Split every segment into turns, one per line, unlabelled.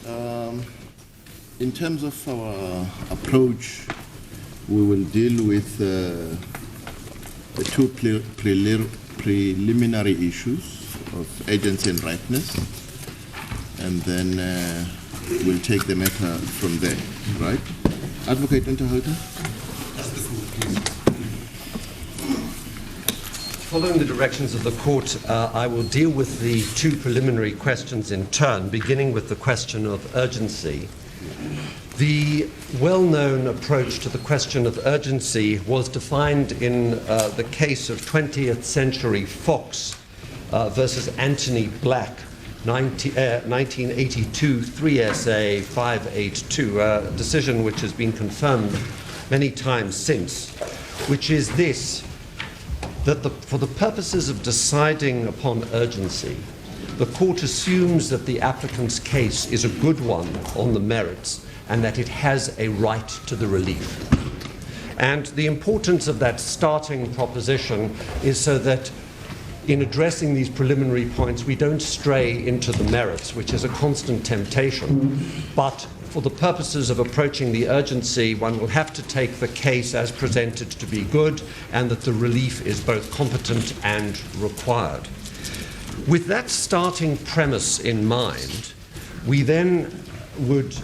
right. In terms of our approach, we will deal with the two preliminary issues of agency and ripeness, and then we'll take the matter from there, right? Advocate Unterhalter?
Following the directions of the court, I will deal with the two preliminary questions in turn, beginning with the question of urgency. The well-known approach to the question of urgency was defined in the case of 20th Century Fox versus Anthony Black, 1982, 3SA 582, a decision which has been confirmed many times since, which is this: that for the purposes of deciding upon urgency, the court assumes that the applicant's case is a good one on the merits and that it has a right to the relief. And the importance of that starting proposition is so that in addressing these preliminary points, we don't stray into the merits, which is a constant temptation, but for the purposes of approaching the urgency, one will have to take the case as presented to be good and that the relief is both competent and required. With that starting premise in mind, we then would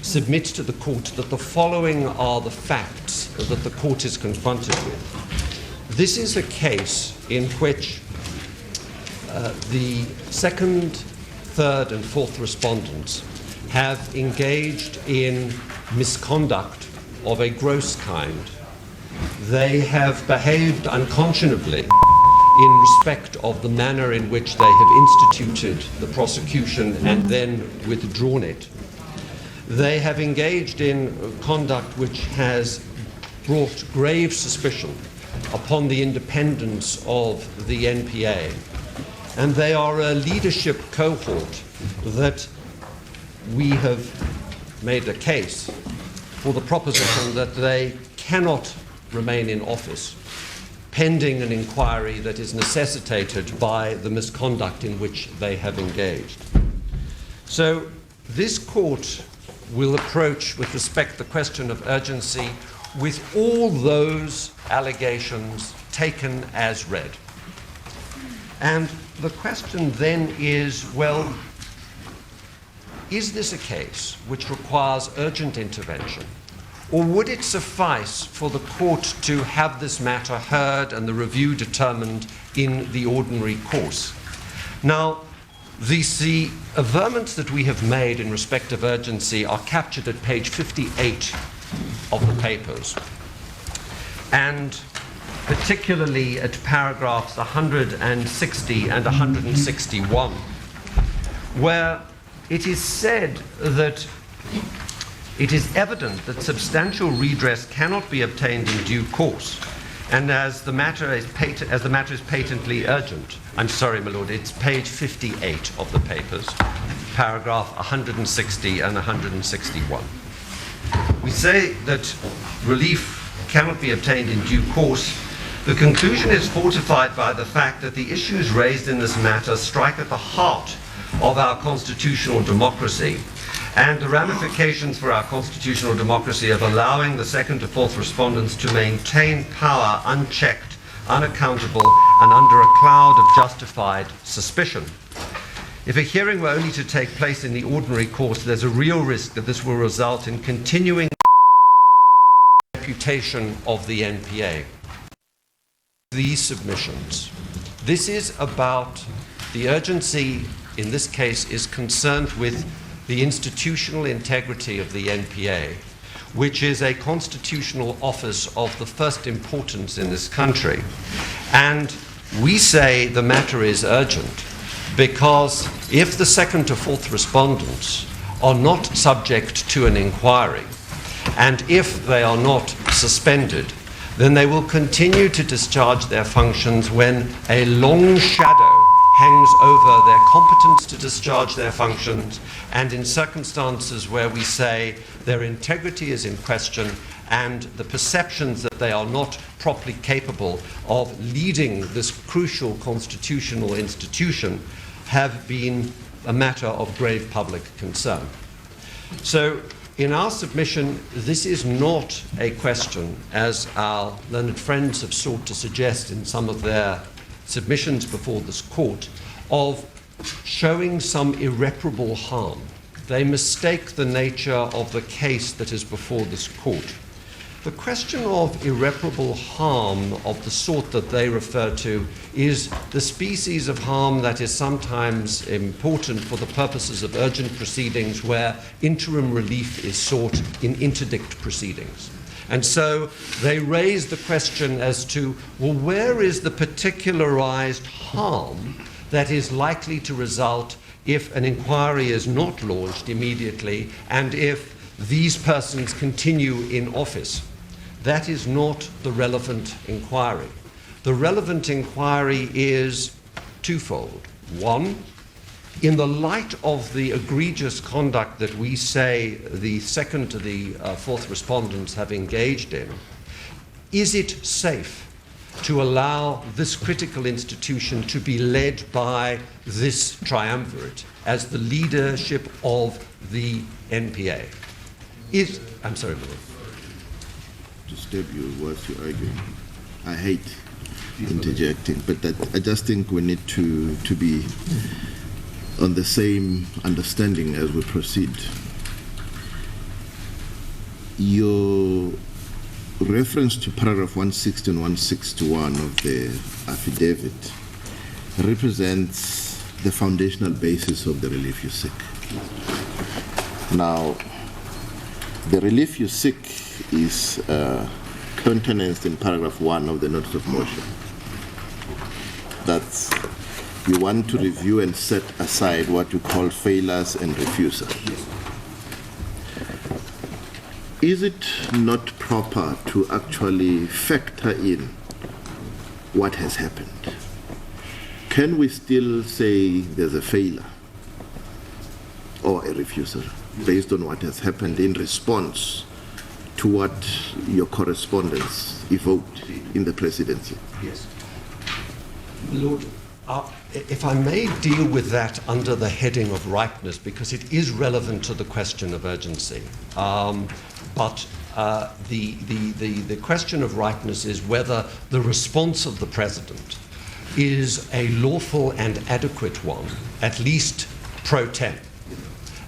submit to the court that the following are the facts that the court is confronted with. This is a case in which the second, third, and fourth respondents have engaged in misconduct of a gross kind. They have behaved unconscionably in respect of the manner in which they have instituted the prosecution and then withdrawn it. They have engaged in conduct which has brought grave suspicion upon the independence of the NPA. And they are a leadership cohort that we have made a case for the proposition that they cannot remain in office pending an inquiry that is necessitated by the misconduct in which they have engaged. So this court will approach with respect the question of urgency with all those allegations taken as read. And the question then is, well, is this a case which requires urgent intervention? Or would it suffice for the court to have this matter heard and the review determined in the ordinary course? Now, the averments that we have made in respect of urgency are captured at page 58 of the papers, and particularly at paragraphs 160 and 161, where it is said that it is evident that substantial redress cannot be obtained in due course, and as the matter is patently urgent. I'm sorry, my lord, it's page 58 of the papers, paragraph 160 and 161. We say that relief cannot be obtained in due course. The conclusion is fortified by the fact that the issues raised in this matter strike at the heart of our constitutional democracy, and the ramifications for our constitutional democracy of allowing the second to fourth respondents to maintain power unchecked, unaccountable, and under a cloud of justified suspicion. If a hearing were only to take place in the ordinary course, there's a real risk that this will result in continuing reputation of the NPA. These submissions. This is about the urgency, in this case, is concerned with the institutional integrity of the NPA, which is a constitutional office of the first importance in this country. And we say the matter is urgent because if the second to fourth respondents are not subject to an inquiry, and if they are not suspended, then they will continue to discharge their functions when a long shadow hangs over their competence to discharge their functions, and in circumstances where we say their integrity is in question and the perceptions that they are not properly capable of leading this crucial constitutional institution have been a matter of grave public concern. So in our submission, this is not a question, as our learned friends have sought to suggest in some of their submissions before this court, of showing some irreparable harm. They mistake the nature of the case that is before this court. The question of irreparable harm of the sort that they refer to is the species of harm that is sometimes important for the purposes of urgent proceedings where interim relief is sought in interdict proceedings. And so they raise the question as to, well, where is the particularized harm that is likely to result if an inquiry is not launched immediately and if these persons continue in office? That is not the relevant inquiry. The relevant inquiry is twofold. One, in the light of the egregious conduct that we say the second to the fourth respondents have engaged in, is it safe to allow this critical institution to be led by this triumvirate as the leadership of the NPA? I'm sorry, Lord.
Disturb you whilst you're arguing. I hate interjecting, but I just think we need to be on the same understanding as we proceed. Your reference to paragraph 160 and 161 of the affidavit represents the foundational basis of the relief you seek. Now, the relief you seek is countenanced in paragraph 1 of the notice of motion. That's, you want to review and set aside what you call failures and refusals. Is it not proper to actually factor in what has happened? Can we still say there's a failure or a refusal based on what has happened in response to what your correspondence evoked in the presidency?
Yes. Lord, if I may deal with that under the heading of ripeness, because it is relevant to the question of urgency. But the question of ripeness is whether the response of the President is a lawful and adequate one, at least pro tem.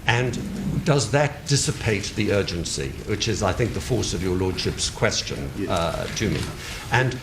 And does that dissipate the urgency, which is, I think, the force of your Lordship's question to me. And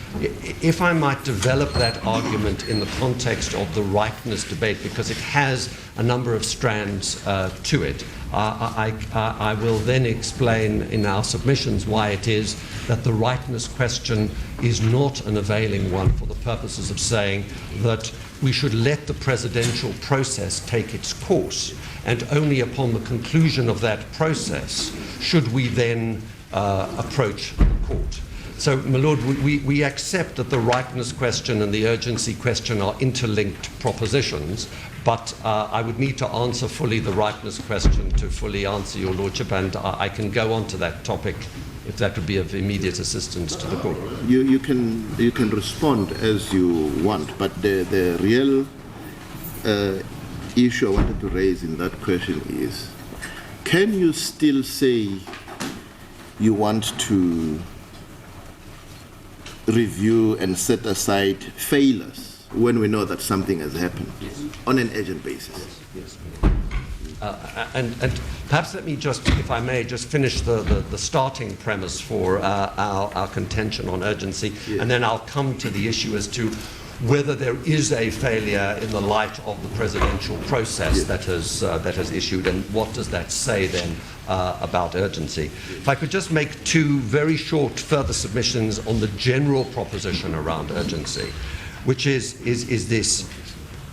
if I might develop that argument in the context of the ripeness debate, because it has a number of strands to it, I will then explain in our submissions why it is that the ripeness question is not an availing one for the purposes of saying that we should let the presidential process take its course, and only upon the conclusion of that process should we then approach the court. So, my Lord, we accept that the ripeness question and the urgency question are interlinked propositions, but I would need to answer fully the ripeness question to fully answer your Lordship, and I can go on to that topic if that would be of immediate assistance to the court.
You can respond as you want, but the real issue I wanted to raise in that question is, can you still say you want to review and set aside failures when we know that something has happened on an urgent basis?
Yes. And perhaps let me just, if I may, just finish the starting premise for our contention on urgency, and then I'll come to the issue as to whether there is a failure in the light of the presidential process that has issued, and what does that say then about urgency. If I could just make two very short further submissions on the general proposition around urgency, which is this.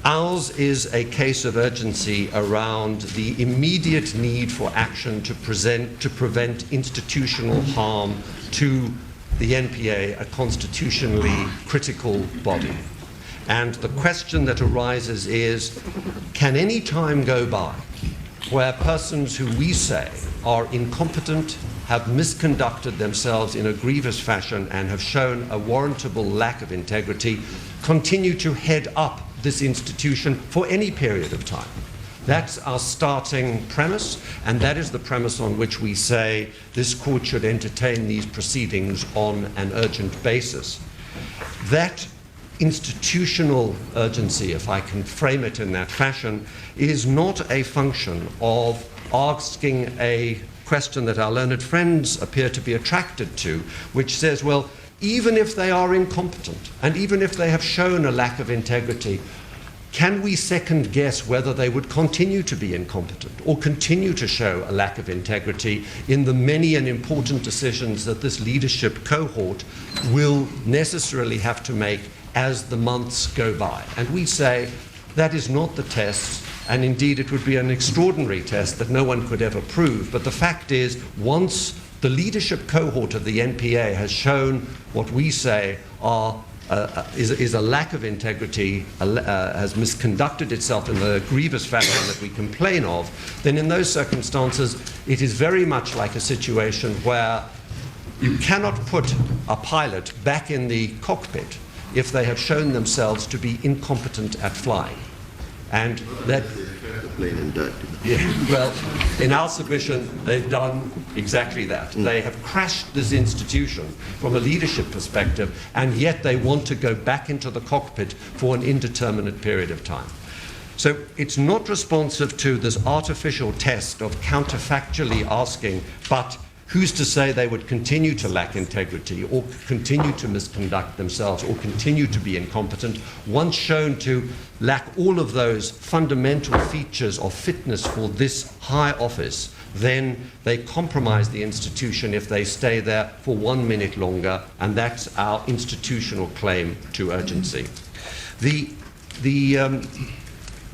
Ours is a case of urgency around the immediate need for action to prevent institutional harm to the NPA, a constitutionally critical body. And the question that arises is, can any time go by where persons who we say are incompetent, have misconducted themselves in a grievous fashion, and have shown a warrantable lack of integrity, continue to head up this institution for any period of time? That's our starting premise, and that is the premise on which we say this court should entertain these proceedings on an urgent basis. That institutional urgency, if I can frame it in that fashion, is not a function of asking a question that our learned friends appear to be attracted to, which says, well, even if they are incompetent, and even if they have shown a lack of integrity, can we second guess whether they would continue to be incompetent or continue to show a lack of integrity in the many and important decisions that this leadership cohort will necessarily have to make as the months go by? And we say that is not the test, and indeed it would be an extraordinary test that no one could ever prove. But the fact is, once the leadership cohort of the NPA has shown what we say is a lack of integrity, has misconducted itself in the grievous fashion that we complain of, then in those circumstances it is very much like a situation where you cannot put a pilot back in the cockpit if they have shown themselves to be incompetent at flying. And that, yeah, well, in our submission, they've done exactly that. They have crashed this institution from a leadership perspective, and yet they want to go back into the cockpit for an indeterminate period of time. So it's not responsive to this artificial test of counterfactually asking, but who's to say they would continue to lack integrity or continue to misconduct themselves or continue to be incompetent? Once shown to lack all of those fundamental features of fitness for this high office, then they compromise the institution if they stay there for 1 minute longer, and that's our institutional claim to urgency.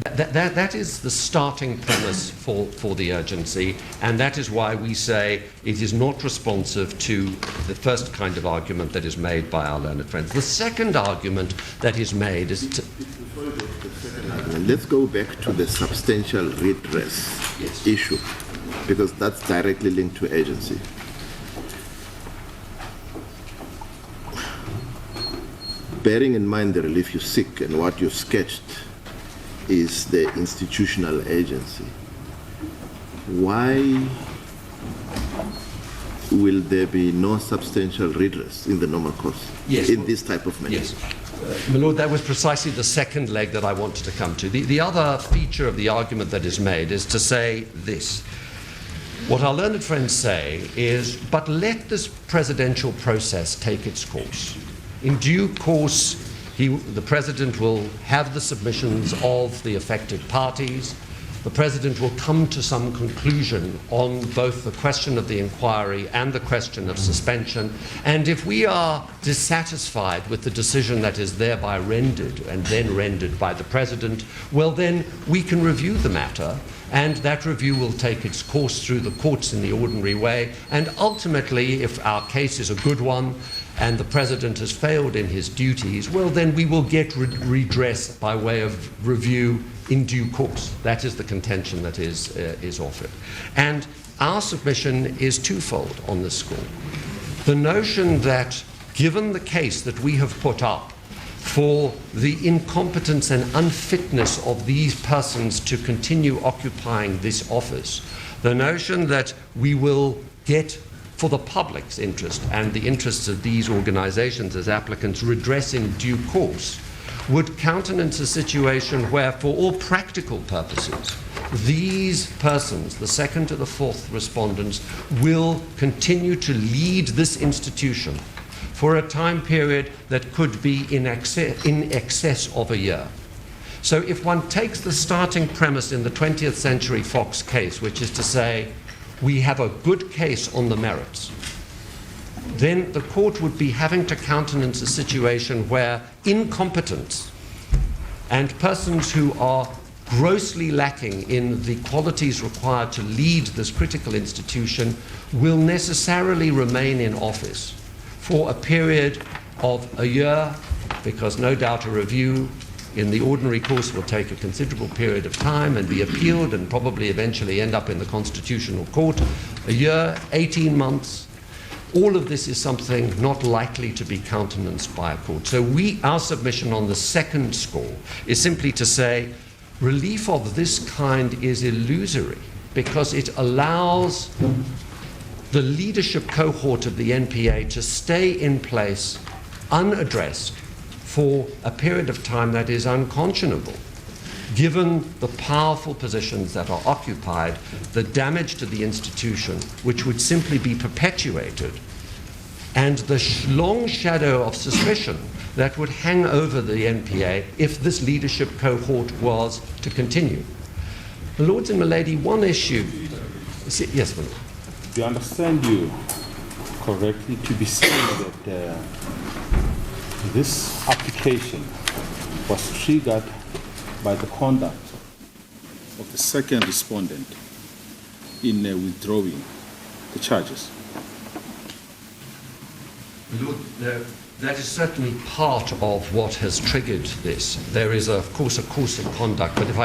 That is the starting premise for the urgency, and that is why we say it is not responsive to the first kind of argument that is made by our learned friends. The second argument that is made is to...
Let's go back to the substantial redress issue, because that's directly linked to agency. Bearing in mind the relief you seek and what you sketched is the institutional agency, why will there be no substantial redress in the normal course in this type of matter?
Yes. My Lord, that was precisely the second leg that I wanted to come to. The other feature of the argument that is made is to say this. What our learned friends say is, but let this presidential process take its course. In due course, the President will have the submissions of the affected parties. The President will come to some conclusion on both the question of the inquiry and the question of suspension. And if we are dissatisfied with the decision that is thereby rendered and then rendered by the President, well, then we can review the matter, and that review will take its course through the courts in the ordinary way. And ultimately, if our case is a good one, and the President has failed in his duties, well, then we will get redress by way of review in due course. That is the contention that is offered. And our submission is twofold on this score. The notion that, given the case that we have put up for the incompetence and unfitness of these persons to continue occupying this office, the notion that we will get, for the public's interest and the interests of these organizations as applicants, redress in due course, would countenance a situation where, for all practical purposes, these persons, the second to the fourth respondents, will continue to lead this institution for a time period that could be in excess of a year. So if one takes the starting premise in the 20th Century Fox case, which is to say, we have a good case on the merits, then the court would be having to countenance a situation where incompetence and persons who are grossly lacking in the qualities required to lead this critical institution will necessarily remain in office for a period of a year, because no doubt a review in the ordinary course will take a considerable period of time and be appealed and probably eventually end up in the Constitutional Court. A year, 18 months, all of this is something not likely to be countenanced by a court. So our submission on the second score is simply to say, relief of this kind is illusory because it allows the leadership cohort of the NPA to stay in place unaddressed for a period of time that is unconscionable, given the powerful positions that are occupied, the damage to the institution, which would simply be perpetuated, and the long shadow of suspicion that would hang over the NPA if this leadership cohort was to continue. My Lords and my Lady, one issue. Yes, my Lord.
Do I understand you correctly to be saying that this application was triggered by the conduct of the second respondent in withdrawing the charges?
Lord, that is certainly part of what has triggered this. There is, of course, a course of conduct, but if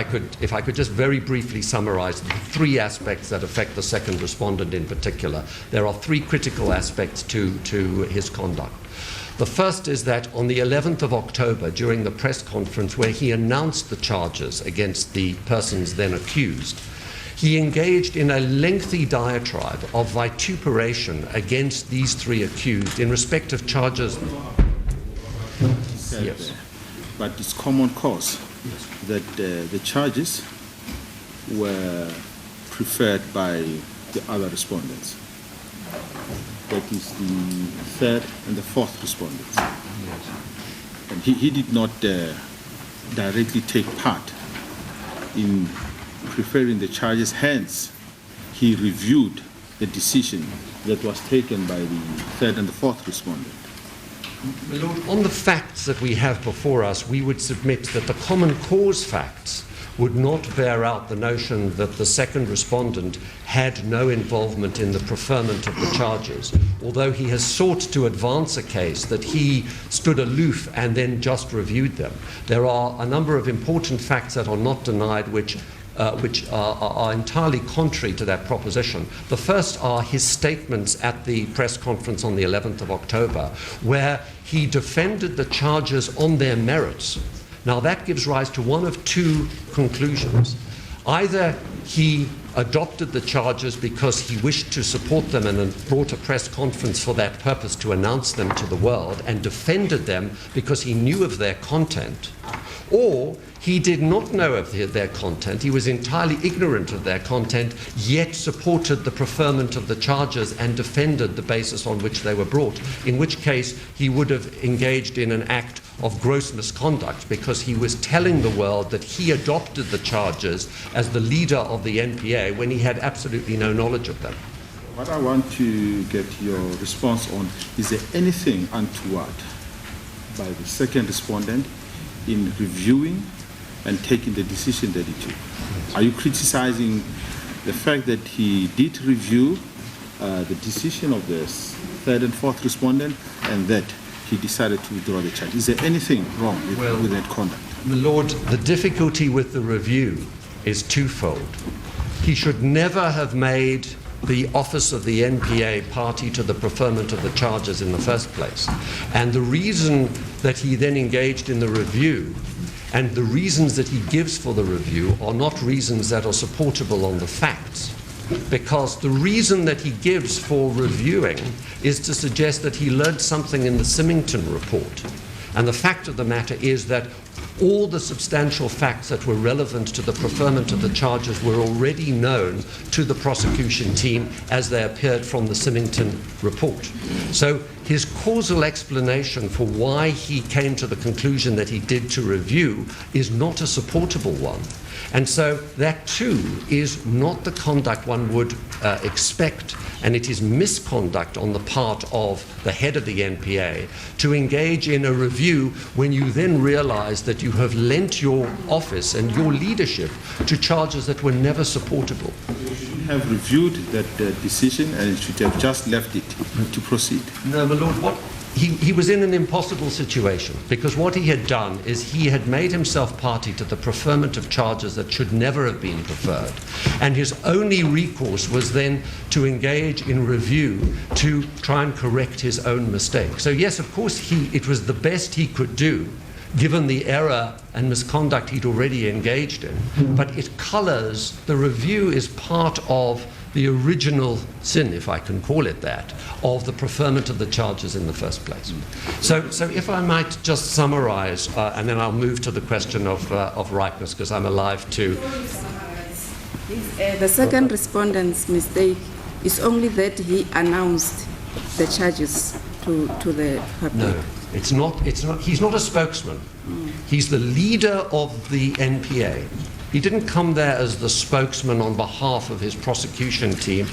I could just very briefly summarize the three aspects that affect the second respondent in particular. There are three critical aspects to his conduct. The first is that on the 11th of October, during the press conference where he announced the charges against the persons then accused, he engaged in a lengthy diatribe of vituperation against these three accused in respect of charges. Yes.
But it's common cause that the charges were preferred by the other respondents. That is the third and the fourth respondents. Yes. And he did not directly take part in preferring the charges, hence he reviewed the decision that was taken by the third and the fourth respondent.
My Lord, on the facts that we have before us, we would submit that the common cause facts would not bear out the notion that the second respondent had no involvement in the preferment of the charges, although he has sought to advance a case that he stood aloof and then just reviewed them. There are a number of important facts that are not denied which are entirely contrary to that proposition. The first are his statements at the press conference on the 11th of October, where he defended the charges on their merits. Now that gives rise to one of two conclusions. Either he adopted the charges because he wished to support them and brought a press conference for that purpose to announce them to the world, and defended them because he knew of their content, or he did not know of their content, he was entirely ignorant of their content, yet supported the preferment of the charges and defended the basis on which they were brought, in which case he would have engaged in an act of gross misconduct because he was telling the world that he adopted the charges as the leader of the NPA when he had absolutely no knowledge of them.
What I want to get your response on, is there anything untoward by the second respondent in reviewing and taking the decision that he took? Are you criticizing the fact that he did review the decision of the third and fourth respondent and that he decided to withdraw the charge? Is there anything wrong with that conduct?
My Lord, the difficulty with the review is twofold. He should never have made the office of the NPA party to the preferment of the charges in the first place. And the reason that he then engaged in the review and the reasons that he gives for the review are not reasons that are supportable on the facts. Because the reason that he gives for reviewing is to suggest that he learned something in the Symington report. And the fact of the matter is that all the substantial facts that were relevant to the preferment of the charges were already known to the prosecution team as they appeared from the Symington report. So his causal explanation for why he came to the conclusion that he did to review is not a supportable one. And so that too is not the conduct one would expect, and it is misconduct on the part of the head of the NPA to engage in a review when you then realize that you have lent your office and your leadership to charges that were never supportable.
You should have reviewed that decision and should have just left it to proceed.
No, my Lord, he was in an impossible situation, because what he had done is he had made himself party to the preferment of charges that should never have been preferred, and his only recourse was then to engage in review to try and correct his own mistake. So yes, of course, it was the best he could do, given the error and misconduct he'd already engaged in, but it colors, the review is part of the original sin, if I can call it that, of the preferment of the charges in the first place. So if I might just summarize, and then I'll move to the question of ripeness, because I'm alive to...
The second respondent's mistake is only that he announced the charges to the public.
No, it's not. He's not a spokesman. He's the leader of the NPA. He didn't come there as the spokesman on behalf of his prosecution team.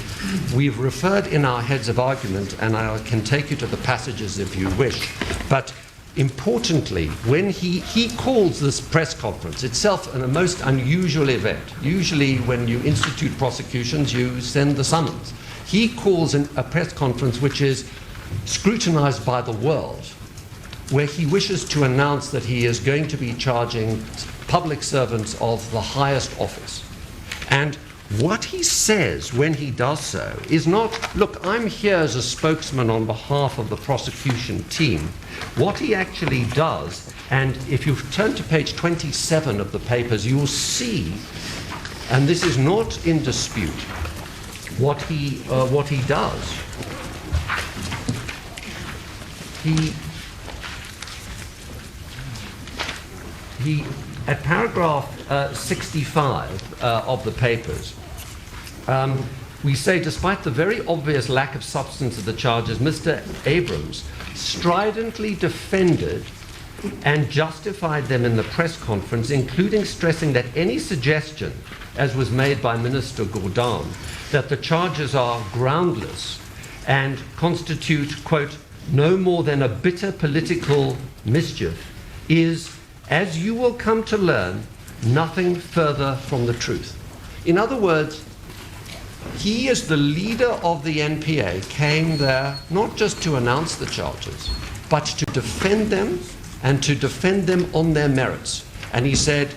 We've referred in our heads of argument, and I can take you to the passages if you wish, but importantly, when he calls this press conference itself a most unusual event. Usually when you institute prosecutions, you send the summons. He calls a press conference which is scrutinized by the world, where he wishes to announce that he is going to be charging public servants of the highest office. And what he says when he does so is not, look, I'm here as a spokesman on behalf of the prosecution team. What he actually does, and if you turn to page 27 of the papers, you will see, and this is not in dispute, what he does. He at paragraph 65 of the papers, we say, despite the very obvious lack of substance of the charges, Mr. Abrahams stridently defended and justified them in the press conference, including stressing that any suggestion, as was made by Minister Gordhan, that the charges are groundless and constitute, quote, no more than a bitter political mischief, is, as you will come to learn, nothing further from the truth. In other words, he, as the leader of the NPA, came there not just to announce the charges, but to defend them and to defend them on their merits. And he said,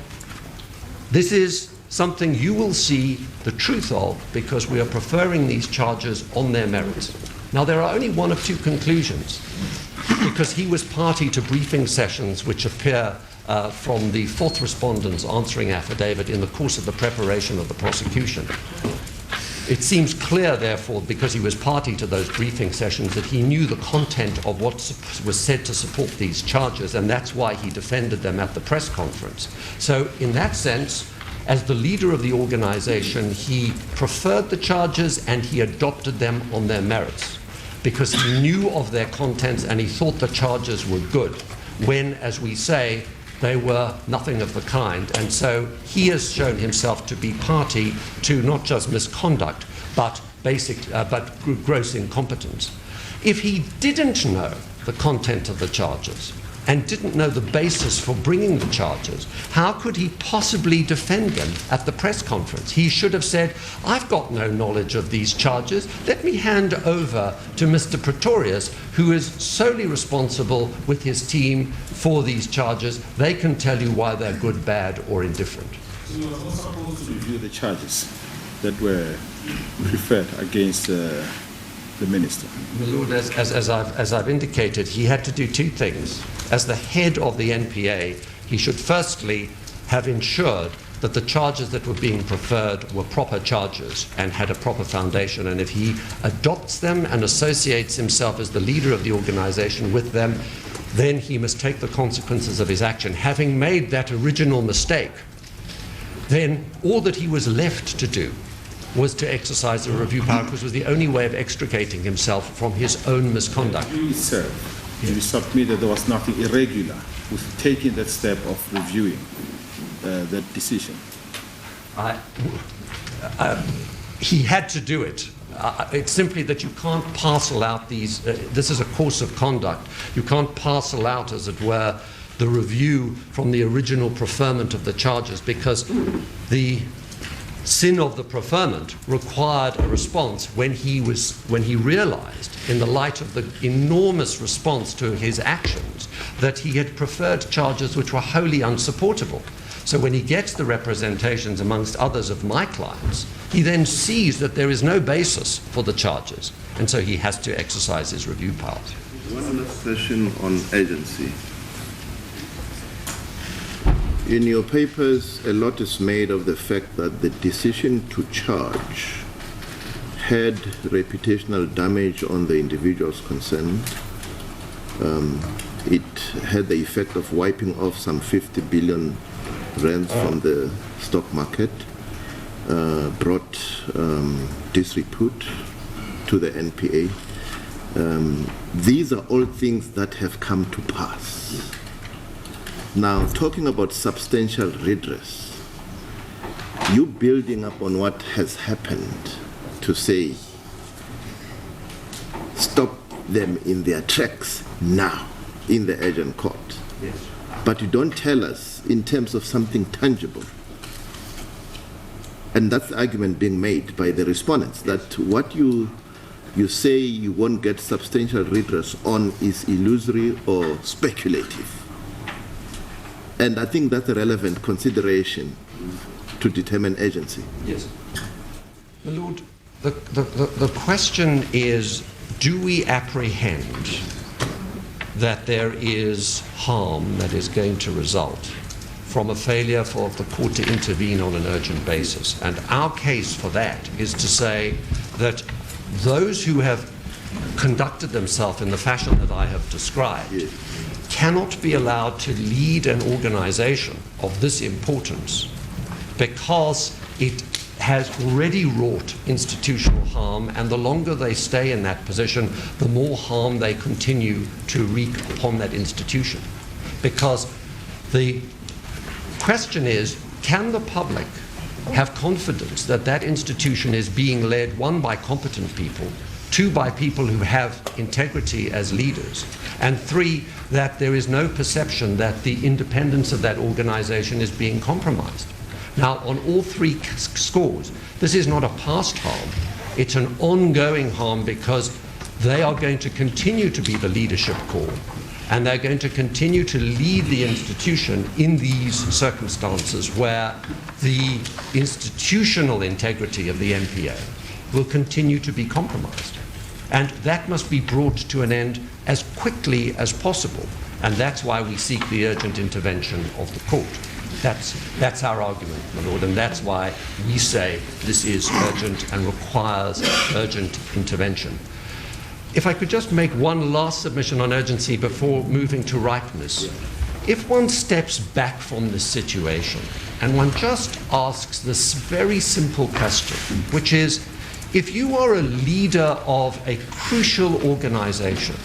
this is something you will see the truth of because we are preferring these charges on their merits. Now, there are only one of two conclusions, because he was party to briefing sessions which appear from the fourth respondent's answering affidavit in the course of the preparation of the prosecution. It seems clear, therefore, because he was party to those briefing sessions, that he knew the content of what was said to support these charges, and that's why he defended them at the press conference. So, in that sense, as the leader of the organization, he preferred the charges and he adopted them on their merits, because he knew of their contents and he thought the charges were good, when, as we say, they were nothing of the kind. And so he has shown himself to be party to not just misconduct, but gross incompetence. If he didn't know the content of the charges and didn't know the basis for bringing the charges, how could he possibly defend them at the press conference? He should have said, I've got no knowledge of these charges. Let me hand over to Mr. Pretorius, who is solely responsible with his team for these charges. They can tell you why they're good, bad, or indifferent.
So you were not supposed to review the charges that were preferred against the minister.
My Lord, as I've indicated, he had to do two things. As the head of the NPA, he should firstly have ensured that the charges that were being preferred were proper charges and had a proper foundation. And if he adopts them and associates himself as the leader of the organization with them, then he must take the consequences of his action. Having made that original mistake, then all that he was left to do was to exercise a review power, because it was the only way of extricating himself from his own misconduct.
Sir, you submit that there was nothing irregular with taking that step of reviewing that decision.
He had to do it. It's simply that you can't parcel out these, this is a course of conduct. You can't parcel out, as it were, the review from the original preferment of the charges, because the sin of the preferment required a response when he realized, in the light of the enormous response to his actions, that he had preferred charges which were wholly unsupportable. So when he gets the representations, amongst others, of my clients, he then sees that there is no basis for the charges, and so he has to exercise his review powers.
One last question on agency. In your papers, a lot is made of the fact that the decision to charge had reputational damage on the individuals concerned. It had the effect of wiping off some 50 billion rands from the stock market, brought disrepute to the NPA. These are all things that have come to pass. Now, talking about substantial redress, you building up on what has happened to say, stop them in their tracks now in the urgent court.
Yes.
But you don't tell us in terms of something tangible. And that's the argument being made by the respondents, that what you say you won't get substantial redress on is illusory or speculative. And I think that's a relevant consideration to determine urgency.
Yes. My Lord, the question is, do we apprehend that there is harm that is going to result from a failure for the court to intervene on an urgent basis? And our case for that is to say that those who have conducted themselves in the fashion that I have described cannot be allowed to lead an organization of this importance because it has already wrought institutional harm, and the longer they stay in that position, the more harm they continue to wreak upon that institution. Because the question is, can the public have confidence that that institution is being led, one, by competent people, two, by people who have integrity as leaders, and three, that there is no perception that the independence of that organization is being compromised? Now, on all three scores, this is not a past harm, it's an ongoing harm, because they are going to continue to be the leadership core, and they're going to continue to lead the institution in these circumstances where the institutional integrity of the NPA will continue to be compromised. And that must be brought to an end as quickly as possible, and that's why we seek the urgent intervention of the court. That's our argument, my Lord, and that's why we say this is urgent and requires urgent intervention. If I could just make one last submission on urgency before moving to ripeness. If one steps back from this situation and one just asks this very simple question, which is, if you are a leader of a crucial organization,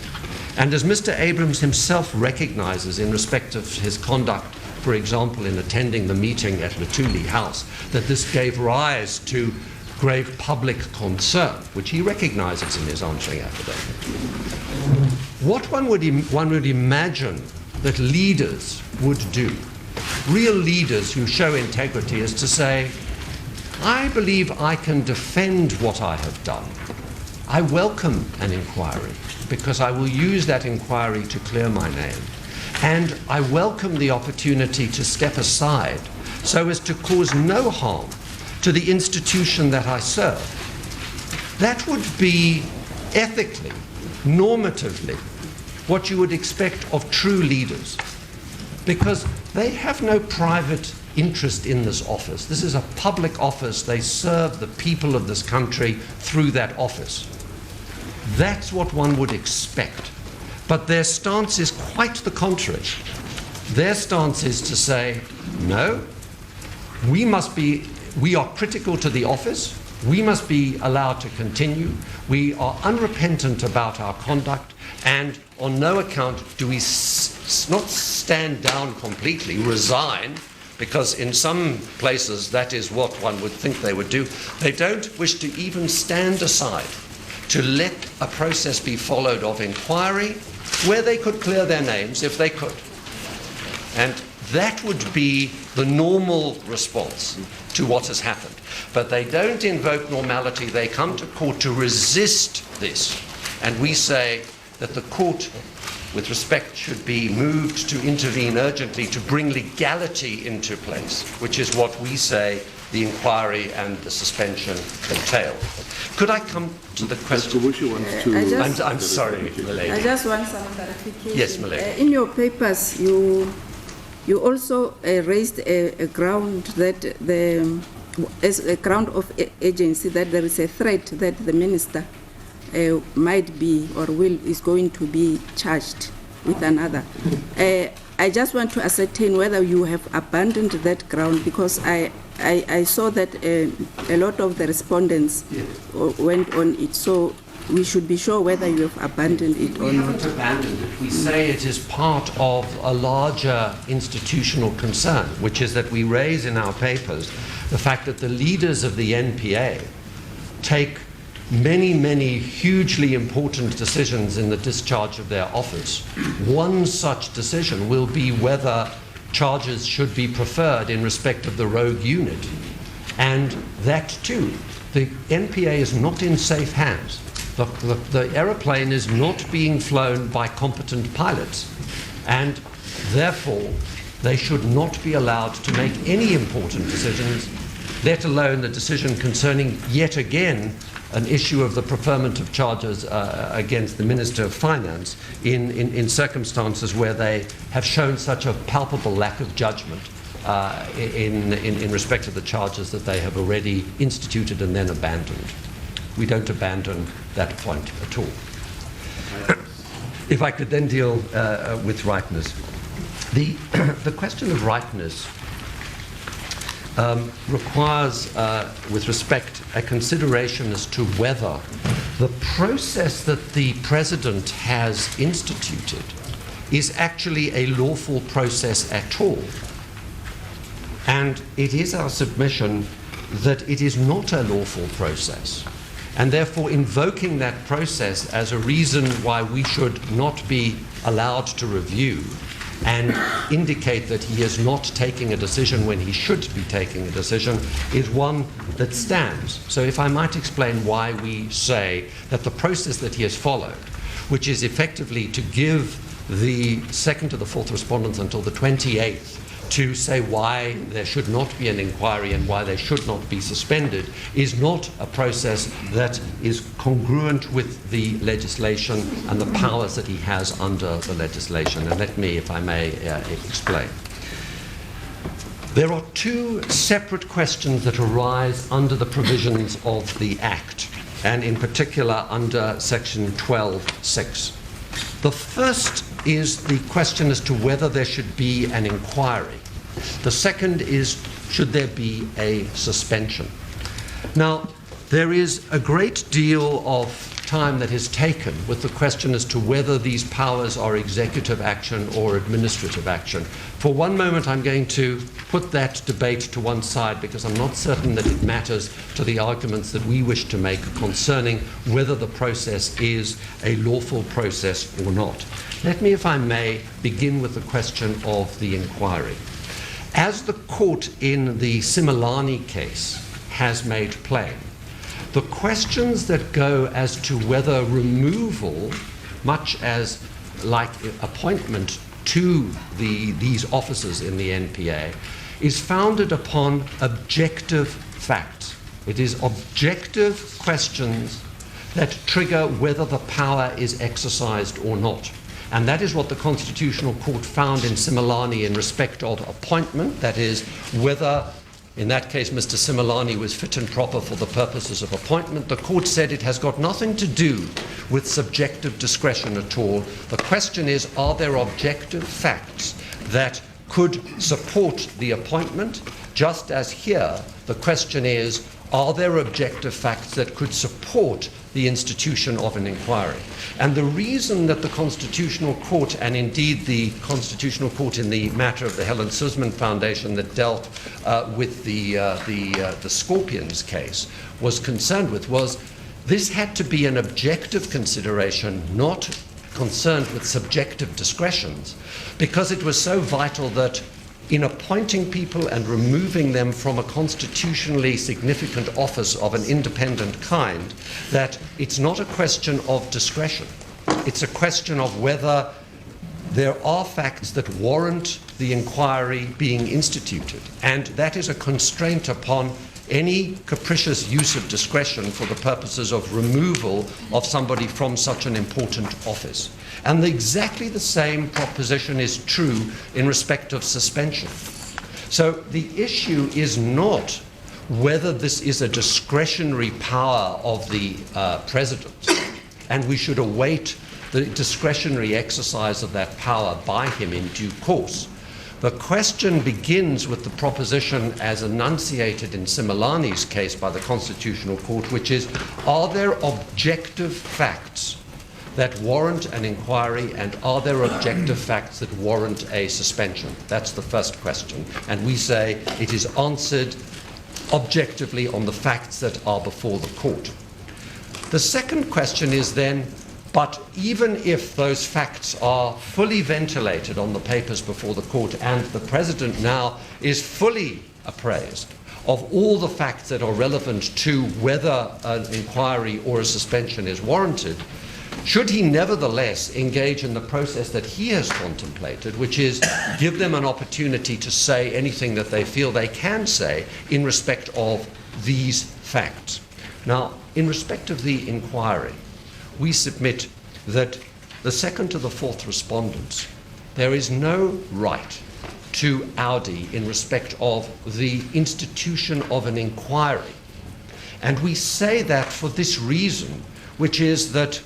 and as Mr. Abrahams himself recognizes in respect of his conduct, for example, in attending the meeting at Luthuli House, that this gave rise to grave public concern, which he recognizes in his answering affidavit. What one would imagine that leaders would do, real leaders who show integrity, is to say, I believe I can defend what I have done. I welcome an inquiry, because I will use that inquiry to clear my name. And I welcome the opportunity to step aside so as to cause no harm to the institution that I serve. That would be ethically, normatively, what you would expect of true leaders, because they have no private interest in this office. This is a public office. They serve the people of this country through that office. That's what one would expect. But their stance is quite the contrary. Their stance is to say, no, we are critical to the office, we must be allowed to continue, we are unrepentant about our conduct, and on no account do we not stand down completely, resign, because in some places that is what one would think they would do. They don't wish to even stand aside to let a process be followed of inquiry where they could clear their names if they could. And that would be the normal response to what has happened. But they don't invoke normality. They come to court to resist this. And we say that the court, with respect, should be moved to intervene urgently to bring legality into place, which is what we say the inquiry and the suspension entail. Could I come to the question? I'm sorry, Milady.
I just want some clarification.
Yes, Milady.
In your papers, you You also raised a ground that as a ground of agency that there is a threat that the minister might be or is going to be charged with another. I just want to ascertain whether you have abandoned that ground, because I saw that a lot of the respondents went on it. So we should be sure whether you have abandoned it or not.
We haven't abandoned it. We say it is part of a larger institutional concern, which is that we raise in our papers the fact that the leaders of the NPA take many, many hugely important decisions in the discharge of their office. One such decision will be whether charges should be preferred in respect of the rogue unit. And that too, the NPA is not in safe hands. The aeroplane is not being flown by competent pilots, and therefore they should not be allowed to make any important decisions, let alone the decision concerning, yet again, an issue of the preferment of charges against the Minister of Finance in circumstances where they have shown such a palpable lack of judgment in respect of the charges that they have already instituted and then abandoned. We don't abandon that point at all. If I could then deal with ripeness. The question of ripeness requires, with respect, a consideration as to whether the process that the President has instituted is actually a lawful process at all. And it is our submission that it is not a lawful process. And therefore, invoking that process as a reason why we should not be allowed to review and indicate that he is not taking a decision when he should be taking a decision is one that stands. So if I might explain why we say that the process that he has followed, which is effectively to give the second to the fourth respondents until the 28th to say why there should not be an inquiry and why they should not be suspended, is not a process that is congruent with the legislation and the powers that he has under the legislation. And let me, if I may, explain. There are two separate questions that arise under the provisions of the Act, and in particular under Section 12(6). The first is the question as to whether there should be an inquiry. The second is, should there be a suspension? Now, there is a great deal of time that is taken with the question as to whether these powers are executive action or administrative action. For one moment, I'm going to put that debate to one side because I'm not certain that it matters to the arguments that we wish to make concerning whether the process is a lawful process or not. Let me, if I may, begin with the question of the inquiry. As the court in the Similani case has made plain, the questions that go as to whether removal, much as like appointment to these officers in the NPA, is founded upon objective facts. It is objective questions that trigger whether the power is exercised or not. And that is what the Constitutional Court found in Similani in respect of appointment, that is, whether, in that case, Mr. Similani was fit and proper for the purposes of appointment. The court said it has got nothing to do with subjective discretion at all. The question is, are there objective facts that could support the appointment? Just as here, the question is, are there objective facts that could support the institution of an inquiry? And the reason that the Constitutional Court, and indeed the Constitutional Court in the matter of the Helen Suzman Foundation that dealt with the Scorpions case, was concerned with, was this had to be an objective consideration, not concerned with subjective discretions, because it was so vital that in appointing people and removing them from a constitutionally significant office of an independent kind, that it's not a question of discretion. It's a question of whether there are facts that warrant the inquiry being instituted. And that is a constraint upon any capricious use of discretion for the purposes of removal of somebody from such an important office. And exactly the same proposition is true in respect of suspension. So the issue is not whether this is a discretionary power of the president, and we should await the discretionary exercise of that power by him in due course. The question begins with the proposition as enunciated in Similani's case by the Constitutional Court, which is, are there objective facts that warrant an inquiry, and are there objective facts that warrant a suspension? That's the first question. And we say it is answered objectively on the facts that are before the court. The second question is then, but even if those facts are fully ventilated on the papers before the court, and the president now is fully appraised of all the facts that are relevant to whether an inquiry or a suspension is warranted, should he nevertheless engage in the process that he has contemplated, which is give them an opportunity to say anything that they feel they can say in respect of these facts? Now, in respect of the inquiry, we submit that the second to the fourth respondents, there is no right to Audi in respect of the institution of an inquiry. And we say that for this reason, which is that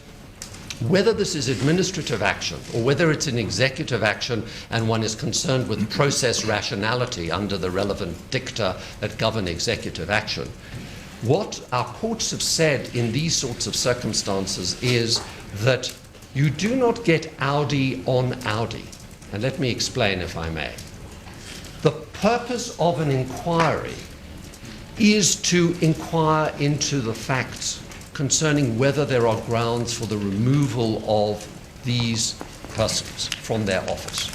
whether this is administrative action or whether it's an executive action and one is concerned with process rationality under the relevant dicta that govern executive action, what our courts have said in these sorts of circumstances is that you do not get Audi on Audi. And let me explain, if I may. The purpose of an inquiry is to inquire into the facts concerning whether there are grounds for the removal of these persons from their office.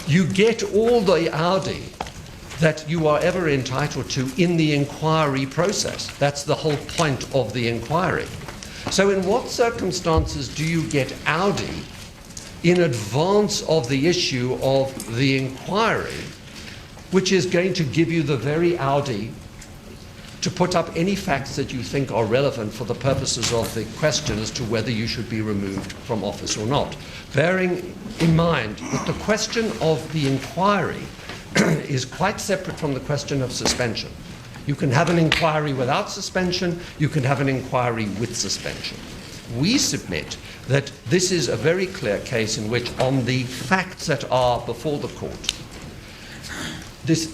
You get all the Audi that you are ever entitled to in the inquiry process. That's the whole point of the inquiry. So in what circumstances do you get Audi in advance of the issue of the inquiry, which is going to give you the very Audi to put up any facts that you think are relevant for the purposes of the question as to whether you should be removed from office or not? Bearing in mind that the question of the inquiry is quite separate from the question of suspension. You can have an inquiry without suspension, you can have an inquiry with suspension. We submit that this is a very clear case in which, on the facts that are before the court,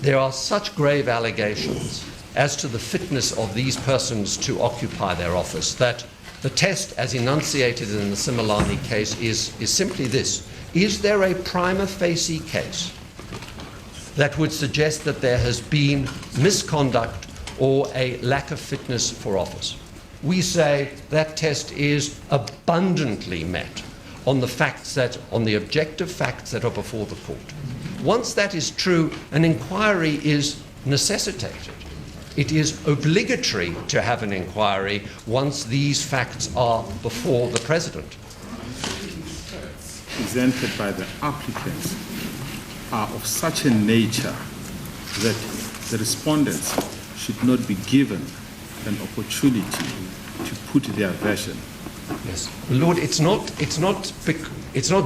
there are such grave allegations as to the fitness of these persons to occupy their office that the test, as enunciated in the Similani case, is simply this: is there a prima facie case that would suggest that there has been misconduct or a lack of fitness for office? We say that test is abundantly met on the facts on the objective facts that are before the court. Once that is true, an inquiry is necessitated. It is obligatory to have an inquiry once these facts are before the president.
Presented by the applicants are of such a nature that the respondents should not be given an opportunity to put their version.
Yes, Lord, it's not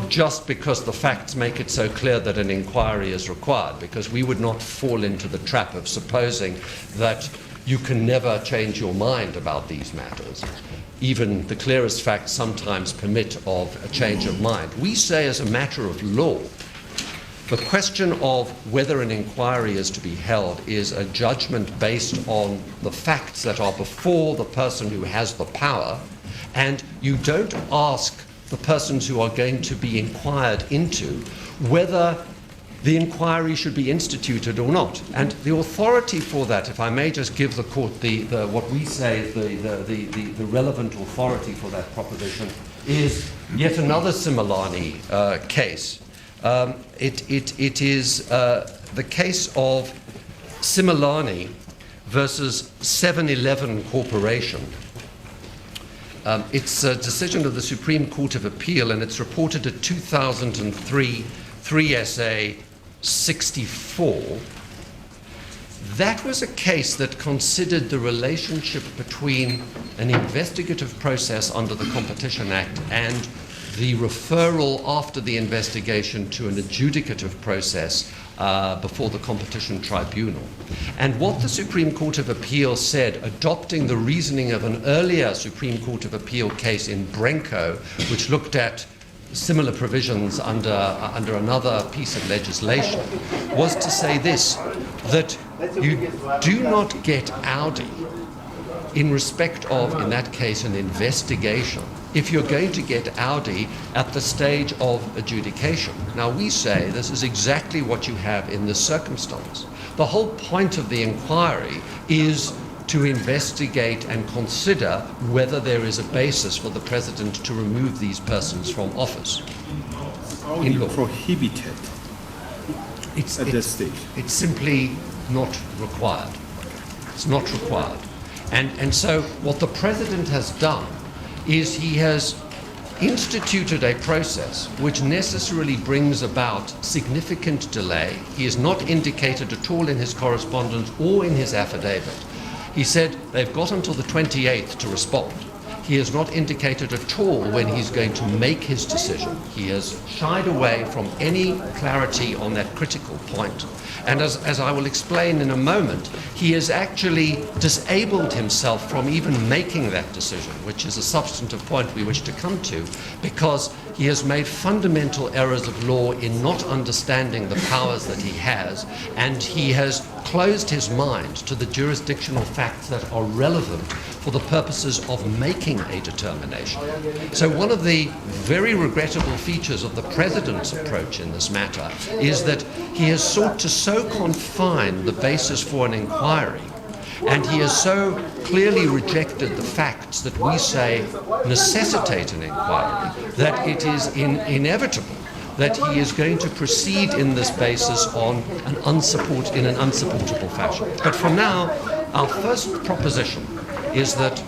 just because the facts make it so clear that an inquiry is required, because we would not fall into the trap of supposing that you can never change your mind about these matters. Even the clearest facts sometimes permit of a change of mind. We say, as a matter of law, the question of whether an inquiry is to be held is a judgment based on the facts that are before the person who has the power, and you don't ask the persons who are going to be inquired into whether the inquiry should be instituted or not. And the authority for that, if I may just give the court what we say is the relevant authority for that proposition, is yet another Similani case. It is the case of Similani versus 7-Eleven Corporation. It's a decision of the Supreme Court of Appeal, and it's reported at 2003 3SA 64. that was a case that considered the relationship between an investigative process under the Competition Act and the referral after the investigation to an adjudicative process before the Competition Tribunal. And what the Supreme Court of Appeal said, adopting the reasoning of an earlier Supreme Court of Appeal case in Brenco, which looked at similar provisions under another piece of legislation, was to say this, that you do not get Audi in respect of, in that case, an investigation, if you're going to get Audi at the stage of adjudication. Now, we say this is exactly what you have in this circumstance. The whole point of the inquiry is to investigate and consider whether there is a basis for the President to remove these persons from office.
In law. Prohibited at that stage.
It's simply not required. It's not required. And so what the President has done is he has instituted a process which necessarily brings about significant delay. He has not indicated at all in his correspondence or in his affidavit. He said they've got until the 28th to respond. He has not indicated at all when he's going to make his decision. He has shied away from any clarity on that critical point. And as I will explain in a moment, he has actually disabled himself from even making that decision, which is a substantive point we wish to come to, because he has made fundamental errors of law in not understanding the powers that he has, and he has closed his mind to the jurisdictional facts that are relevant for the purposes of making a determination. So one of the very regrettable features of the President's approach in this matter is that he has sought to so confine the basis for an inquiry, and he has so clearly rejected the facts that we say necessitate an inquiry, that it is inevitable that he is going to proceed in this basis on an unsupportable fashion. But for now, our first proposition is that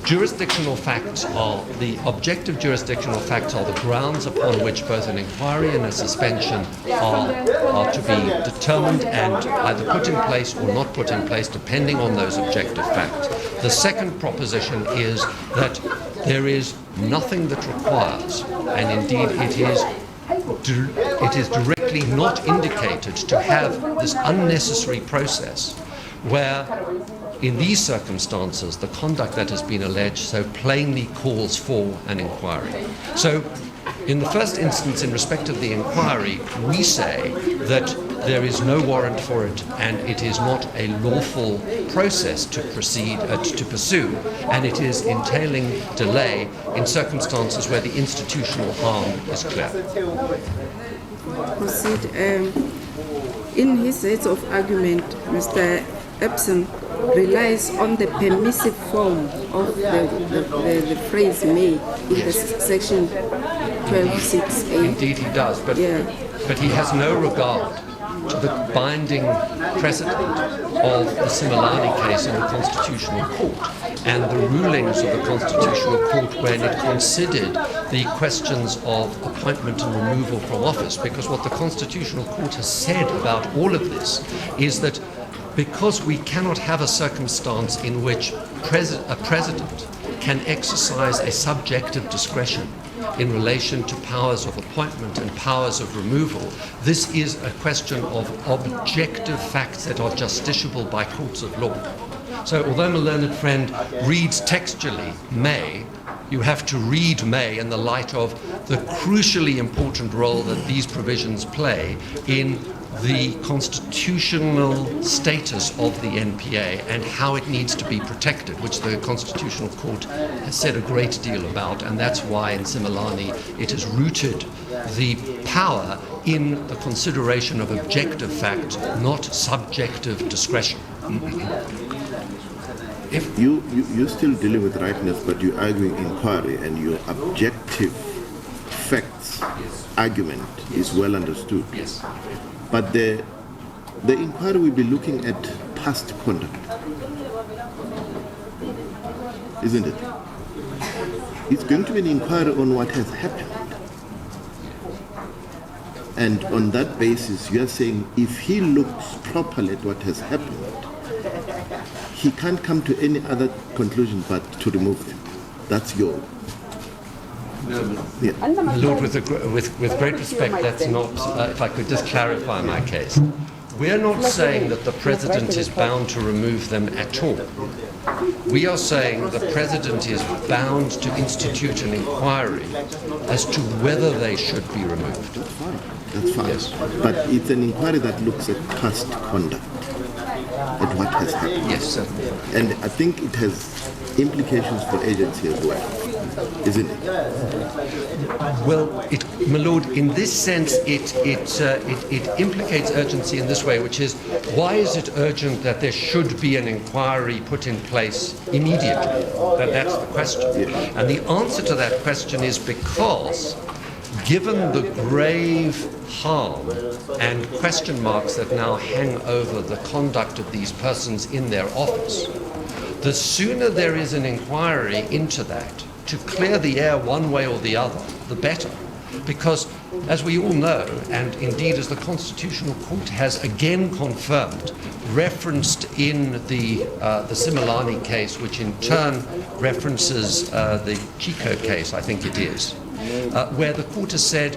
jurisdictional facts are, the objective jurisdictional facts are the grounds upon which both an inquiry and a suspension are to be determined and either put in place or not put in place depending on those objective facts. The second proposition is that there is nothing that requires, and indeed it is directly not indicated to have this unnecessary process where in these circumstances the conduct that has been alleged so plainly calls for an inquiry. So in the first instance, in respect of the inquiry, we say that there is no warrant for it and it is not a lawful process to proceed, to pursue, and it is entailing delay in circumstances where the institutional harm is clear.
Proceed. In his heads of argument, Mr. Epson relies on the permissive form of the phrase may in the section 12.6a.
Indeed he does, but he has no regard to the binding precedent of the Similani case in the Constitutional Court and the rulings of the Constitutional Court when it considered the questions of appointment and removal from office, because what the Constitutional Court has said about all of this is that because we cannot have a circumstance in which a president can exercise a subjective discretion in relation to powers of appointment and powers of removal, this is a question of objective facts that are justiciable by courts of law. So although my learned friend reads textually may, you have to read may in the light of the crucially important role that these provisions play in the constitutional status of the NPA and how it needs to be protected, which the Constitutional Court has said a great deal about, and that's why in Similani it has rooted the power in the consideration of objective fact, not subjective discretion.
If you're still dealing with rightness, but you're arguing inquiry, and your objective facts argument is well understood.
Yes.
But the inquiry will be looking at past conduct, isn't it? It's going to be an inquiry on what has happened. And on that basis, you are saying if he looks properly at what has happened, he can't come to any other conclusion but to remove them. That's your... Yeah.
Lord, with great respect, that's not, if I could just clarify my case. We're not saying that the President is bound to remove them at all. We are saying the President is bound to institute an inquiry as to whether they should be removed.
That's fine. That's fine.
Yes.
But it's an inquiry that looks at past conduct, at what has happened.
Yes, certainly.
And I think it has implications for agency as well, isn't it?
Well, my Lord, in this sense, it implicates urgency in this way, which is, why is it urgent that there should be an inquiry put in place immediately? That's the question.
Yeah.
And the answer to that question is because, given the grave harm and question marks that now hang over the conduct of these persons in their office, the sooner there is an inquiry into that to clear the air one way or the other, the better. Because, as we all know, and indeed as the Constitutional Court has again confirmed, referenced in the Similani case, which in turn references the Chico case, I think it is, where the court has said,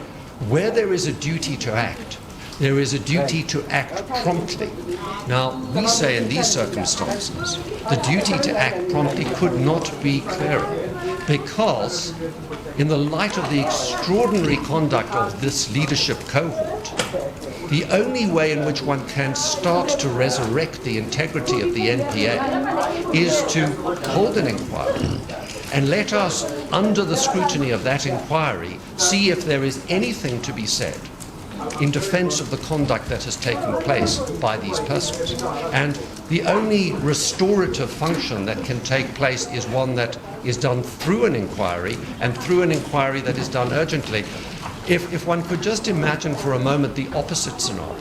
where there is a duty to act, there is a duty to act promptly. Now, we say in these circumstances, the duty to act promptly could not be clearer, because in the light of the extraordinary conduct of this leadership cohort, the only way in which one can start to resurrect the integrity of the NPA is to hold an inquiry and let us, under the scrutiny of that inquiry, see if there is anything to be said in defense of the conduct that has taken place by these persons. And the only restorative function that can take place is one that is done through an inquiry, and through an inquiry that is done urgently. If one could just imagine for a moment the opposite scenario,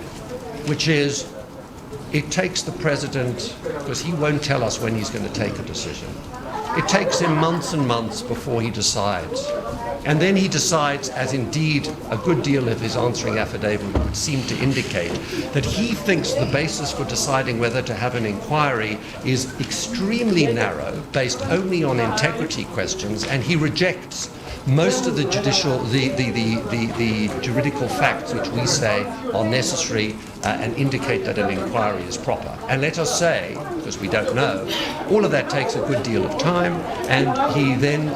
which is it takes the President, because he won't tell us when he's going to take a decision, it takes him months and months before he decides. And then he decides, as indeed a good deal of his answering affidavit would seem to indicate, that he thinks the basis for deciding whether to have an inquiry is extremely narrow, based only on integrity questions, and he rejects most of the juridical facts which we say are necessary and indicate that an inquiry is proper. And let us say, because we don't know, all of that takes a good deal of time, and he then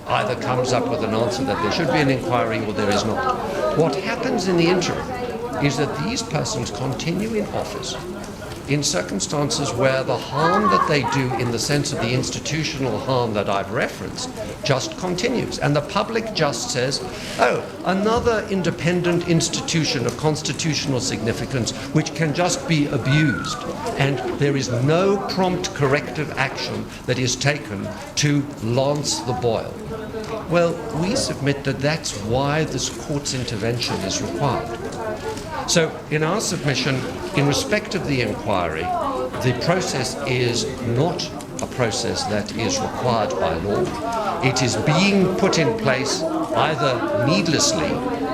either comes up with an answer that there should be an inquiry or there is not. What happens in the interim is that these persons continue in office in circumstances where the harm that they do, in the sense of the institutional harm that I've referenced, just continues. And the public just says, oh, another independent institution of constitutional significance which can just be abused. And there is no prompt corrective action that is taken to lance the boil. Well, we submit that that's why this court's intervention is required. So, in our submission, in respect of the inquiry, the process is not a process that is required by law. It is being put in place either needlessly,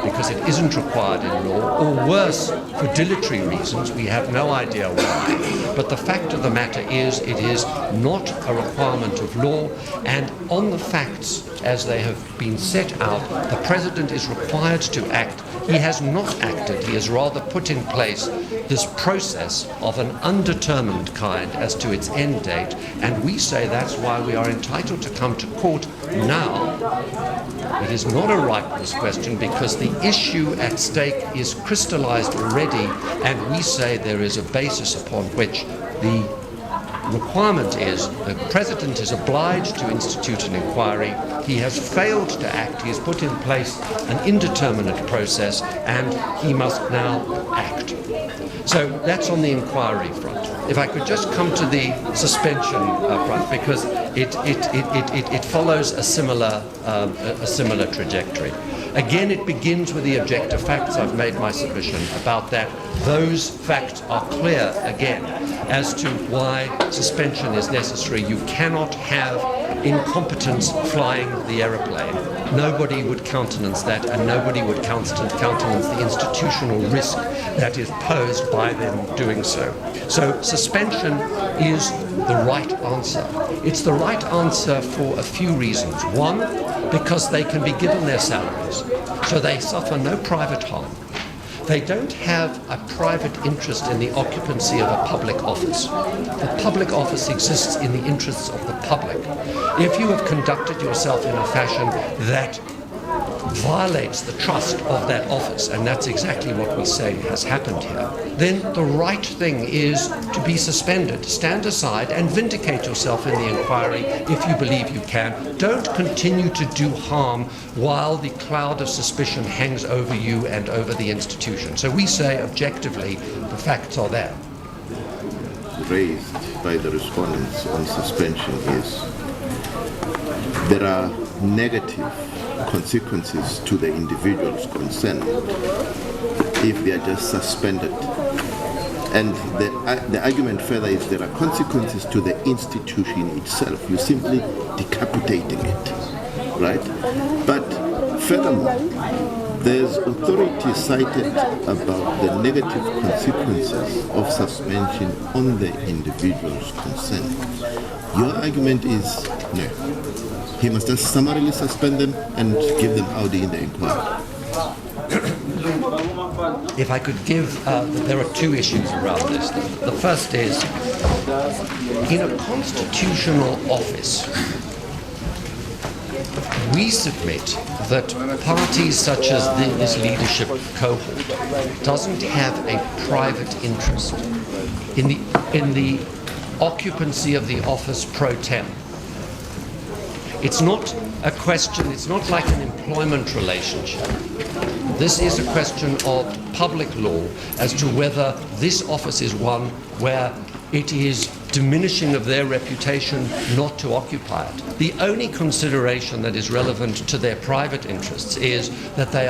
because it isn't required in law, or worse, for dilatory reasons. We have no idea why. But the fact of the matter is, it is not a requirement of law, and on the facts as they have been set out, the President is required to act. He has not acted. He has rather put in place this process of an undetermined kind as to its end date, and we say that's why we are entitled to come to court now. It is not a ripeness question, because the issue at stake is crystallized already, and we say there is a basis upon which the requirement is the President is obliged to institute an inquiry. He has failed to act. He has put in place an indeterminate process, and he must now act. So that's on the inquiry front. If I could just come to the suspension front, because it follows a similar trajectory. Again, it begins with the objective facts. I've made my submission about that. Those facts are clear, again, as to why suspension is necessary. You cannot have incompetence flying the aeroplane. nobody would countenance that, and nobody would countenance the institutional risk that is posed by them doing so. So suspension is the right answer. It's the right answer for a few reasons. One, because they can be given their salaries, so they suffer no private harm. They don't have a private interest in the occupancy of a public office. The public office exists in the interests of the public. If you have conducted yourself in a fashion that violates the trust of that office, and that's exactly what we say has happened here, then the right thing is to be suspended. Stand aside and vindicate yourself in the inquiry if you believe you can. Don't continue to do harm while the cloud of suspicion hangs over you and over the institution. So we say objectively, the facts are there.
Raised by the respondents on suspension is there are negative consequences to the individuals concerned if they are just suspended. And the argument further is there are consequences to the institution itself. You're simply decapitating it, right? But furthermore, there's authority cited about the negative consequences of suspension on the individuals concerned. Your argument is no. He must just summarily suspend them and give them Audi in the inquiry.
If I could give, there are two issues around this. The first is, in a constitutional office, we submit that parties such as this leadership cohort doesn't have a private interest in the occupancy of the office pro tem. It's not a question, it's not like an employment relationship. This is a question of public law as to whether this office is one where it is diminishing of their reputation not to occupy it. The only consideration that is relevant to their private interests is that they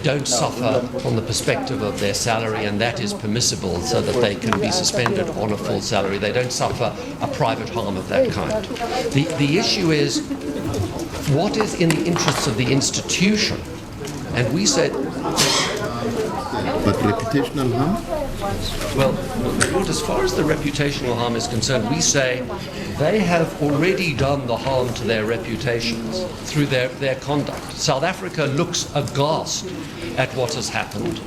don't suffer from the perspective of their salary, and that is permissible so that they can be suspended on a full salary. They don't suffer a private harm of that kind. The issue is, what is in the interests of the institution? And we said...
But reputational harm?
Well, as far as the reputational harm is concerned, we say they have already done the harm to their reputations through their conduct. South Africa looks aghast at what has happened,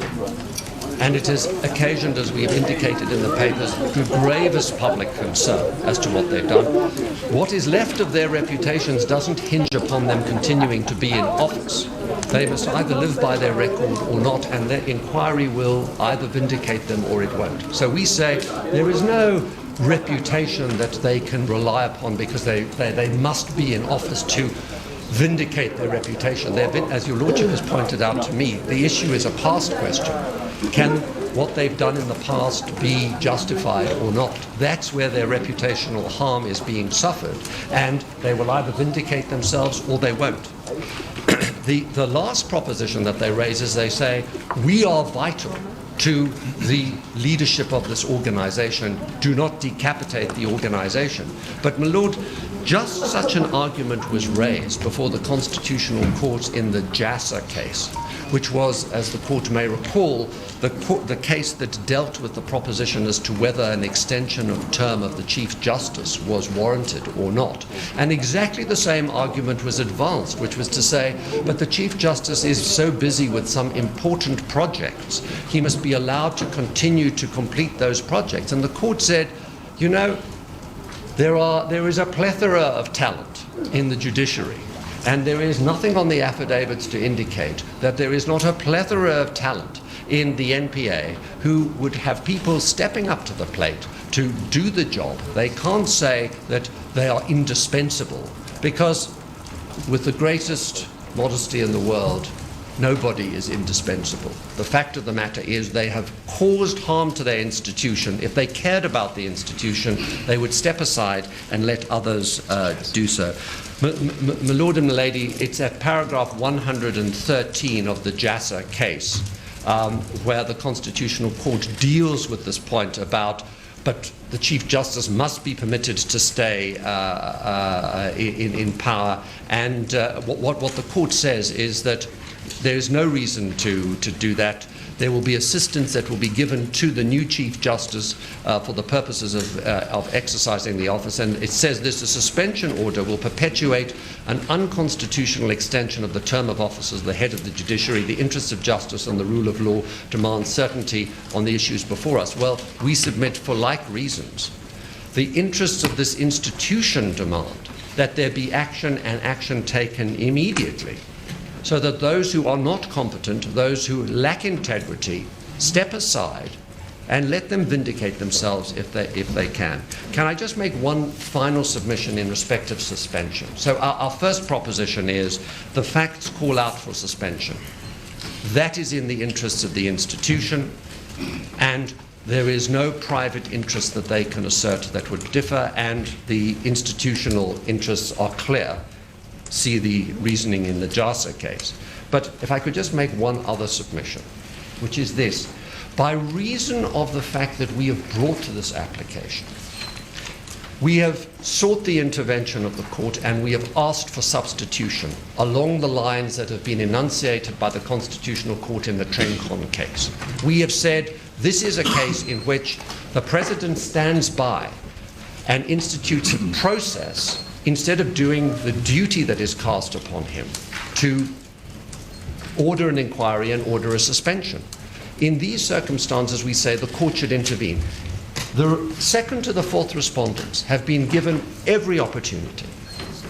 and it has occasioned, as we have indicated in the papers, the gravest public concern as to what they've done. What is left of their reputations doesn't hinge upon them continuing to be in office. They must either live by their record or not, and their inquiry will either vindicate them or it won't. So we say there is no reputation that they can rely upon because they must be in office to vindicate their reputation. As your Lordship has pointed out to me, the issue is a past question. Can what they've done in the past be justified or not? That's where their reputational harm is being suffered, and they will either vindicate themselves or they won't. The last proposition that they raise is they say, we are vital to the leadership of this organization. Do not decapitate the organization. But, my Lord, just such an argument was raised before the Constitutional Court in the JASA case, which was, as the Court may recall, the case that dealt with the proposition as to whether an extension of term of the Chief Justice was warranted or not. And exactly the same argument was advanced, which was to say, but the Chief Justice is so busy with some important projects, he must be allowed to continue to complete those projects. And the Court said, you know, there is a plethora of talent in the judiciary, and there is nothing on the affidavits to indicate that there is not a plethora of talent in the NPA who would have people stepping up to the plate to do the job. They can't say that they are indispensable, because with the greatest modesty in the world, nobody is indispensable. The fact of the matter is they have caused harm to their institution. If they cared about the institution, they would step aside and let others do so. My Lord and my Lady, it's at paragraph 113 of the JASA case where the Constitutional Court deals with this point about but the Chief Justice must be permitted to stay in power. And what the court says is that there is no reason to do that. There will be assistance that will be given to the new Chief Justice for the purposes of exercising the office. And it says this: a suspension order will perpetuate an unconstitutional extension of the term of office as the head of the judiciary. The interests of justice and the rule of law demand certainty on the issues before us. Well, we submit for like reasons. The interests of this institution demand that there be action, and action taken immediately, so that those who are not competent, those who lack integrity, step aside and let them vindicate themselves if they can. Can I just make one final submission in respect of suspension? So our first proposition is the facts call out for suspension. That is in the interests of the institution, and there is no private interest that they can assert that would differ, and the institutional interests are clear. See the reasoning in the JASA case. But if I could just make one other submission, which is this: by reason of the fact that we have brought to this application, we have sought the intervention of the court, and we have asked for substitution along the lines that have been enunciated by the Constitutional Court in the Trencon case. We have said this is a case in which the President stands by and institutes a process instead of doing the duty that is cast upon him to order an inquiry and order a suspension. In these circumstances, we say the court should intervene. The second to the fourth respondents have been given every opportunity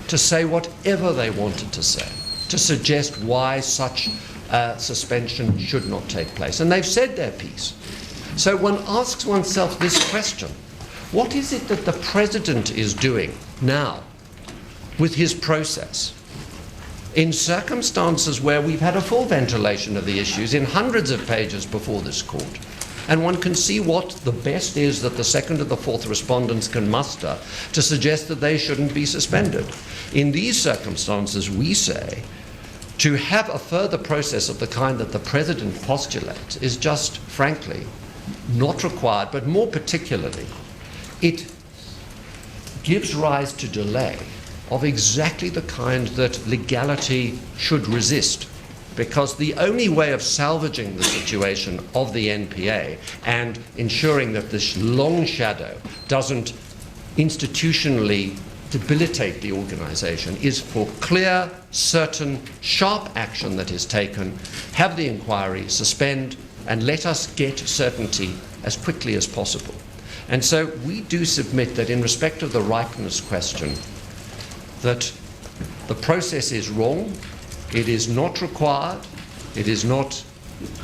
to say whatever they wanted to say, to suggest why such suspension should not take place. And they've said their piece. So one asks oneself this question: what is it that the President is doing now with his process, in circumstances where we've had a full ventilation of the issues in hundreds of pages before this court, and one can see what the best is that the second to the fourth respondents can muster to suggest that they shouldn't be suspended? In these circumstances, we say to have a further process of the kind that the President postulates is just, frankly, not required, but more particularly, it gives rise to delay of exactly the kind that legality should resist. Because the only way of salvaging the situation of the NPA and ensuring that this long shadow doesn't institutionally debilitate the organization is for clear, certain, sharp action that is taken, have the inquiry, suspend, and let us get certainty as quickly as possible. And so we do submit that in respect of the ripeness question, that the process is wrong, it is not required, it is not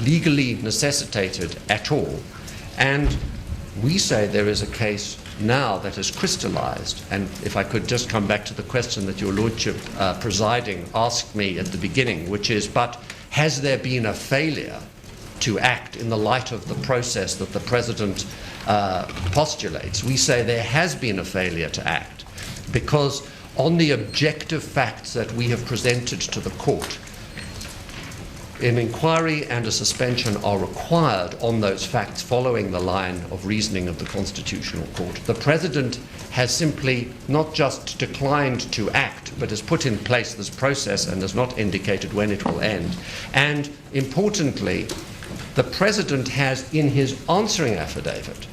legally necessitated at all, and we say there is a case now that has crystallized. And if I could just come back to the question that your Lordship presiding asked me at the beginning, which is, but has there been a failure to act in the light of the process that the President postulates? We say there has been a failure to act, because on the objective facts that we have presented to the court, an inquiry and a suspension are required on those facts following the line of reasoning of the Constitutional Court. The President has simply not just declined to act, but has put in place this process and has not indicated when it will end. And importantly, the President has, in his answering affidavit,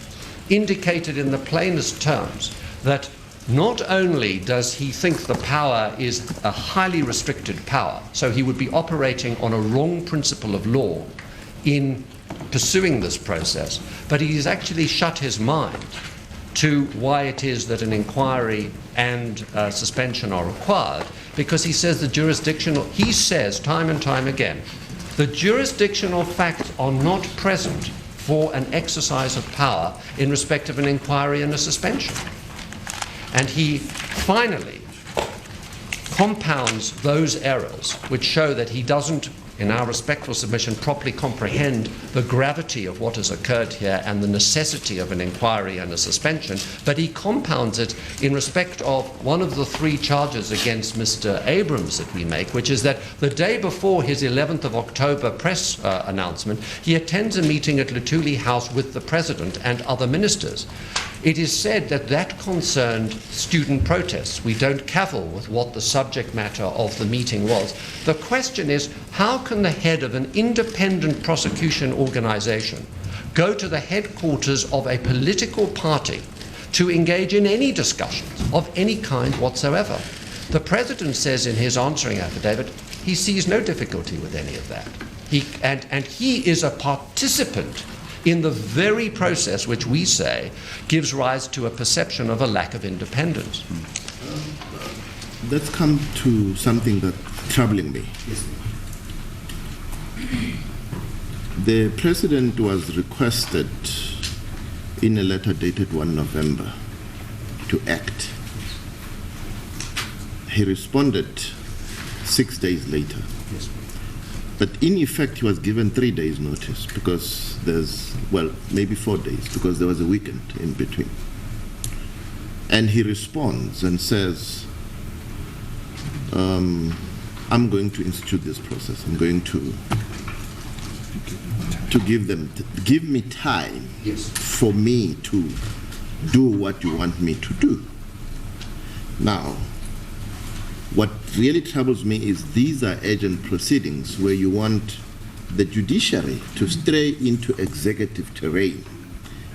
indicated in the plainest terms that not only does he think the power is a highly restricted power, so he would be operating on a wrong principle of law in pursuing this process, but he has actually shut his mind to why it is that an inquiry and suspension are required, because he says the jurisdictional, he says time and time again, the jurisdictional facts are not present for an exercise of power in respect of an inquiry and a suspension. And he finally compounds those errors which show that he doesn't, in our respectful submission, properly comprehend the gravity of what has occurred here and the necessity of an inquiry and a suspension, but he compounds it in respect of one of the three charges against Mr. Abrahams that we make, which is that the day before his 11th of October press announcement, he attends a meeting at Luthuli House with the President and other ministers. It is said that that concerned student protests. We don't cavil with what the subject matter of the meeting was. The question is, how can the head of an independent prosecution organization go to the headquarters of a political party to engage in any discussions of any kind whatsoever? The President says in his answering affidavit he sees no difficulty with any of that. He is a participant in the very process which we say gives rise to a perception of a lack of independence.
Let's come to something that's troubling me. The President was requested in a letter dated 1 November to act. He responded 6 days later.
Yes.
But in effect, he was given 3 days notice because maybe 4 days, because there was a weekend in between. And he responds and says, I'm going to institute this process. I'm going to give me time for me to do what you want me to do. Now, what really troubles me is these are urgent proceedings where you want the judiciary to stray into executive terrain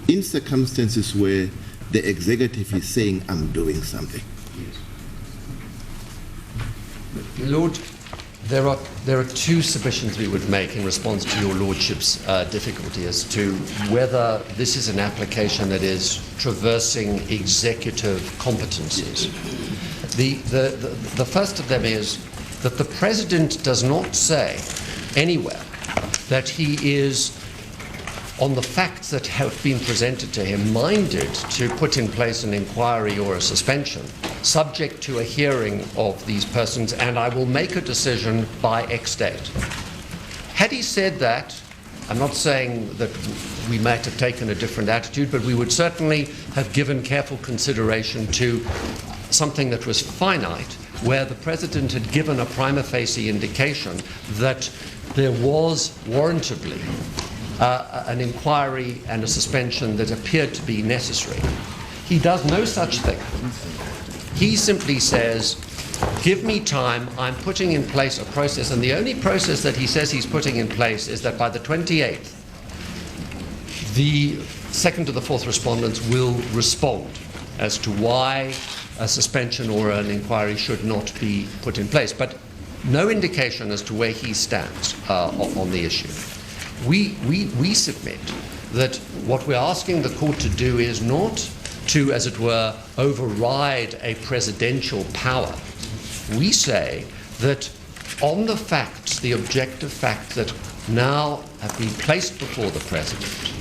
in circumstances where the executive is saying, I'm doing something.
Lord, there are two submissions we would make in response to your Lordship's difficulty as to whether this is an application that is traversing executive competencies. The first of them is that the President does not say anywhere that he is, on the facts that have been presented to him, minded to put in place an inquiry or a suspension subject to a hearing of these persons, and I will make a decision by X date. Had he said that, I'm not saying that we might have taken a different attitude, but we would certainly have given careful consideration to something that was finite, where the President had given a prima facie indication that there was warrantably an inquiry and a suspension that appeared to be necessary. He does no such thing. He simply says, give me time, I'm putting in place a process, and the only process that he says he's putting in place is that by the 28th, the second to the fourth respondents will respond as to why a suspension or an inquiry should not be put in place, but no indication as to where he stands on the issue. We submit that what we're asking the court to do is not to, as it were, override a presidential power. We say that on the facts, the objective facts that now have been placed before the President,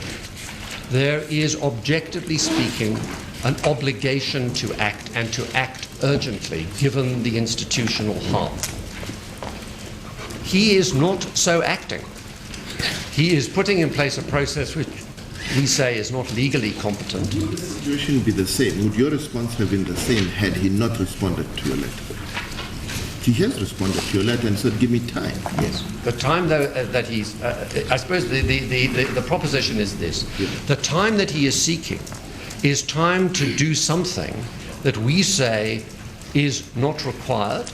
there is, objectively speaking, an obligation to act, and to act urgently, given the institutional harm. He is not so acting. He is putting in place a process which we say is not legally competent.
Would the situation be the same? Would your response have been the same had he not responded to your letter? He has responded to your letter and said, give me time.
Yes. The time, though, that he's... I suppose the proposition is this.
Yeah.
The time that he is seeking is time to do something that we say is not required,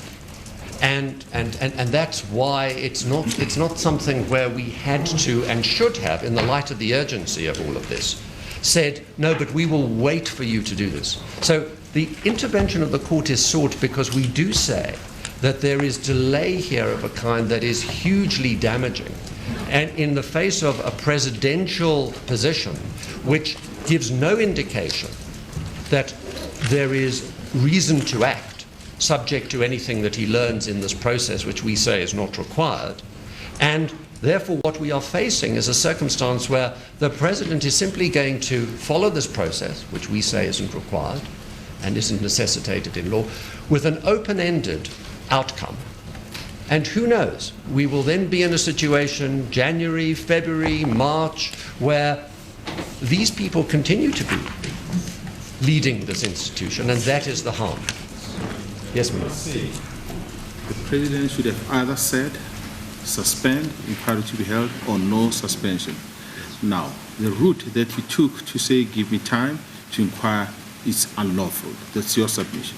and that's why it's not something where we had to and should have, in the light of the urgency of all of this, said, no, but we will wait for you to do this. So the intervention of the court is sought because we do say that there is delay here of a kind that is hugely damaging, and in the face of a presidential position which gives no indication that there is reason to act subject to anything that he learns in this process, which we say is not required. And therefore what we are facing is a circumstance where the President is simply going to follow this process, which we say isn't required and isn't necessitated in law, with an open-ended outcome. And who knows, we will then be in a situation, January, February, March, where these people continue to be leading this institution, and that is the harm. Yes, ma'am.
The President should have either said, suspend, inquiry to be held, or no suspension. Now, the route that he took to say, give me time, to inquire is unlawful. That's your submission.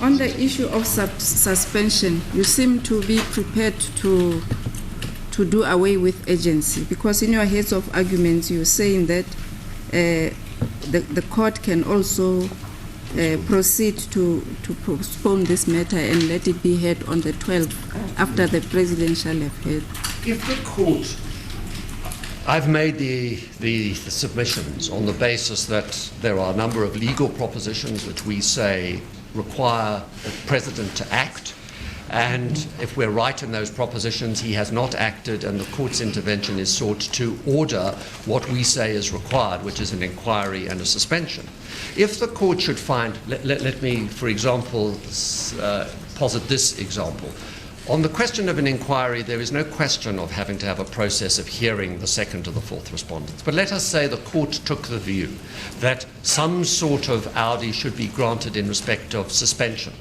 On the issue of suspension, you seem to be prepared to do away with agency, because in your heads of arguments you're saying that the court can also proceed to postpone this matter and let it be heard on the 12th after the president shall have heard.
If the court, I've made the submissions on the basis that there are a number of legal propositions which we say require the president to act, and if we're right in those propositions, he has not acted, and the court's intervention is sought to order what we say is required, which is an inquiry and a suspension. If the court should find, let me, for example, posit this example. On the question of an inquiry, there is no question of having to have a process of hearing the second to the fourth respondents. But let us say the court took the view that some sort of audi should be granted in respect of suspension.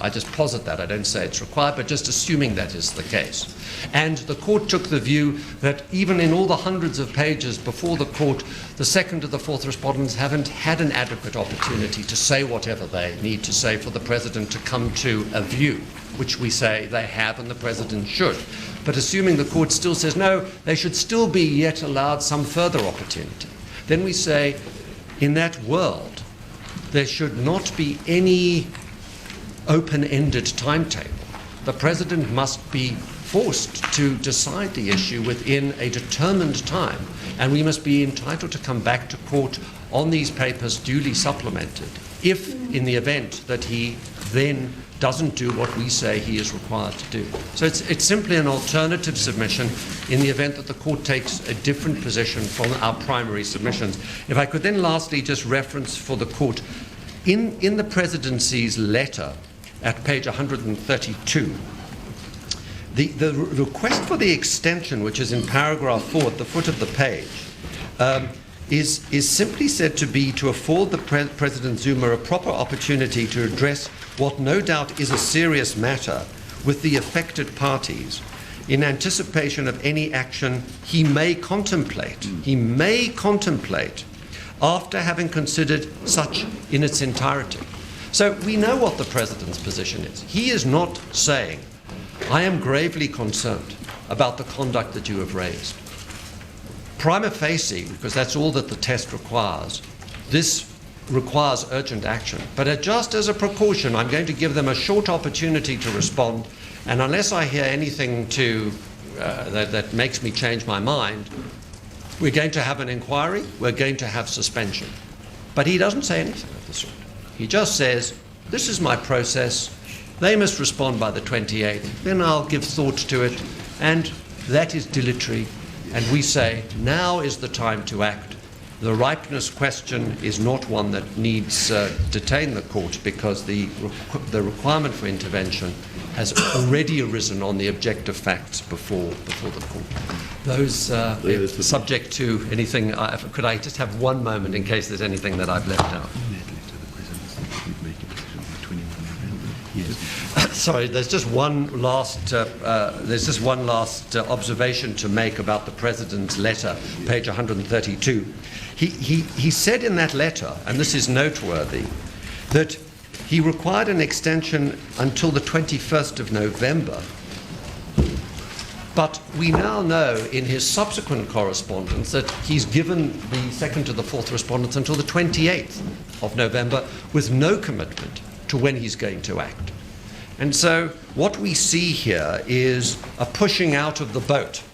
I just posit that. I don't say it's required, but just assuming that is the case. And the court took the view that even in all the hundreds of pages before the court, the second to the fourth respondents haven't had an adequate opportunity to say whatever they need to say for the president to come to a view, which we say they have and the president should. But assuming the court still says no, they should still be yet allowed some further opportunity. Then we say, in that world, there should not be any open-ended timetable. The president must be forced to decide the issue within a determined time, and we must be entitled to come back to court on these papers duly supplemented, if in the event that he then doesn't do what we say he is required to do. So it's simply an alternative submission in the event that the court takes a different position from our primary submissions. If I could then lastly just reference for the court, in the presidency's letter at page 132, the request for the extension, which is in paragraph 4 at the foot of the page, is simply said to be to afford the President Zuma a proper opportunity to address what no doubt is a serious matter with the affected parties in anticipation of any action he may contemplate. He may contemplate after having considered such in its entirety. So we know what the President's position is. He is not saying, I am gravely concerned about the conduct that you have raised. Prima facie, because that's all that the test requires, this requires urgent action. But just as a precaution, I'm going to give them a short opportunity to respond, and unless I hear anything that makes me change my mind, we're going to have an inquiry, we're going to have suspension. But he doesn't say anything of the sort. He just says, this is my process, they must respond by the 28th, then I'll give thought to it, and that is dilatory. And we say, now is the time to act. The ripeness question is not one that needs detain the court, because the requirement for intervention has already arisen on the objective facts before the court. Those subject to anything. Could I just have one moment in case there's anything that I've left out? Sorry, there's just one last observation to make about the President's letter, page 132. He said in that letter, and this is noteworthy, that he required an extension until the 21st of November. But we now know in his subsequent correspondence that he's given the second to the fourth respondents until the 28th of November with no commitment to when he's going to act. And so what we see here is a pushing out of the boat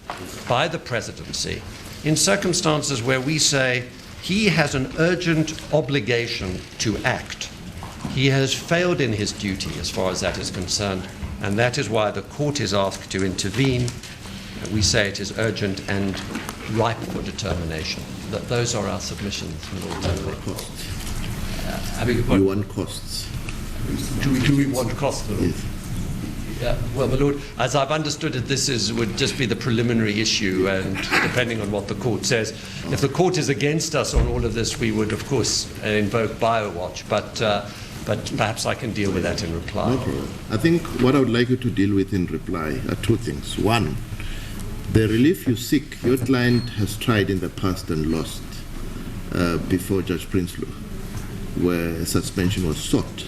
by the presidency in circumstances where we say he has an urgent obligation to act. He has failed in his duty as far as that is concerned, and that is why the court is asked to intervene. We say it is urgent and ripe for determination. Those are our submissions.
You want costs.
Do we want costs?
Yes.
Yeah. Well, my Lord, as I've understood it, this would just be the preliminary issue, and depending on what the court says. If the court is against us on all of this, we would, of course, invoke BioWatch, but perhaps I can deal with that in reply.
No problem. I think what I would like you to deal with in reply are two things. One, The relief you seek, your client has tried in the past and lost before Judge Prinsloo, where suspension was sought.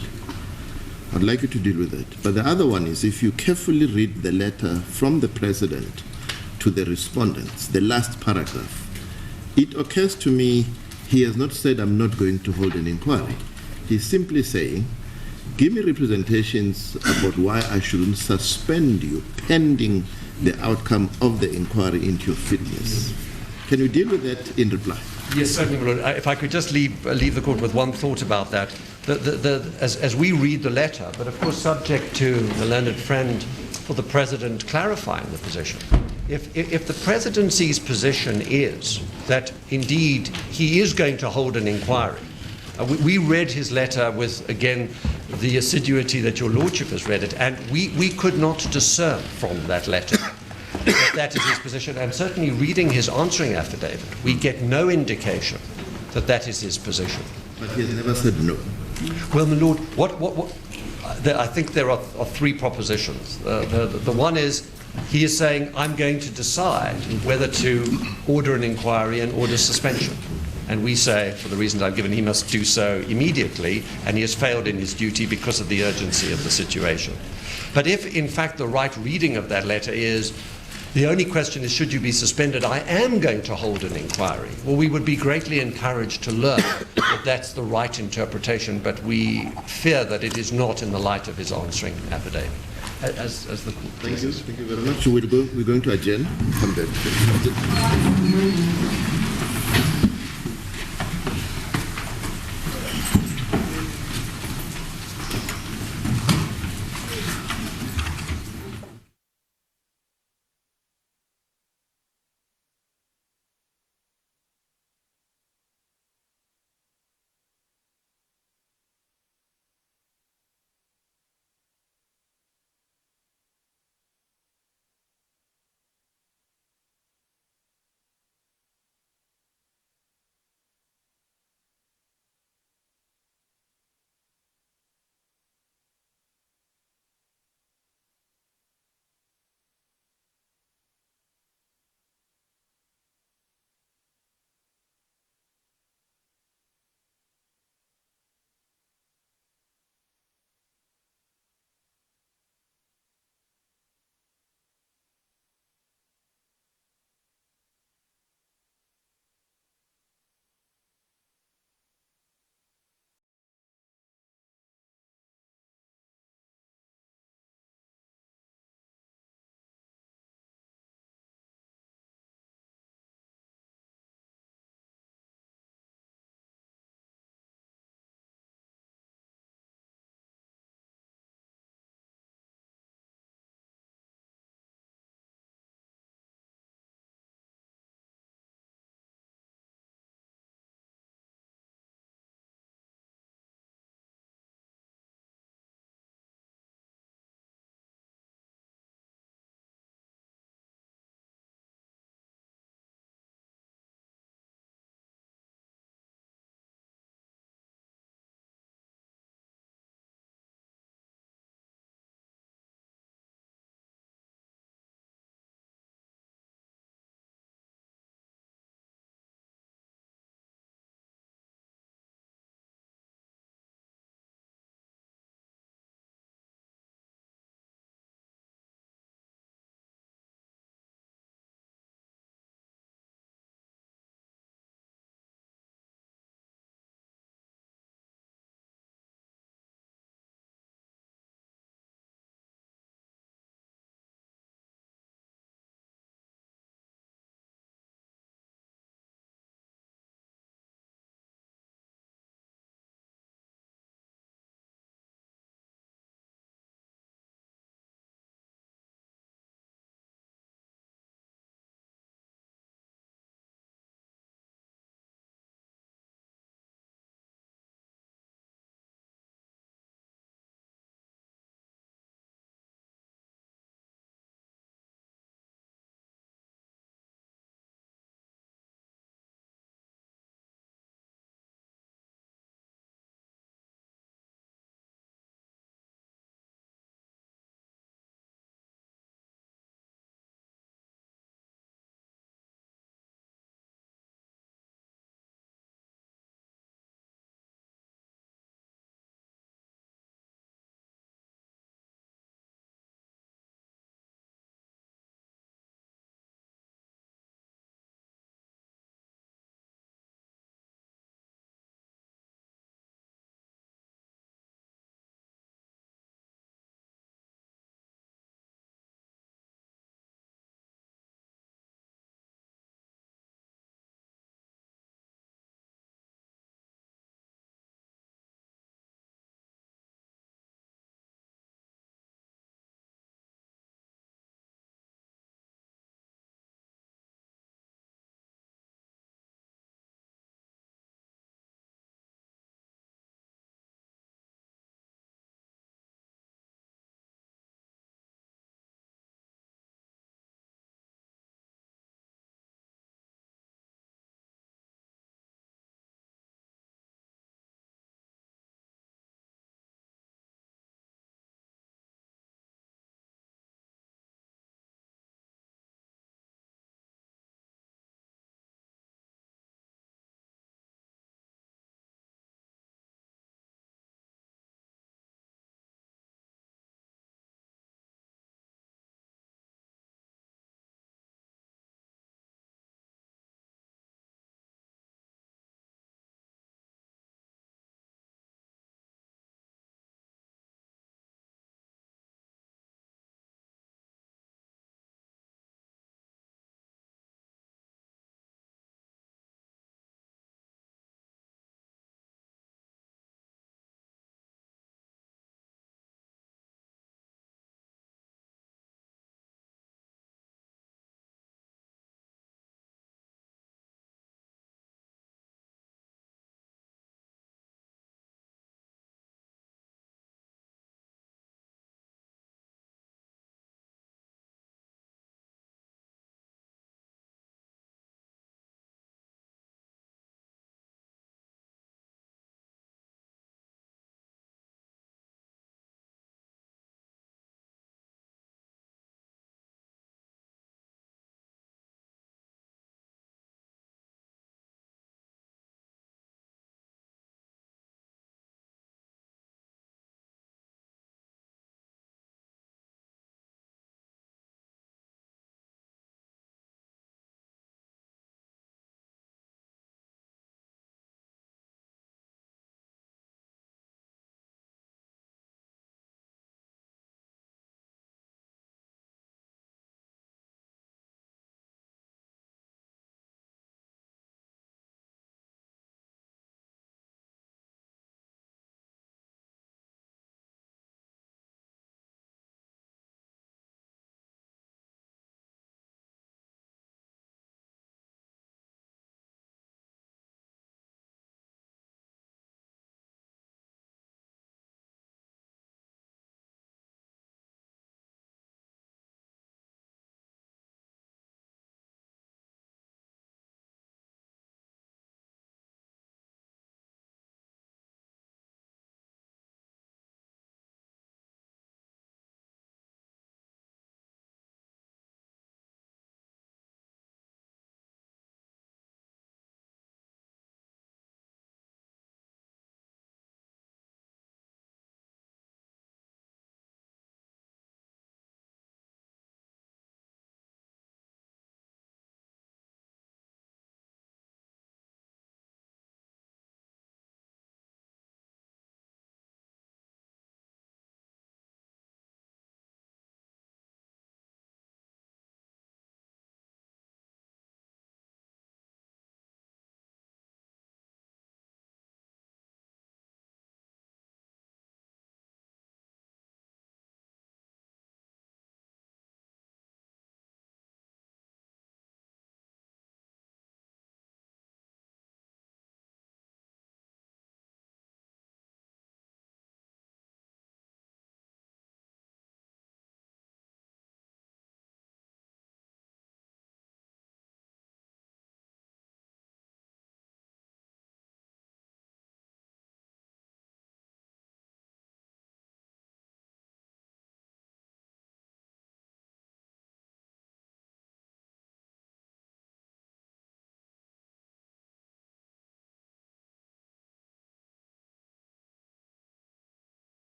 I'd like you to deal with it. But the other one is, if you carefully read the letter from the President to the respondents, the last paragraph, it occurs to me he has not said, I'm not going to hold an inquiry. He's simply saying, give me representations about why I shouldn't suspend you pending the outcome of the inquiry into your fitness. Can you deal with that in reply?
Yes, certainly, my Lord. If I could just leave the court with one thought about that. As we read the letter, but of course subject to the learned friend for the President clarifying the position. If the Presidency's position is that indeed he is going to hold an inquiry, we read his letter with, again, the assiduity that your Lordship has read it, and we could not discern from that letter that is his position, and certainly reading his answering affidavit, we get no indication that that is his position.
But he has never said no.
Well, my Lord, I think there are three propositions. The one is, he is saying, I'm going to decide whether to order an inquiry and order suspension. And we say, for the reasons I've given, he must do so immediately, and he has failed in his duty because of the urgency of the situation. But if, in fact, the right reading of that letter is, the only question is, should you be suspended? I am going to hold an inquiry. Well, we would be greatly encouraged to learn that that's the right interpretation, but we fear that it is not in the light of his answering affidavit. As the court.
Thank you. Thank you very much. We're going to adjourn. Come back.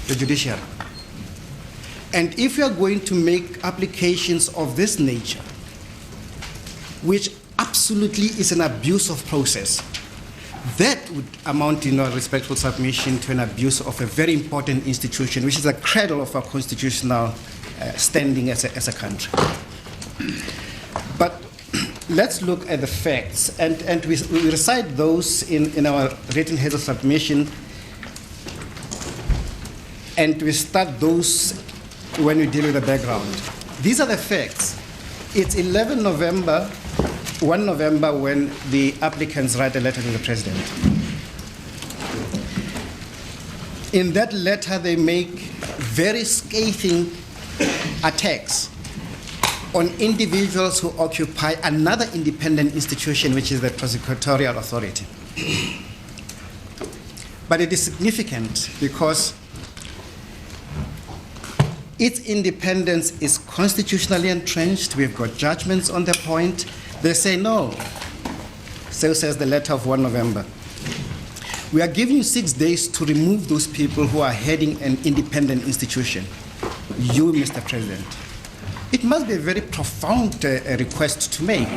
the judiciary. And if we are going to make applications of this nature, which absolutely is an abuse of process, that would amount in our respectful submission to an abuse of a very important institution, which is a cradle of our constitutional standing as a country. But let's look at the facts, and we recite those in our written heads of submission, and we start those when we deal with the background. These are the facts. It's 1 November when the applicants write a letter to the president. In that letter, they make very scathing attacks on individuals who occupy another independent institution, which is the prosecutorial authority. But it is significant because its independence is constitutionally entrenched. We've got judgments on the point. They say no. So says the letter of 1 November. We are giving you 6 days to remove those people who are heading an independent institution. You, Mr. President. It must be a very profound request to make.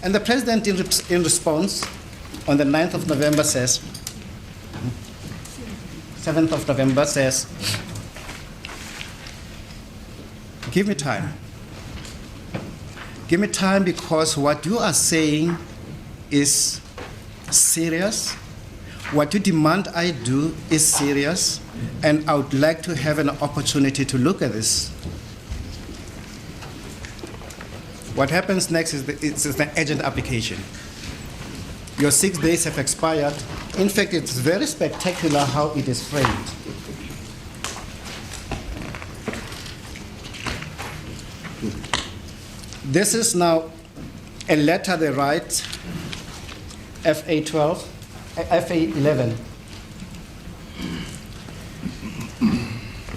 And the president, in response, on the 9th of November says, 7th of November says, give me time. Give me time because what you are saying is serious. What you demand I do is serious, and I would like to have an opportunity to look at this. What happens next is it's an urgent application. Your 6 days have expired. In fact, it's very spectacular how it is framed. This is now a letter they write, FA11.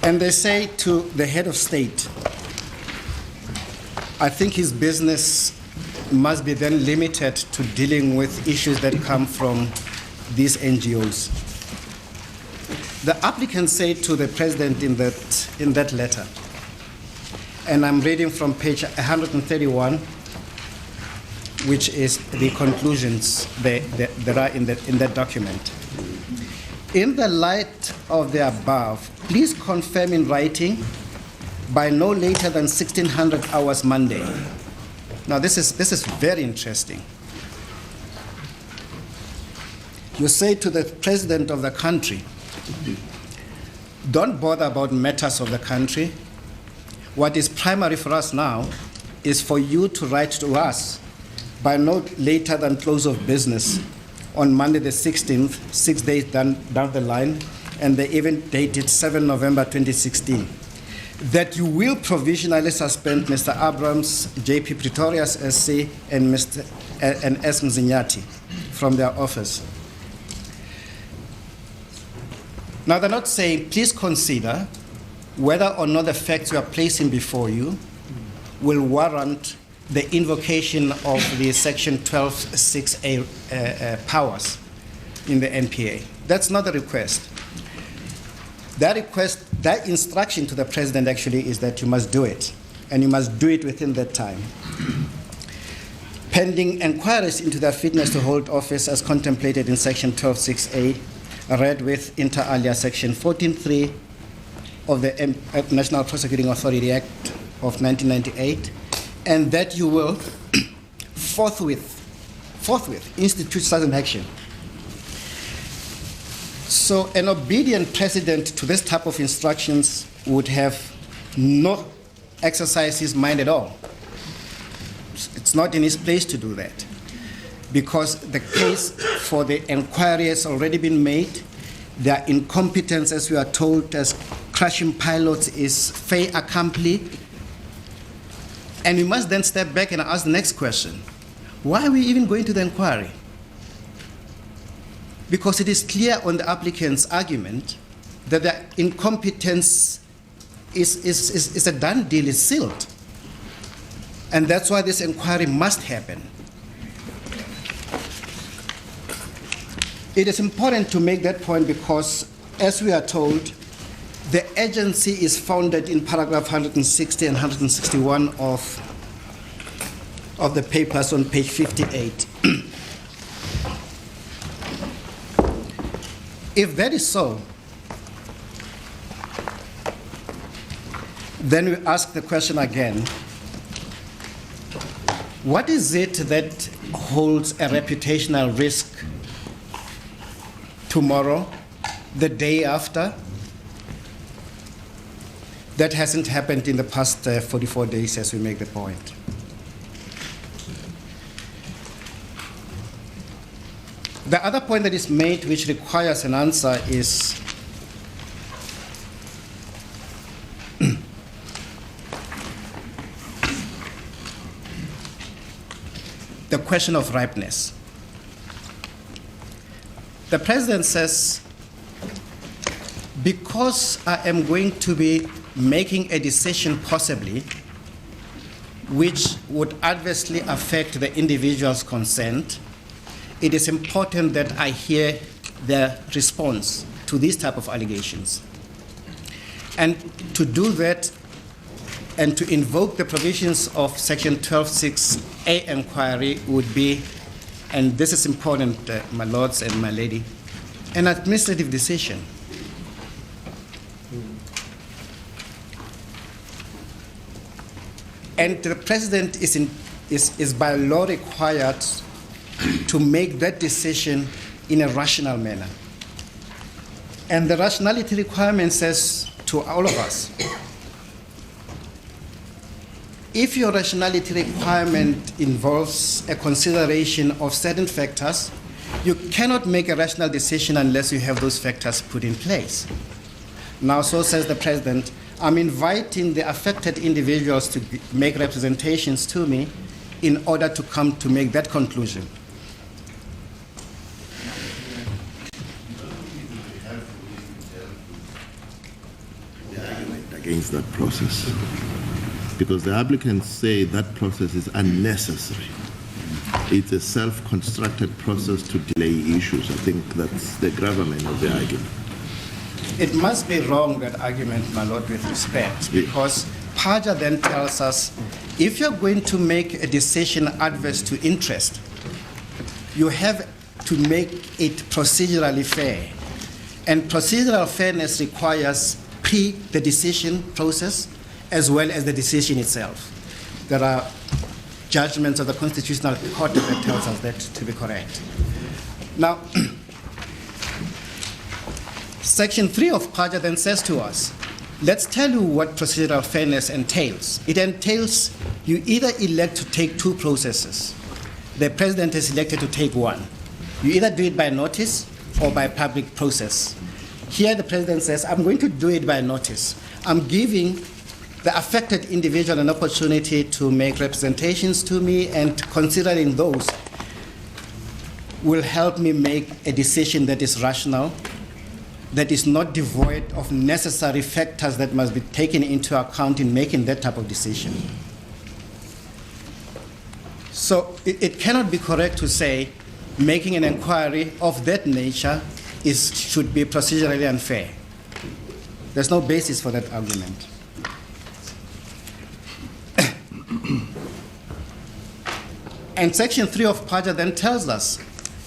And they say to the head of state, I think his business must be then limited to dealing with issues that come from these NGOs. The applicants say to the president in that letter, and I'm reading from page 131, which is the conclusions that are in that document. In the light of the above, please confirm in writing by no later than 1600 hours Monday. Now this is very interesting. You say to the president of the country, don't bother about matters of the country. What is primary for us now is for you to write to us by no later than close of business on Monday the 16th, 6 days down the line, and they even dated 7 November 2016, that you will provisionally suspend Mr. Abrahams, J.P. Pretorius SC, and S. Mzinyati from their office. Now they're not saying, please consider whether or not the facts we are placing before you will warrant the invocation of the Section 12(6)(a) powers in the NPA. That's not the request. That instruction to the president actually is that you must do it, and you must do it within that time. Pending inquiries into their fitness to hold office as contemplated in Section 12(6)(a), read with inter alia Section 14(3) of the National Prosecuting Authority Act of 1998, and that you will forthwith institute such an action. So an obedient president to this type of instructions would have no exercise his mind at all. It's not in his place to do that, because the case for the inquiry has already been made. Their incompetence, as we are told, as crashing pilots is fait accompli. And we must then step back and ask the next question. Why are we even going to the inquiry? Because it is clear on the applicant's argument that the incompetence is a done deal, is sealed. And that's why this inquiry must happen. It is important to make that point because, as we are told, The agency is founded in paragraph 160 and 161 of the papers on page 58. If that is so, then we ask the question again, what is it that holds a reputational risk tomorrow, the day after, that hasn't happened in the past 44 days, as we make the point? The other point that is made, which requires an answer, is the question of ripeness. The president says, because I am going to be making a decision possibly which would adversely affect the individual's consent, it is important that I hear their response to these type of allegations. And to do that and to invoke the provisions of Section 12.6a inquiry would be, and this is important, my lords and my lady, an administrative decision. And the president is by law required to make that decision in a rational manner. And the rationality requirement says to all of us, if your rationality requirement involves a consideration of certain factors, you cannot make a rational decision unless you have those factors put in place. Now, so says the president, I'm inviting the affected individuals to make representations to me in order to come to make that conclusion.
Against that process, because the applicants say that process is unnecessary. It's a self-constructed process to delay issues. I think that's the gravamen of the argument.
It must be wrong, that argument, my lord, with respect, because Paja then tells us, if you're going to make a decision adverse to interest, you have to make it procedurally fair. And procedural fairness requires the decision process as well as the decision itself. There are judgments of the Constitutional Court that tells us that to be correct. Now, Section 3 of Paja then says to us, let's tell you what procedural fairness entails. It entails you either elect to take two processes. The president is elected to take one. You either do it by notice or by public process. Here the president says, I'm going to do it by notice. I'm giving the affected individual an opportunity to make representations to me, and considering those will help me make a decision that is rational, that is not devoid of necessary factors that must be taken into account in making that type of decision. So it cannot be correct to say making an inquiry of that nature should be procedurally unfair. There's no basis for that argument. And Section 3 of Paja then tells us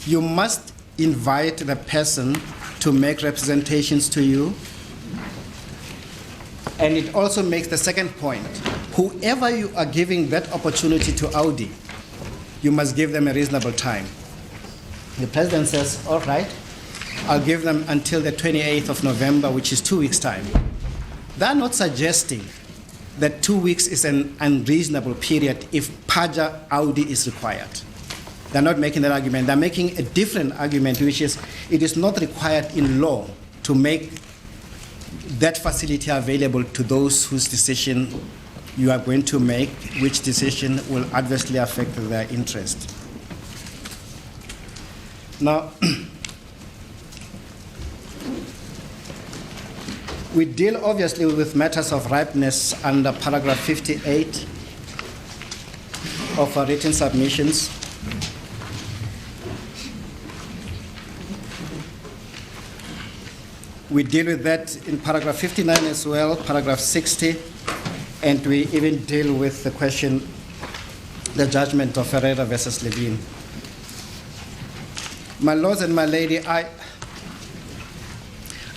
you must invite the person to make representations to you. And it also makes the second point. Whoever you are giving that opportunity to Audi, you must give them a reasonable time. The president says, all right, I'll give them until the 28th of November, which is 2 weeks' time. They're not suggesting that 2 weeks is an unreasonable period if Paja Audi is required. They're not making that argument. They're making a different argument, which is it is not required in law to make that facility available to those whose decision you are going to make, which decision will adversely affect their interest. Now, we deal obviously with matters of ripeness under paragraph 58 of our written submissions. We deal with that in paragraph 59 as well, paragraph 60, and we even deal with the question, the judgment of Ferreira versus Levine. My lords and my lady, I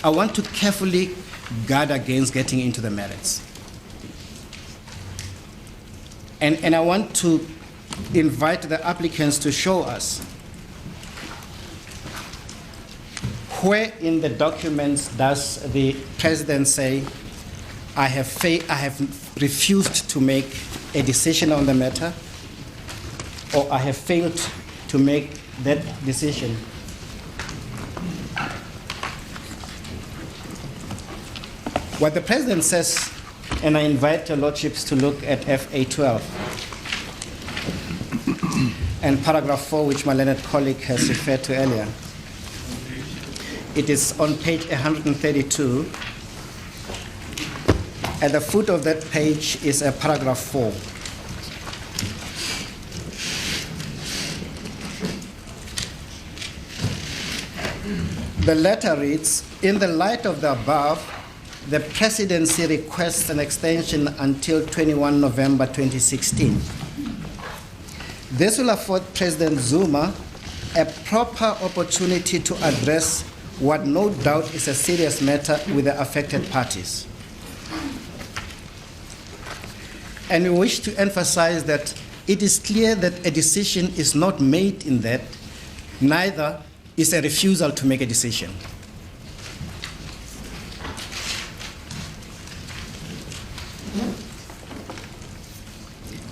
want to carefully guard against getting into the merits. And I want to invite the applicants to show us where in the documents does the president say, I have refused to make a decision on the matter, or I have failed to make that decision. What the president says, and I invite your lordships to look at FA 12 and paragraph 4, which my learned colleague has referred to earlier. It is on page 132. At the foot of that page is a paragraph 4. The letter reads, in the light of the above, the presidency requests an extension until 21 November 2016. This will afford President Zuma a proper opportunity to address what no doubt is a serious matter with the affected parties. And we wish to emphasize that it is clear that a decision is not made in that, neither is a refusal to make a decision.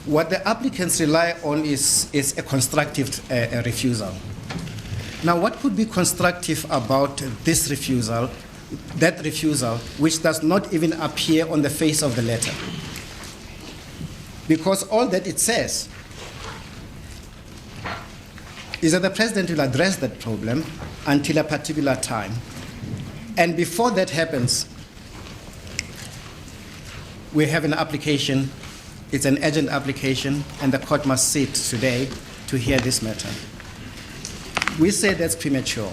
What the applicants rely on is a constructive refusal. Now, what could be constructive about this refusal, that refusal, which does not even appear on the face of the letter? Because all that it says is that the president will address that problem until a particular time. And before that happens, we have an application. It's an urgent application, and the court must sit today to hear this matter. We say that's premature.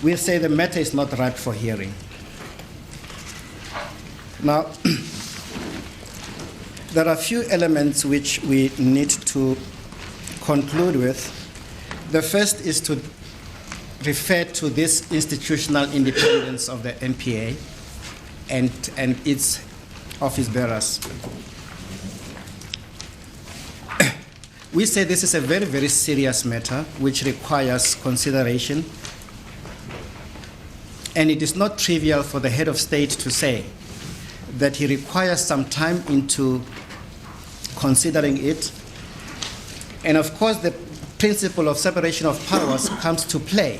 We say the matter is not ripe for hearing. Now, there are a few elements which we need to conclude with. The first is to refer to this institutional independence of the NPA and its office bearers. We say this is a very, very serious matter which requires consideration, and it is not trivial for the head of state to say that he requires some time into considering it. And of course, the principle of separation of powers comes to play,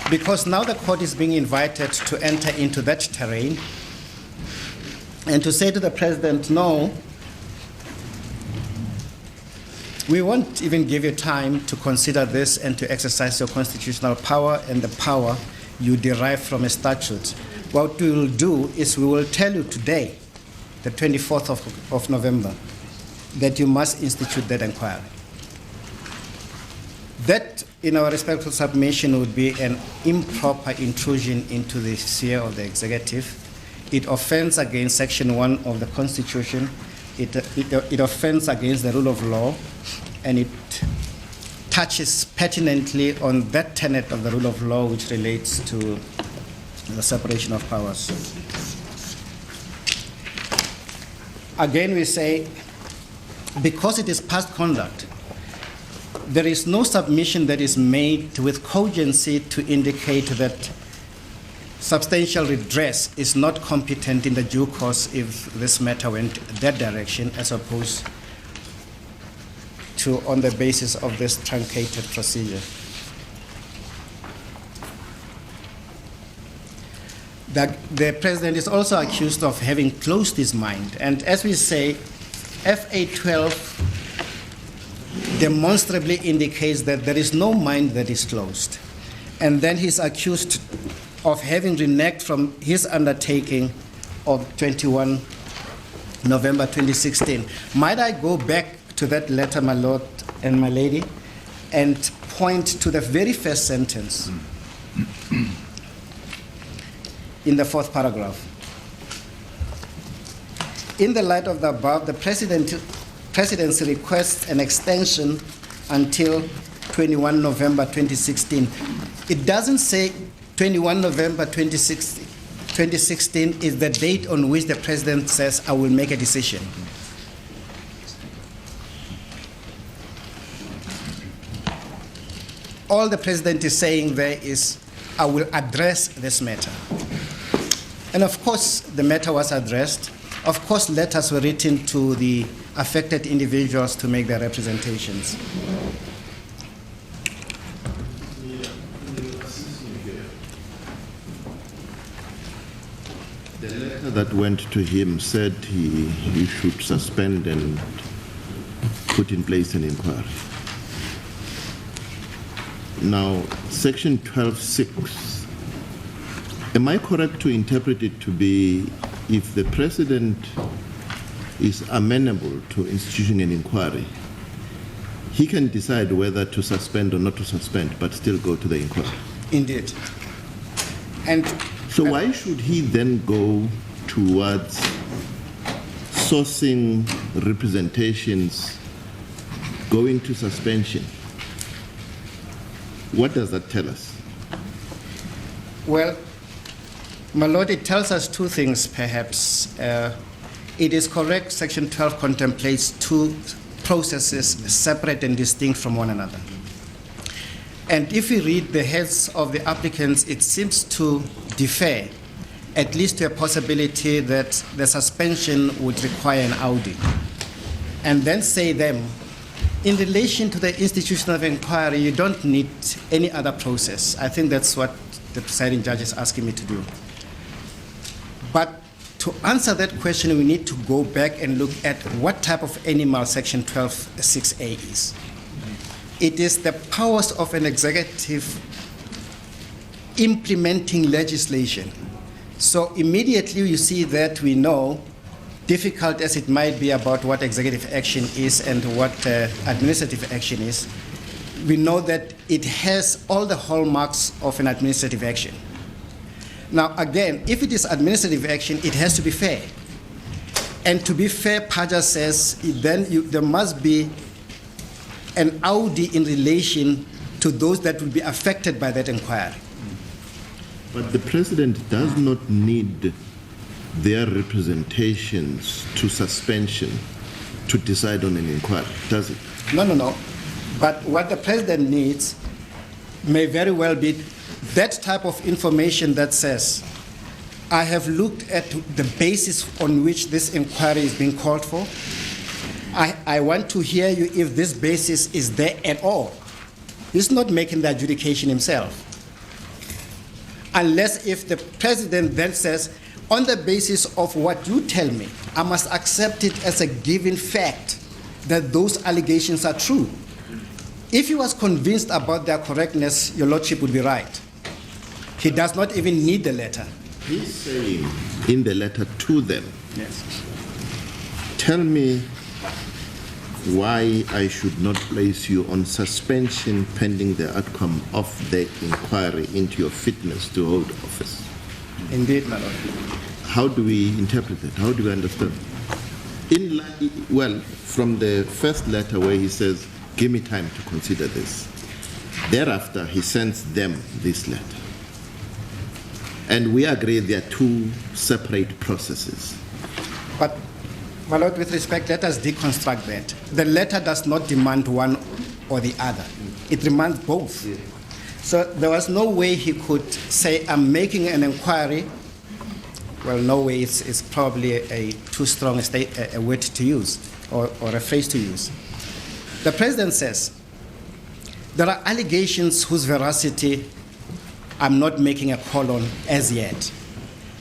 because now the court is being invited to enter into that terrain and to say to the president, no, we won't even give you time to consider this and to exercise your constitutional power and the power you derive from a statute. What we will do is we will tell you today, the 24th of November, that you must institute that inquiry. That, in our respectful submission, would be an improper intrusion into the sphere of the executive. It offends against Section 1 of the Constitution. It offends against the rule of law, and it touches pertinently on that tenet of the rule of law which relates to the separation of powers. Again, we say, because it is past conduct, there is no submission that is made with cogency to indicate that substantial redress is not competent in the due course if this matter went that direction, as opposed to on the basis of this truncated procedure. The president is also accused of having closed his mind. And as we say, FA 12 demonstrably indicates that there is no mind that is closed. And then he's accused of having reneged from his undertaking of 21 November 2016. Might I go back to that letter, my lord and my lady, and point to the very first sentence in the fourth paragraph. In the light of the above, the presidency requests an extension until 21 November 2016. It doesn't say 21 November 2016 is the date on which the president says, I will make a decision. All the president is saying there is, I will address this matter. And of course, the matter was addressed. Of course, letters were written to the affected individuals to make their representations.
The letter that went to him said he should suspend and put in place an inquiry. Now, Section 12(6), am I correct to interpret it to be if the president is amenable to instituting an inquiry, he can decide whether to suspend or not to suspend, but still go to the inquiry?
Indeed. And
so why should he then go towards sourcing representations, going to suspension? What does that tell us?
well, my Lord, it tells us two things, perhaps. It is correct, Section 12 contemplates two processes separate and distinct from one another. And if we read the heads of the applicants, it seems to defer, at least to a possibility that the suspension would require an audit. And then say them, in relation to the institution of inquiry, you don't need any other process. I think that's what the presiding judge is asking me to do. But to answer that question, we need to go back and look at what type of animal Section 12(6)(a) is. It is the powers of an executive implementing legislation. So immediately you see that we know, difficult as it might be about what executive action is and what administrative action is, we know that it has all the hallmarks of an administrative action. Now again, if it is administrative action, it has to be fair. And to be fair, Paja says, then there must be an audit in relation to those that will be affected by that inquiry.
But the president does not need their representations to suspension to decide on an inquiry, does it?
No. But what the president needs may very well be that type of information that says, I have looked at the basis on which this inquiry is being called for. I want to hear you if this basis is there at all. He's not making the adjudication himself. Unless if the president then says, on the basis of what you tell me, I must accept it as a given fact that those allegations are true. If he was convinced about their correctness, your lordship would be right. He does not even need the letter.
He's saying in the letter to them,
Yes.
tell me why I should not place you on suspension pending the outcome of the inquiry into your fitness to hold office.
Indeed, my lord.
How do we interpret that? How do we understand? Well, from the first letter where he says, give me time to consider this. Thereafter, he sends them this letter. And we agree there are two separate processes.
But, my lord, with respect, let us deconstruct that. The letter does not demand one or the other. It demands both. So there was no way he could say, I'm making an inquiry. Well, no way, it's probably a too strong a word to use or a phrase to use. The president says, there are allegations whose veracity I'm not making a call on as yet.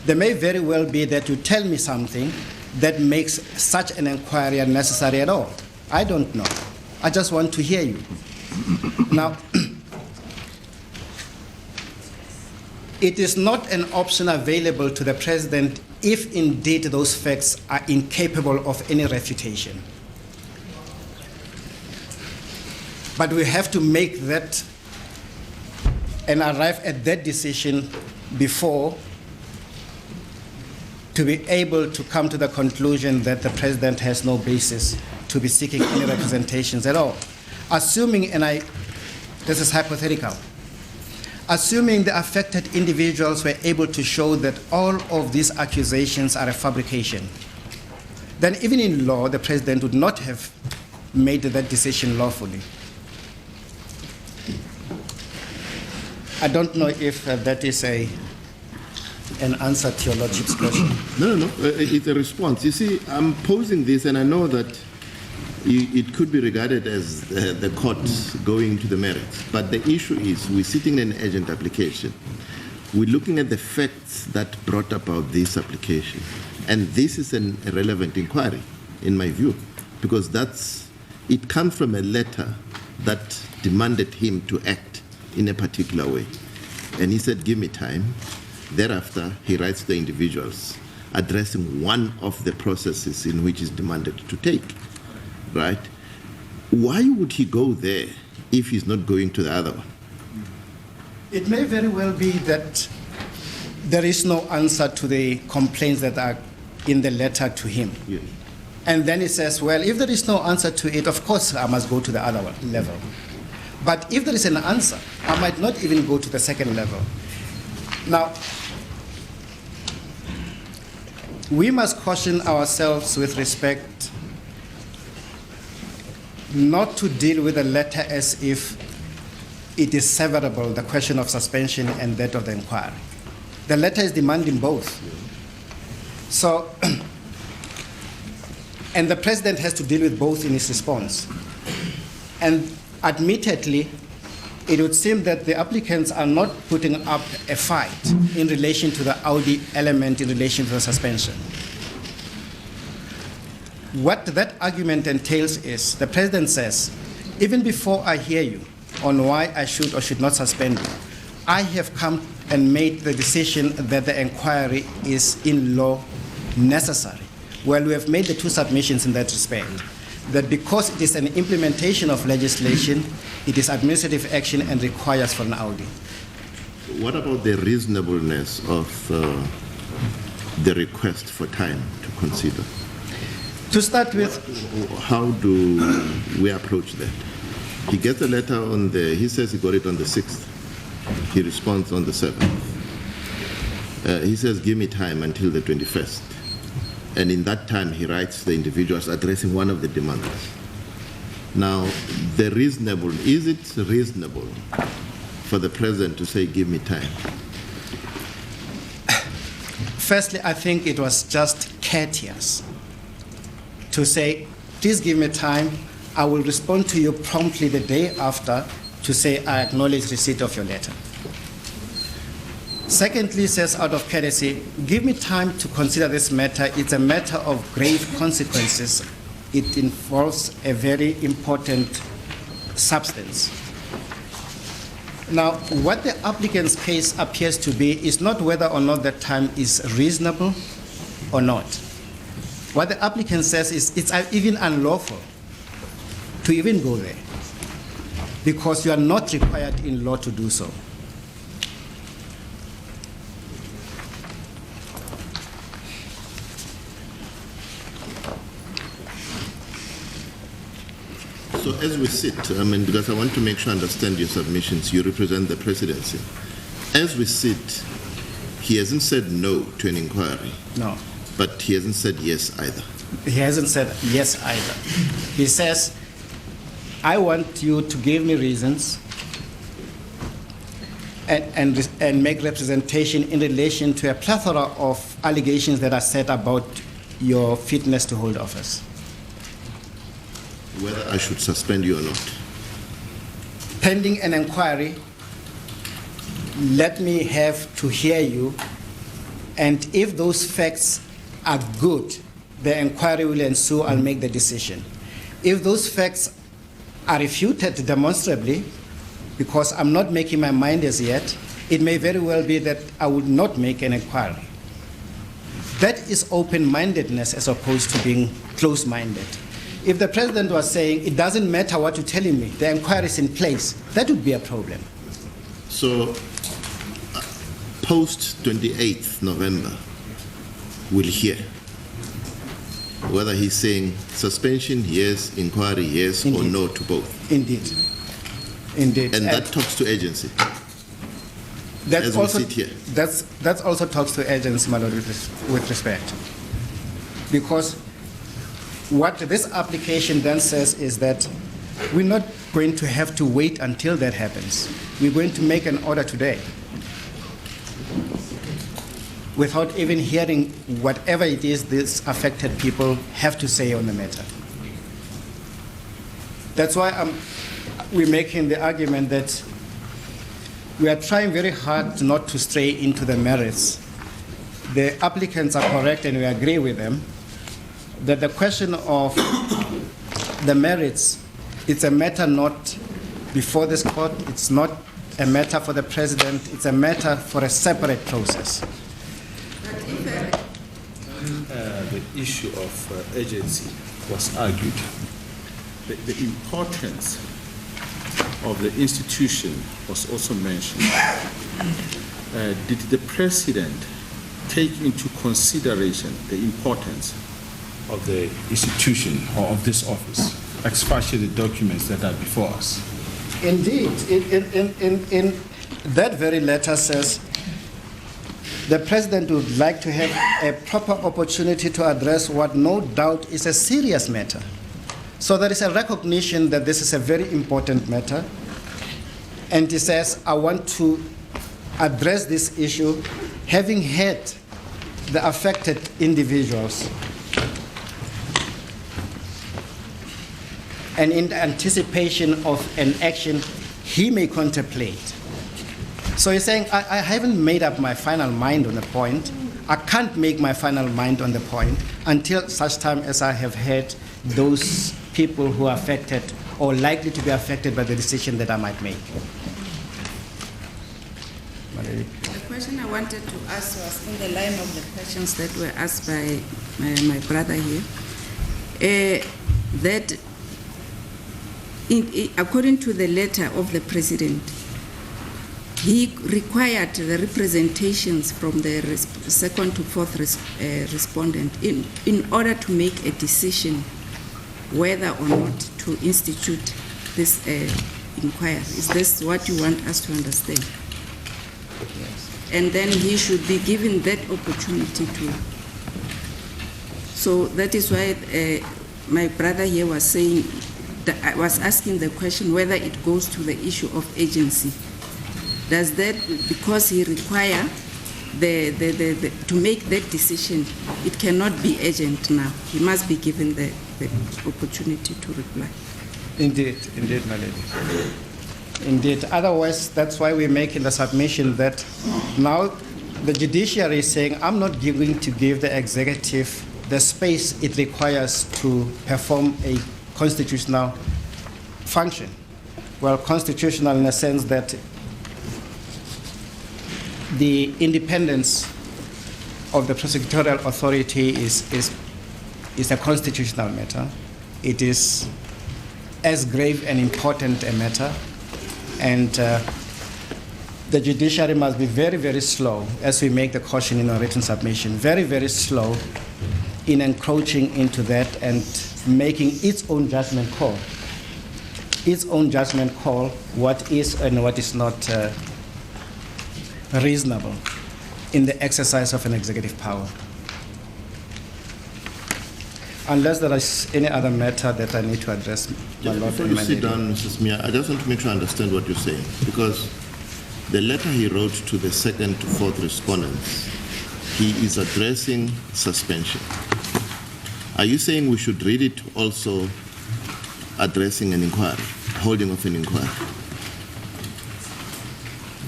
There may very well be that you tell me something that makes such an inquiry unnecessary at all. I don't know. I just want to hear you. Now, it is not an option available to the president if indeed those facts are incapable of any refutation. But we have to make that and arrive at that decision before to be able to come to the conclusion that the president has no basis to be seeking any representations at all. Assuming, this is hypothetical, assuming the affected individuals were able to show that all of these accusations are a fabrication, then even in law, the president would not have made that decision lawfully. I don't know if that is an answer to your Lordship's question.
No, it's a response. You see, I'm posing this, and I know that it could be regarded as the court going to the merits. But the issue is, we're sitting in an urgent application. We're looking at the facts that brought about this application. And this is an irrelevant inquiry, in my view, because it comes from a letter that demanded him to act in a particular way. And he said, give me time. Thereafter, he writes the individuals addressing one of the processes in which is demanded to take, right? Why would he go there if he's not going to the other one?
It may very well be that there is no answer to the complaints that are in the letter to him.
Yes.
And then he says, well, if there is no answer to it, of course I must go to the other level. But if there is an answer, I might not even go to the second level. Now, we must caution ourselves with respect not to deal with the letter as if it is severable, the question of suspension and that of the inquiry. The letter is demanding both. So, and the president has to deal with both in his response. And admittedly, it would seem that the applicants are not putting up a fight in relation to the Audi element in relation to the suspension. What that argument entails is the president says, even before I hear you on why I should or should not suspend you, I have come and made the decision that the inquiry is in law necessary. Well, we have made the two submissions in that respect, that because it is an implementation of legislation, it is administrative action and requires for an audit.
What about the reasonableness of the request for time to consider?
To start with,
how do we approach that? He gets a letter he says he got it on the 6th. He responds on the 7th. He says, give me time until the 21st. And in that time, he writes the individuals addressing one of the demands. Now, is it reasonable for the president to say, give me time?
Firstly, I think it was just courteous to say, please give me time. I will respond to you promptly the day after to say I acknowledge receipt of your letter. Secondly, says out of courtesy, give me time to consider this matter. It's a matter of grave consequences. It involves a very important substance. Now, what the applicant's case appears to be is not whether or not that time is reasonable or not. What the applicant says is it's even unlawful to even go there because you are not required in law to do so.
So as we sit, because I want to make sure I understand your submissions, you represent the presidency. As we sit, he hasn't said no to an inquiry.
No.
But he hasn't said yes either.
He hasn't said yes either. He says, I want you to give me reasons and make representation in relation to a plethora of allegations that are said about your fitness to hold office.
Whether I should suspend you or not.
Pending an inquiry, let me have to hear you, and if those facts are good, the inquiry will ensue, I'll make the decision. If those facts are refuted demonstrably, because I'm not making my mind as yet, it may very well be that I would not make an inquiry. That is open-mindedness as opposed to being close-minded. If the president was saying, it doesn't matter what you're telling me, the inquiry is in place, that would be a problem.
So, post 28th November, we'll hear whether he's saying suspension, yes, inquiry, yes, or
Indeed.
no to both.
Indeed. Indeed.
And that talks to agency.
That
as we
also,
sit here.
That also talks to agency, my lord, with respect. Because what this application then says is that we're not going to have to wait until that happens. We're going to make an order today without even hearing whatever it is these affected people have to say on the matter. That's why we're making the argument that we are trying very hard not to stray into the merits. The applicants are correct, and we agree with them, that the question of the merits, it's a matter not before this court, it's not a matter for the president, it's a matter for a separate process.
The issue of agency was argued. The importance of the institution was also mentioned. Did the president take into consideration the importance of the institution or of this office, especially the documents that are before us?
Indeed, in that very letter says, the president would like to have a proper opportunity to address what no doubt is a serious matter. So there is a recognition that this is a very important matter. And he says, I want to address this issue having had the affected individuals and in anticipation of an action he may contemplate. So he's saying, I haven't made up my final mind on the point. I can't make my final mind on the point until such time as I have had those people who are affected or likely to be affected by the decision that I might make.
The question I wanted to ask was in the line of the questions that were asked by my brother here, that according to the letter of the president, he required the representations from the second to fourth respondent in order to make a decision whether or not to institute this inquiry. Is this what you want us to understand? Yes. And then he should be given that opportunity to. So that is why my brother here was saying, I was asking the question whether it goes to the issue of agency. Does that, because he require to make that decision, it cannot be urgent now. He must be given the opportunity to reply.
Indeed, my lady. Indeed. Otherwise, that's why we're making the submission that now the judiciary is saying, I'm not going to give the executive the space it requires to perform a constitutional function. Well, constitutional in the sense that the independence of the prosecutorial authority is a constitutional matter. It is as grave and important a matter, and the judiciary must be very, very slow, as we make the caution in our written submission, very, very slow in encroaching into that and making its own judgment call. Its own judgment call, what is and what is not reasonable in the exercise of an executive power. Unless there is any other matter that I need to address.
Before you sit down, Mrs. Mia, I just want to make sure I understand what you're saying, because the letter he wrote to the second to fourth respondents, he is addressing suspension. Are you saying we should read it also addressing an inquiry, holding of an inquiry?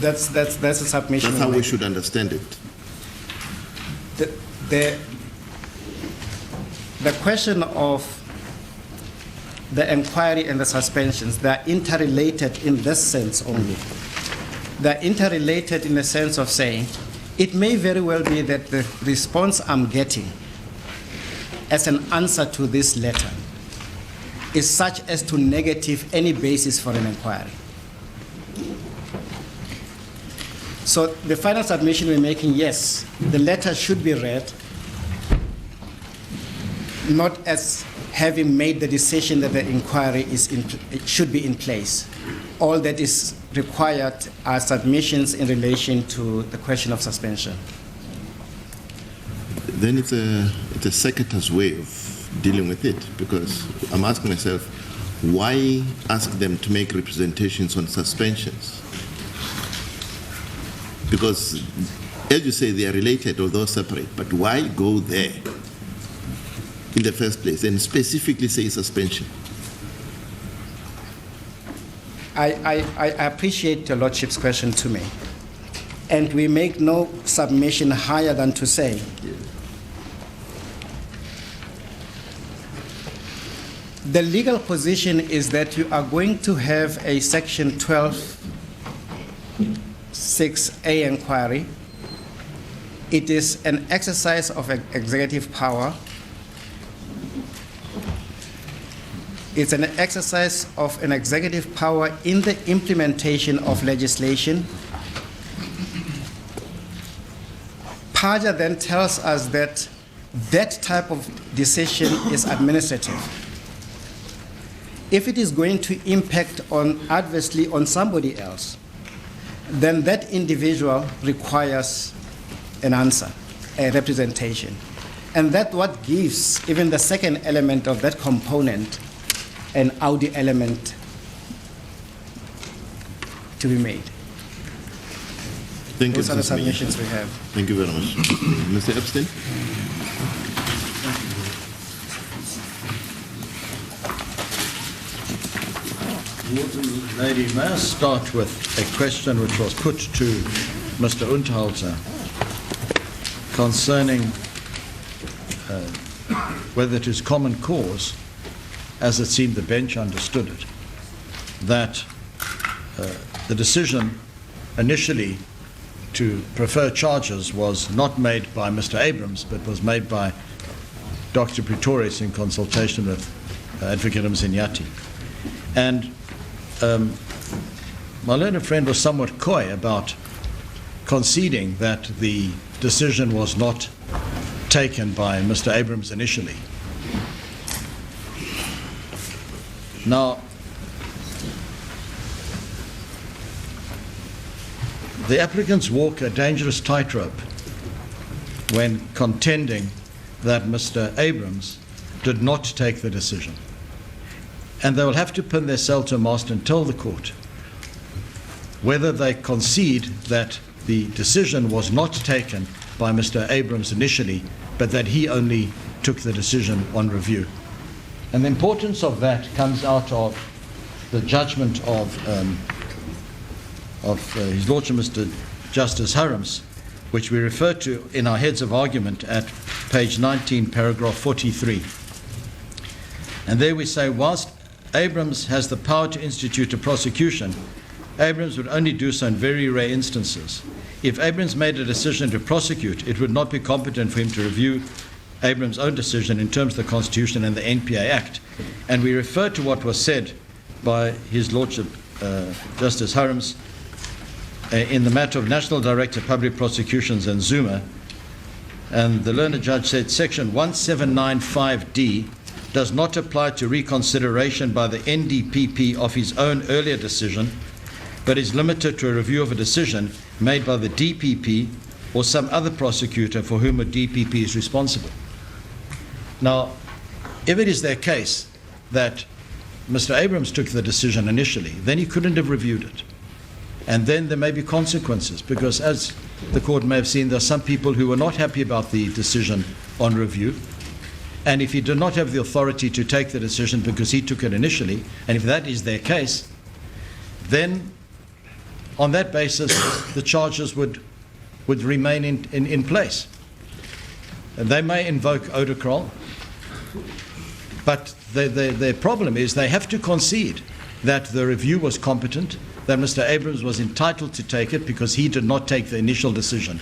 That's a submission.
That's how we should understand it.
The question of the inquiry and the suspensions, they are interrelated in this sense only. They are interrelated in the sense of saying, it may very well be that the response I'm getting as an answer to this letter is such as to negative any basis for an inquiry. So the final submission we're making, yes, the letter should be read, not as having made the decision that the inquiry it should be in place. All that is required are submissions in relation to the question of suspension.
Then it's a secretary's way of dealing with it, because I'm asking myself, why ask them to make representations on suspensions? Because, as you say, they are related, although separate, but why go there in the first place and specifically say suspension?
I appreciate your Lordship's question to me, and we make no submission higher than to say the legal position is that you are going to have a Section 12(6)(a) inquiry. It is an exercise of executive power. It's an exercise of an executive power in the implementation of legislation. Paja then tells us that that type of decision is administrative. If it is going to impact adversely on somebody else, then that individual requires an answer, a representation. And that's what gives even the second element of that component an Audi element to be made.
Thank you,
Those are the
Mr. Mayor.
submissions we have.
Thank you very much. Mr. Epstein?
Lady, may I start with a question which was put to Mr. Unterhalter concerning whether it is common cause, as it seemed the bench understood it, that the decision initially to prefer charges was not made by Mr. Abrahams, but was made by Dr. Pretorius in consultation with Advocate Mzinyati. And my learned friend was somewhat coy about conceding that the decision was not taken by Mr. Abrahams initially. Now, the applicants walk a dangerous tightrope when contending that Mr. Abrahams did not take the decision. And they will have to pin their cell to a mast and tell the court whether they concede that the decision was not taken by Mr. Abrahams initially, but that he only took the decision on review. And the importance of that comes out of the judgment of His Lordship Mr. Justice Abrahams, which we refer to in our heads of argument at page 19, paragraph 43. And there we say, whilst Abrahams has the power to institute a prosecution, Abrahams would only do so in very rare instances. If Abrahams made a decision to prosecute, it would not be competent for him to review Abrahams' own decision in terms of the Constitution and the NPA Act. And we refer to what was said by His Lordship Justice Abrahams in the matter of National Director of Public Prosecutions and Zuma. And the learned judge said Section 1795D does not apply to reconsideration by the NDPP of his own earlier decision, but is limited to a review of a decision made by the DPP or some other prosecutor for whom a DPP is responsible. Now, if it is their case that Mr. Abrahams took the decision initially, then he couldn't have reviewed it. And then there may be consequences, because as the court may have seen, there are some people who were not happy about the decision on review. And if he did not have the authority to take the decision because he took it initially, and if that is their case, then on that basis the charges would remain in place. And they may invoke Odacrol, but their problem is they have to concede that the review was competent, that Mr. Abrahams was entitled to take it because he did not take the initial decision.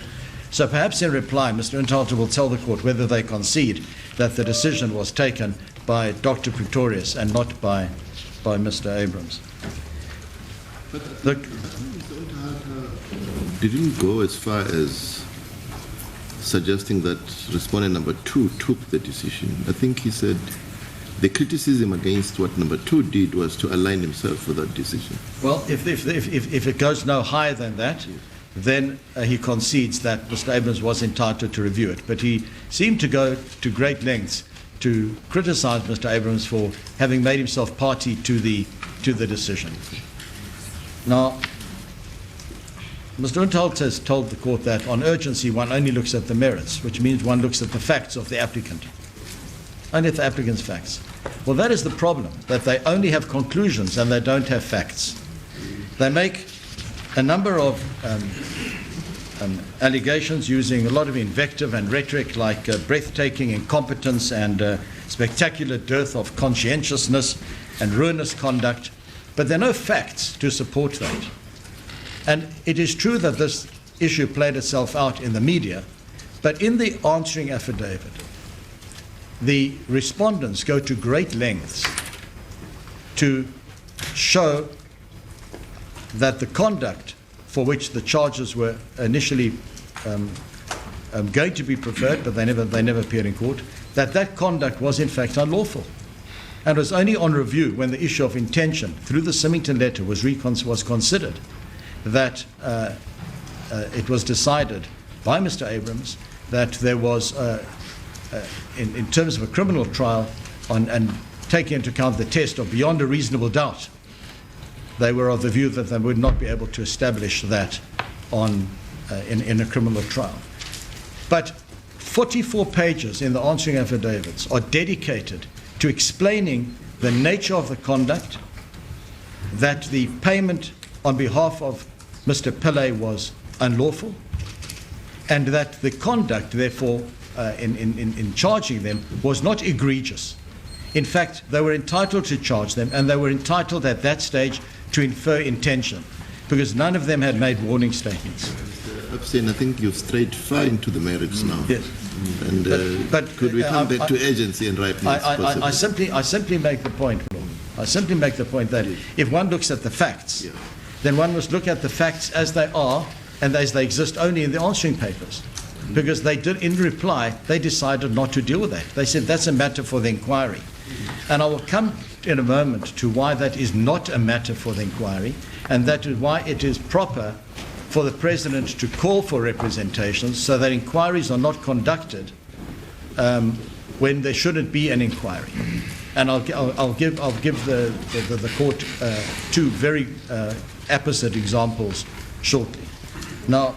So perhaps in reply, Mr. Unterhalter will tell the court whether they concede that the decision was taken by Dr. Pretorius and not by Mr. Abrahams.
Didn't go as far as suggesting that respondent number 2 took the decision. I think he said the criticism against what number 2 did was to align himself with that decision.
Well, if it goes no higher than that, then he concedes that Mr. Abrahams was entitled to review it. But he seemed to go to great lengths to criticize Mr. Abrahams for having made himself party to the decision. Now, Mr. Untholt has told the court that on urgency one only looks at the merits, which means one looks at the facts of the applicant. Only at the applicant's facts. Well, that is the problem, that they only have conclusions and they don't have facts. They make a number of allegations using a lot of invective and rhetoric like breathtaking incompetence and spectacular dearth of conscientiousness and ruinous conduct, but there are no facts to support that. And it is true that this issue played itself out in the media, but in the answering affidavit, the respondents go to great lengths to show that the conduct for which the charges were initially going to be preferred, but they never appeared in court, that conduct was in fact unlawful. And it was only on review when the issue of intention through the Symington letter was considered that it was decided by Mr. Abrahams that there was, in terms of a criminal trial, and taking into account the test of beyond a reasonable doubt, they were of the view that they would not be able to establish that in a criminal trial. But 44 pages in the answering affidavits are dedicated to explaining the nature of the conduct, that the payment on behalf of Mr. Pillay was unlawful, and that the conduct, therefore, in charging them was not egregious. In fact, they were entitled to charge them, and they were entitled at that stage to infer intention, because none of them had made warning statements.
Epstein, I think you've strayed far into the merits now.
Yes.
And
but
could we come back to agency and rightness?
I simply make the point, that if one looks at the facts,
Yeah.
then one must look at the facts as they are and as they exist only in the answering papers. Because they did, in reply, they decided not to deal with that. They said that's a matter for the inquiry. And I will come in a moment to why that is not a matter for the inquiry, and that is why it is proper for the President to call for representations so that inquiries are not conducted when there shouldn't be an inquiry. And I'll give the court two very apposite examples shortly. Now,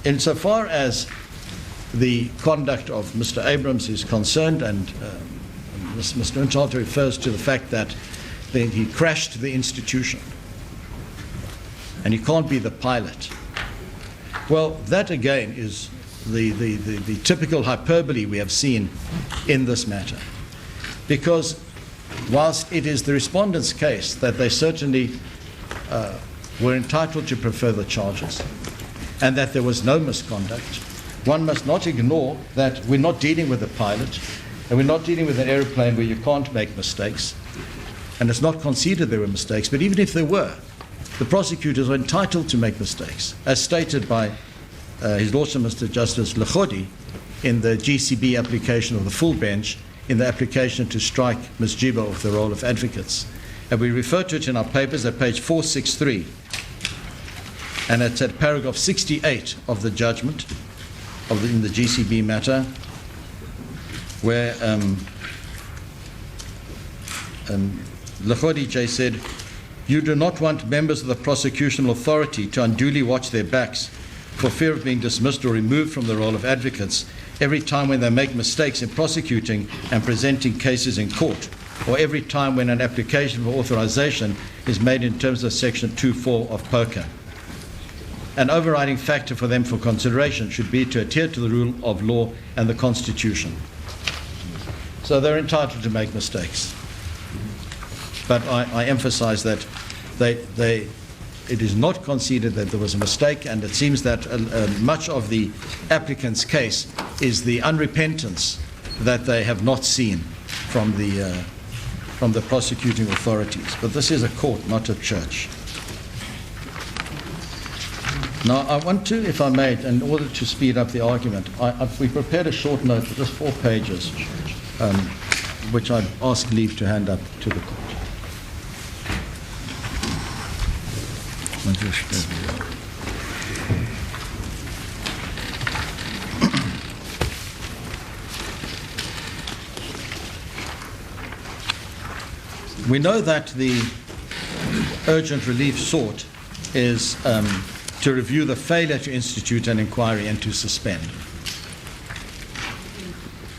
insofar as the conduct of Mr. Abrahams is concerned, and Mr. Untholt refers to the fact that he crashed the institution and he can't be the pilot. Well, that again is the typical hyperbole we have seen in this matter. Because whilst it is the respondent's case that they certainly were entitled to prefer the charges and that there was no misconduct, one must not ignore that we're not dealing with a pilot and we're not dealing with an aeroplane where you can't make mistakes, and it's not conceded there were mistakes, but even if there were, the prosecutors are entitled to make mistakes, as stated by His Lordship Mr. Justice Lekhodi in the GCB application of the full bench, in the application to strike Ms. Jibo of the role of advocates. And we refer to it in our papers at page 463, and it's at paragraph 68 of the judgment in the GCB matter, where Lekhodi J said, "You do not want members of the prosecutional authority to unduly watch their backs for fear of being dismissed or removed from the role of advocates every time when they make mistakes in prosecuting and presenting cases in court, or every time when an application for authorization is made in terms of section 2.4 of POCA. An overriding factor for them for consideration should be to adhere to the rule of law and the Constitution." So they're entitled to make mistakes. But I emphasize that it is not conceded that there was a mistake, and it seems that much of the applicant's case is the unrepentance that they have not seen from the prosecuting authorities. But this is a court, not a church. Now, I want to, if I may, in order to speed up the argument, we prepared a short note, just 4 pages, which I'd ask leave to hand up to the court. We know that the urgent relief sought is to review the failure to institute an inquiry and to suspend.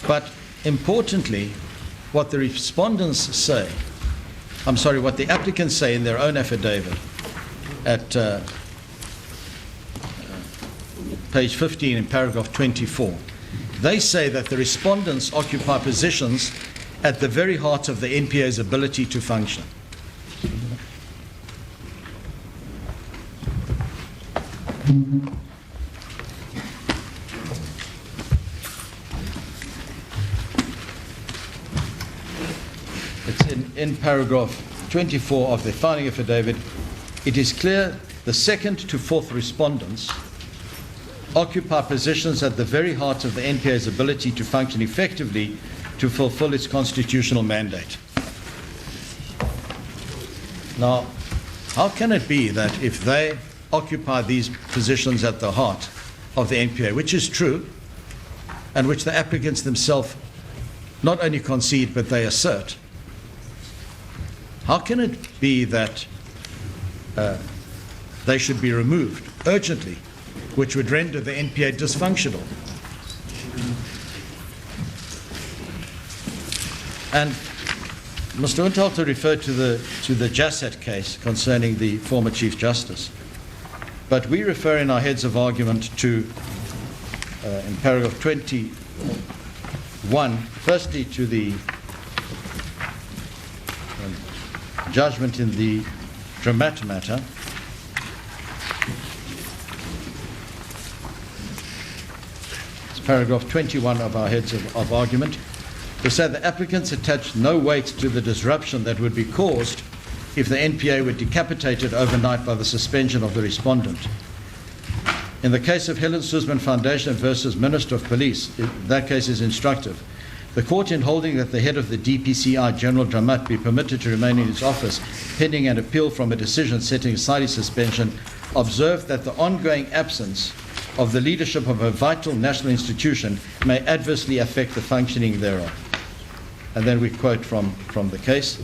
But importantly, what the respondents say, what the applicants say in their own affidavit at page 15 in paragraph 24, they say that the respondents occupy positions at the very heart of the NPA's ability to function. It's in paragraph 24 of the filing affidavit. It is clear the second to fourth respondents occupy positions at the very heart of the NPA's ability to function effectively to fulfill its constitutional mandate. Now, how can it be that if they occupy these positions at the heart of the NPA, which is true, and which the applicants themselves not only concede but they assert, how can it be that they should be removed urgently, which would render the NPA dysfunctional? And Mr. Untalter referred to the Jassat case concerning the former Chief Justice. But we refer in our heads of argument to, in paragraph 21, firstly to the judgment in the Dramat matter, it's paragraph 21 of our heads of argument. We say the applicants attach no weight to the disruption that would be caused if the NPA were decapitated overnight by the suspension of the respondent. In the case of Helen Suzman Foundation versus Minister of Police, that case is instructive. The court, in holding that the head of the DPCI, General Dramat, be permitted to remain in his office pending an appeal from a decision setting aside his suspension, observed that the ongoing absence of the leadership of a vital national institution may adversely affect the functioning thereof. And then we quote from the case.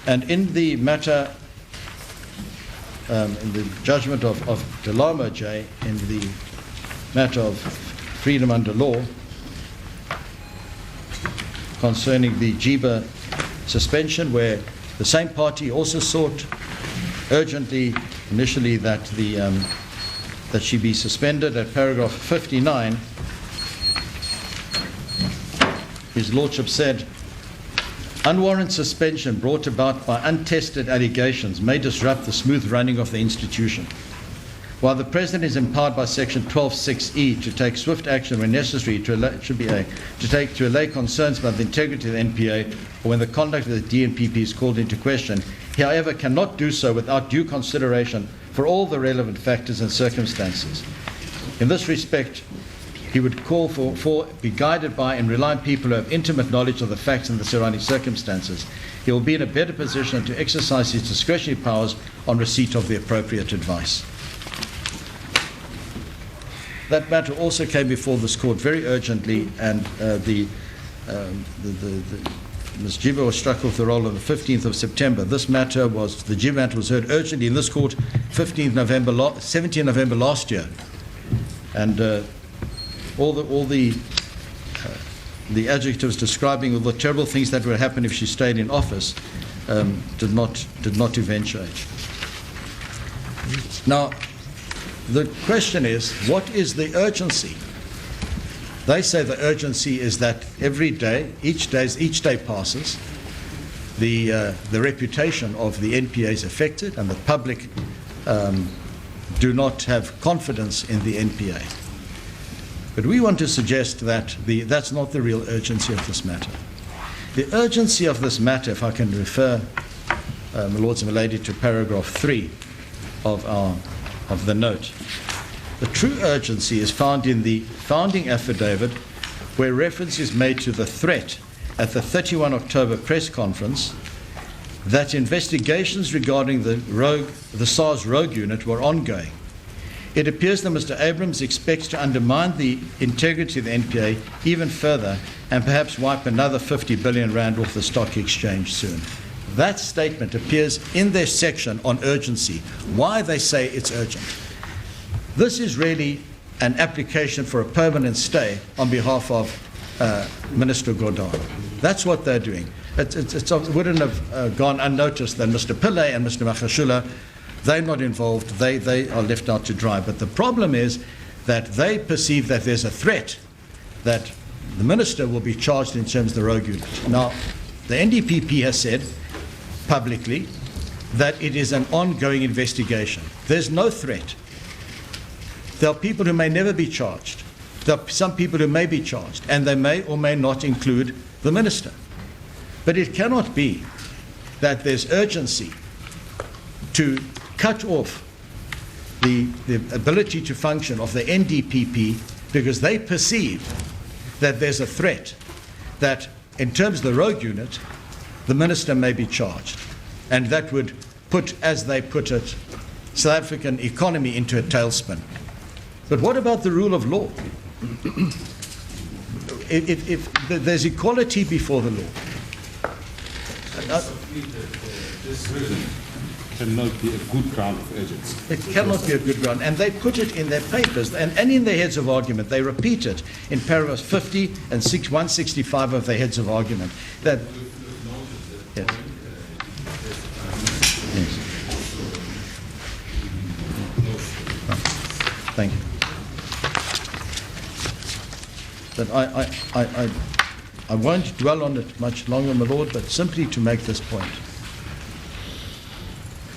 And in the matter, in the judgment of Delamo J, in the matter of freedom under law, concerning the JIBA suspension, where the same party also sought urgently initially that that she be suspended, at paragraph 59, His Lordship said, unwarranted suspension brought about by untested allegations may disrupt the smooth running of the institution. While the President is empowered by Section 12(6)(e) to take swift action when necessary to allay concerns about the integrity of the NPA or when the conduct of the NDPP is called into question, he, however, cannot do so without due consideration for all the relevant factors and circumstances. In this respect, he would call for be guided by and rely on people who have intimate knowledge of the facts and the surrounding circumstances. He will be in a better position to exercise his discretionary powers on receipt of the appropriate advice. That matter also came before this court very urgently, and Ms. Jiba was struck with the roll on the 15th of September. This matter was, the Jiba matter was heard urgently in this court 17th November last year. And all the adjectives describing all the terrible things that would happen if she stayed in office did not eventuate. Now, the question is, what is the urgency? They say the urgency is that every day, each day passes, the reputation of the NPA is affected, and the public do not have confidence in the NPA. But we want to suggest that that's not the real urgency of this matter. The urgency of this matter, if I can refer, my lords and my lady, to paragraph 3 of the note. The true urgency is found in the founding affidavit, where reference is made to the threat at the 31 October press conference that investigations regarding the SARS rogue unit were ongoing. It appears that Mr. Abrahams expects to undermine the integrity of the NPA even further and perhaps wipe another 50 billion rand off the stock exchange soon. That statement appears in their section on urgency, why they say it's urgent. This is really an application for a permanent stay on behalf of Minister Gordhan. That's what they're doing. It wouldn't have gone unnoticed that Mr. Pillay and Mr. Magashule, they're not involved, they are left out to dry. But the problem is that they perceive that there's a threat that the minister will be charged in terms of the rogue unit. Now, the NDPP has said publicly that it is an ongoing investigation. There's no threat. There are people who may never be charged. There are some people who may be charged, and they may or may not include the minister. But it cannot be that there's urgency to cut off the ability to function of the NDPP because they perceive that there's a threat that in terms of the rogue unit, the minister may be charged. And that would put, as they put it, South African economy into a tailspin. But what about the rule of law? If there's equality before the law.
This reason cannot be a good ground of urgency.
It cannot be a good ground. And they put it in their papers and in their heads of argument. They repeat it in paragraphs 50 and 165 of their heads of argument. That, yes. Yes. Thank you. But I won't dwell on it much longer, my lord, but simply to make this point.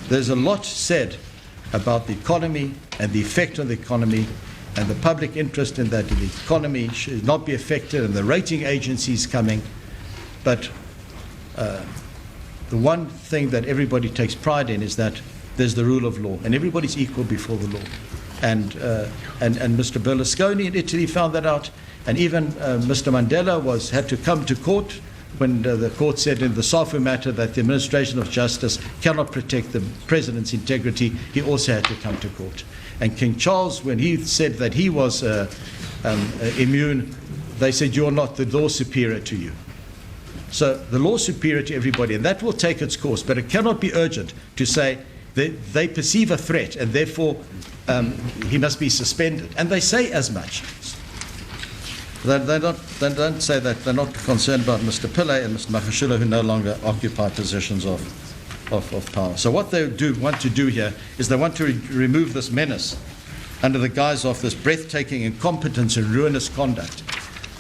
There's a lot said about the economy and the effect on the economy and the public interest in that the economy should not be affected and the rating agencies coming. But the one thing that everybody takes pride in is that there's the rule of law and everybody's equal before the law. And Mr. Berlusconi in Italy found that out. And even Mr. Mandela had to come to court when the court said in the SAFU matter that the administration of justice cannot protect the president's integrity. He also had to come to court. And King Charles, when he said that he was immune, they said, you're not, the law superior to you. So the law superior to everybody, and that will take its course, but it cannot be urgent to say they perceive a threat and therefore he must be suspended. And they say as much. They don't say that they're not concerned about Mr. Pillay and Mr. Magashule, who no longer occupy positions of power. So what they want to do here is they want to remove this menace under the guise of this breathtaking incompetence and ruinous conduct.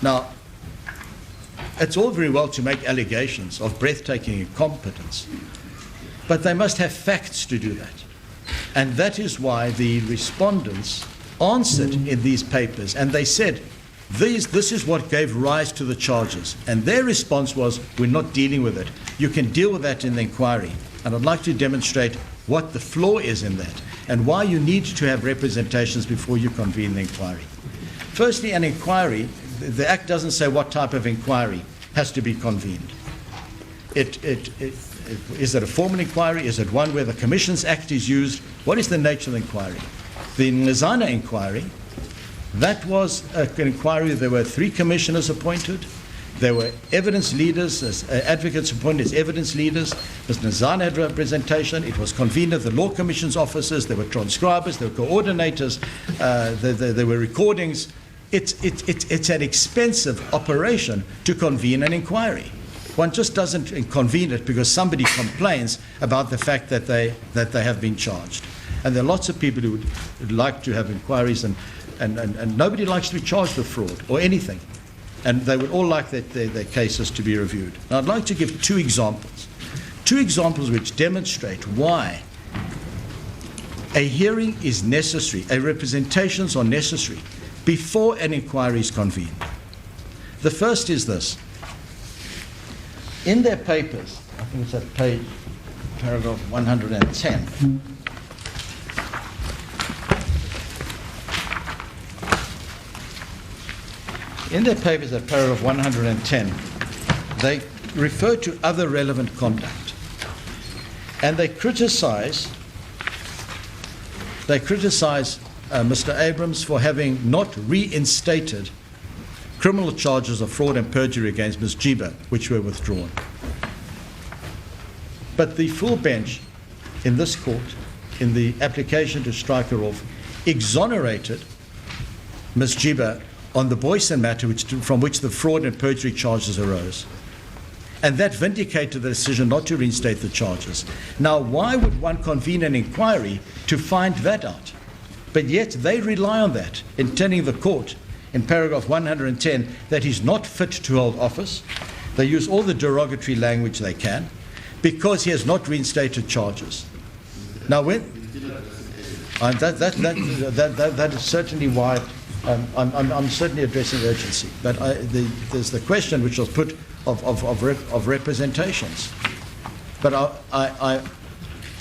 Now, it's all very well to make allegations of breathtaking incompetence, but they must have facts to do that. And that is why the respondents answered in these papers, and they said, this is what gave rise to the charges. And their response was, we're not dealing with it. You can deal with that in the inquiry. And I'd like to demonstrate what the flaw is in that and why you need to have representations before you convene the inquiry. Firstly, an inquiry, the Act doesn't say what type of inquiry has to be convened. Is it a formal inquiry? Is it one where the Commissions Act is used? What is the nature of the inquiry? The Ngizana inquiry, that was an inquiry. There were 3 commissioners appointed. There were evidence leaders, advocates appointed as evidence leaders. Mr. Ngizana had representation. It was convened at the Law Commission's offices. There were transcribers. There were coordinators. There were recordings. It's an expensive operation to convene an inquiry. One just doesn't convene it because somebody complains about the fact that they have been charged. And there are lots of people who would like to have inquiries, and nobody likes to be charged with fraud or anything. And they would all like their cases to be reviewed. Now, I'd like to give 2 examples. 2 examples which demonstrate why a hearing is necessary, representations are necessary before an inquiry is convened. The first is this. in their papers, I think it's at paragraph 110. In their papers at paragraph 110, they refer to other relevant conduct, and they criticize Mr. Abrahams for having not reinstated criminal charges of fraud and perjury against Ms. Jiba, which were withdrawn. But the full bench in this court, in the application to strike her off, exonerated Ms. Jiba on the Boyson matter from which the fraud and perjury charges arose. And that vindicated the decision not to reinstate the charges. Now, why would one convene an inquiry to find that out? But yet they rely on that in telling the court in paragraph 110 that he's not fit to hold office. They use all the derogatory language they can because he has not reinstated charges. Now, that is certainly why I'm certainly addressing urgency. But there's the question which was put of representations. But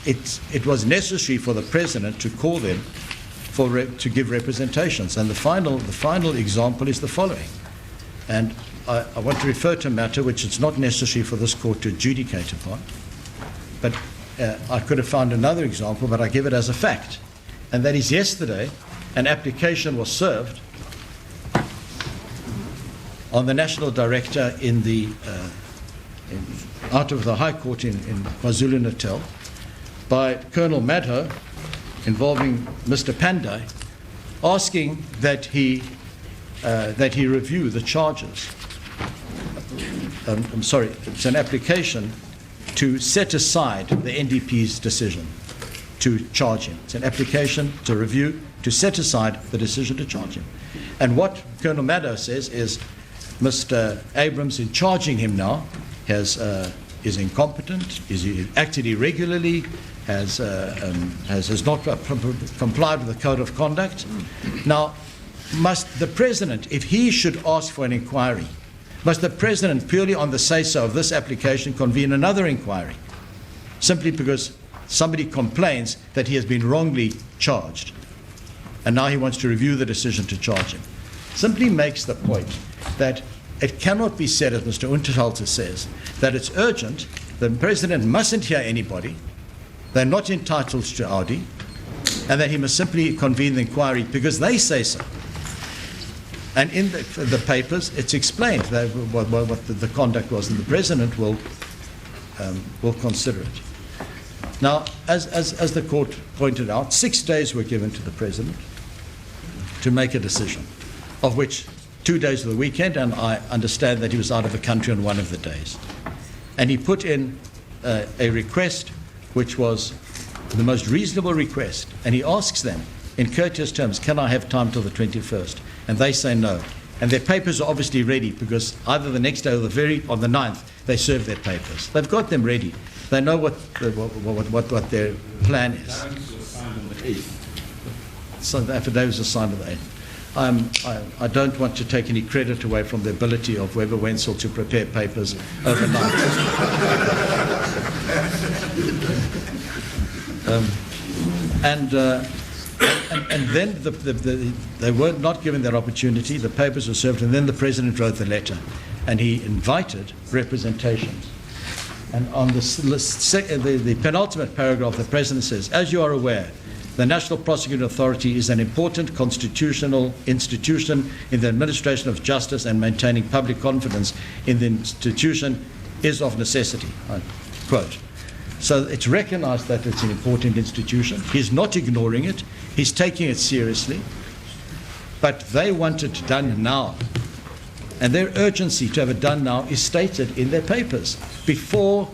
it was necessary for the President to call them to give representations. And the final example is the following. And I want to refer to a matter which it's not necessary for this court to adjudicate upon. But I could have found another example, but I give it as a fact. And that is, yesterday, an application was served on the National Director out of the High Court in KwaZulu-Natal by Colonel Madho, involving Mr. Pandey, asking that he review the charges. I'm sorry, it's an application to set aside the NDP's decision to charge him. It's an application to review, to set aside the decision to charge him. And what Colonel Madho says is Mr. Abrahams, in charging him now, is incompetent, is acted irregularly, has not complied with the code of conduct. Now, must the President, if he should ask for an inquiry, must the President, purely on the say-so of this application, convene another inquiry, simply because somebody complains that he has been wrongly charged, and now he wants to review the decision to charge him? Simply makes the point that it cannot be said, as Mr. Unterhalter says, that it's urgent, the President mustn't hear anybody, they're not entitled to Audi, and that he must simply convene the inquiry because they say so. And in the papers, it's explained that what the conduct was, and the President will consider it. Now, as the court pointed out, 6 days were given to the President to make a decision, of which 2 days of the weekend, and I understand that he was out of the country on one of the days. And he put in a request which was the most reasonable request, and he asks them in courteous terms, can I have time till the 21st? And they say no. And their papers are obviously ready because either the next day or on the 9th, they serve their papers. They've got them ready. They know what their plan is. So the affidavits are signed on the 8th. I don't want to take any credit away from the ability of Weber Wenzel to prepare papers overnight. And then they were not given that opportunity. The papers were served, and then the President wrote the letter, and he invited representations. And on the penultimate paragraph, the President says, as you are aware, the National Prosecuting Authority is an important constitutional institution in the administration of justice, and maintaining public confidence in the institution is of necessity. I quote. So it's recognized that it's an important institution. He's not ignoring it. He's taking it seriously. But they want it done now. And their urgency to have it done now is stated in their papers before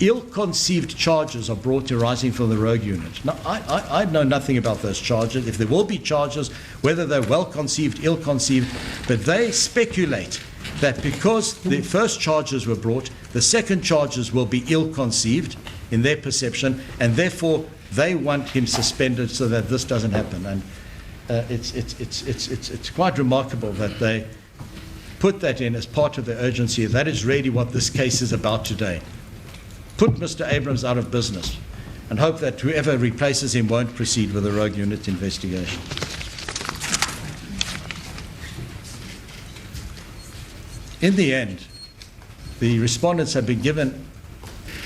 ill-conceived charges are brought arising from the rogue unit. Now, I know nothing about those charges, if there will be charges, whether they're well-conceived, ill-conceived, but they speculate that because the first charges were brought, the second charges will be ill-conceived in their perception, and therefore they want him suspended so that this doesn't happen. And it's quite remarkable that they put that in as part of the urgency. That is really what this case is about today. Put Mr. Abrahams out of business and hope that whoever replaces him won't proceed with a rogue unit investigation. In the end, the respondents have been given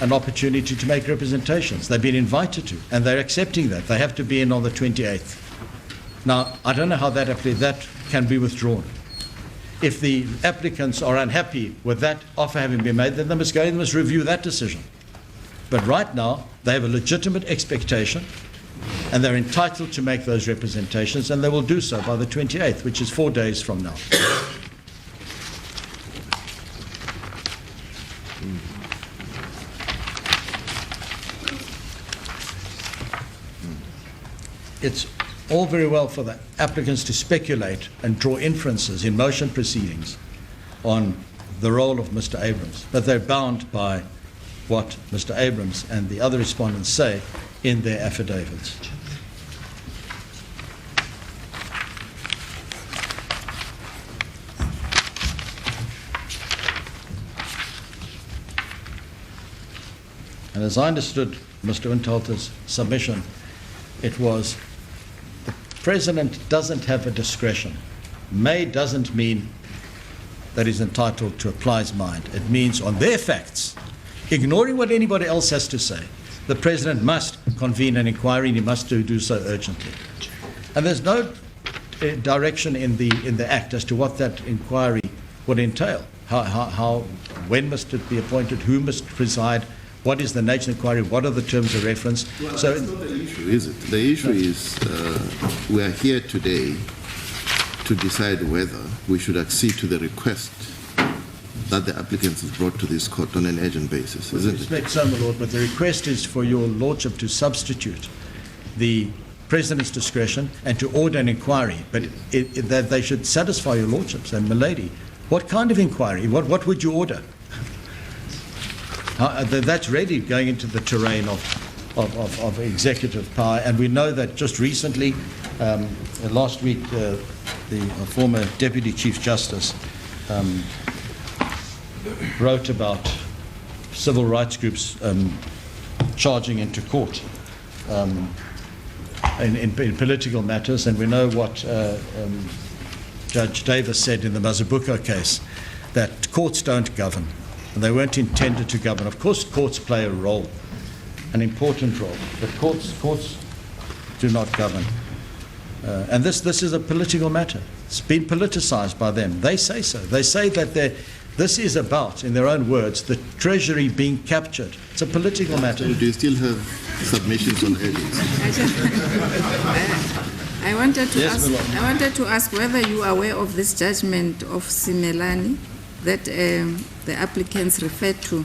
an opportunity to make representations. They've been invited to, and they're accepting that. They have to be in on the 28th. Now, I don't know how that can be withdrawn. If the applicants are unhappy with that offer having been made, then they must review that decision. But right now, they have a legitimate expectation, and they're entitled to make those representations, and they will do so by the 28th, which is 4 days from now. It's all very well for the applicants to speculate and draw inferences in motion proceedings on the role of Mr. Abrahams, but they're bound by what Mr. Abrahams and the other respondents say in their affidavits. And as I understood Mr. Untalter's submission, it was the President doesn't have a discretion. May doesn't mean that he's entitled to apply his mind. It means on their facts, ignoring what anybody else has to say, the President must convene an inquiry, and he must do so urgently. And there's no direction in the Act as to what that inquiry would entail. When must it be appointed? Who must preside? What is the nature of the inquiry? What are the terms of reference?
Well, so that's not the issue, is it? The issue is we are here today to decide whether we should accede to the request that the applicants have brought to this court on an urgent basis, isn't it?
Respect so, my Lord, but the request is for your Lordship to substitute the President's discretion and to order an inquiry, but that they should satisfy your Lordships. And, my lady, what kind of inquiry? What would you order? That's really going into the terrain of executive power, and we know that just recently, last week, the former Deputy Chief Justice wrote about civil rights groups charging into court in political matters, and we know what Judge Davis said in the Mazabuko case, that courts don't govern. And they weren't intended to govern. Of course, courts play a role, an important role, but courts do not govern. And this is a political matter. It's been politicized by them. They say so. They say that this is about, in their own words, the Treasury being captured. It's a political matter.
Do you still have submissions on urgency?
I wanted to ask whether you are aware of this judgment of Simelane that the applicants refer to,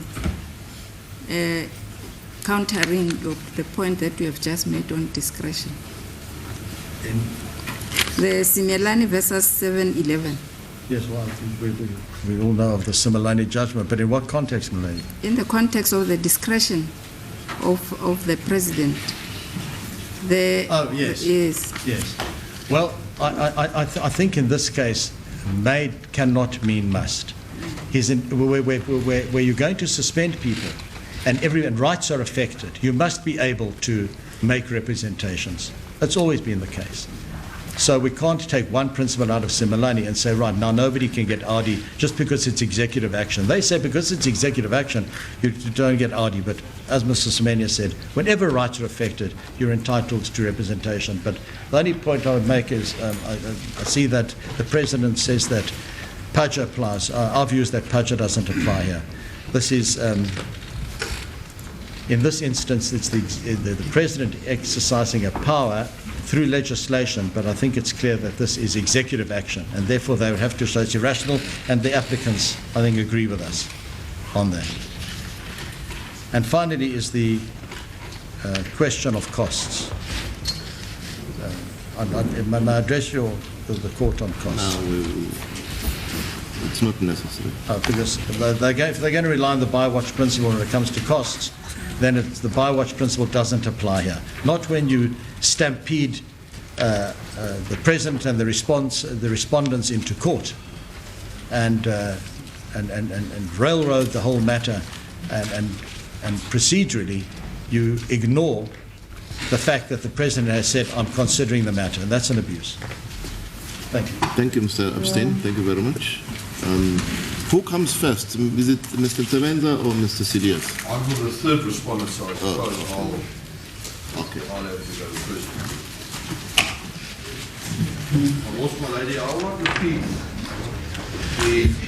countering the point that you have just made on discretion. The Simelane versus 711.
Yes, well, I think we all know of the Simelane judgment, but in what context, my lady?
In the context of the discretion of the President.
Yes. Yes. Well, I think in this case, may cannot mean must. Where you're going to suspend people and rights are affected, you must be able to make representations. That's always been the case. So we can't take one principle out of Simelane and say, right, now nobody can get RD just because it's executive action. They say because it's executive action, you don't get RD. But as Mr. Semenya said, whenever rights are affected, you're entitled to representation. But the only point I would make is I see that the President says that PAJA applies. Our view is that PAJA doesn't apply here. This is, in this instance, it's the President exercising a power through legislation, but I think it's clear that this is executive action, and therefore they would have to show it's irrational, and the applicants, I think, agree with us on that. And finally is the question of costs. May I address the court on costs?
No, it's not necessary.
Because if they're going to rely on the buy-watch principle when it comes to costs, then the buy-watch principle doesn't apply here. Not when you stampede the President and the respondents into court and railroad the whole matter, and procedurally you ignore the fact that the President has said, I'm considering the matter, and that's an abuse. Thank you.
Thank you, Mr. Abstain. Thank you very much. Who comes first? Is it Mr. Tevenza or Mr. Silias?
I'm for the third respondent, so I suppose I'll have to go first. I lost my lady. I want to repeat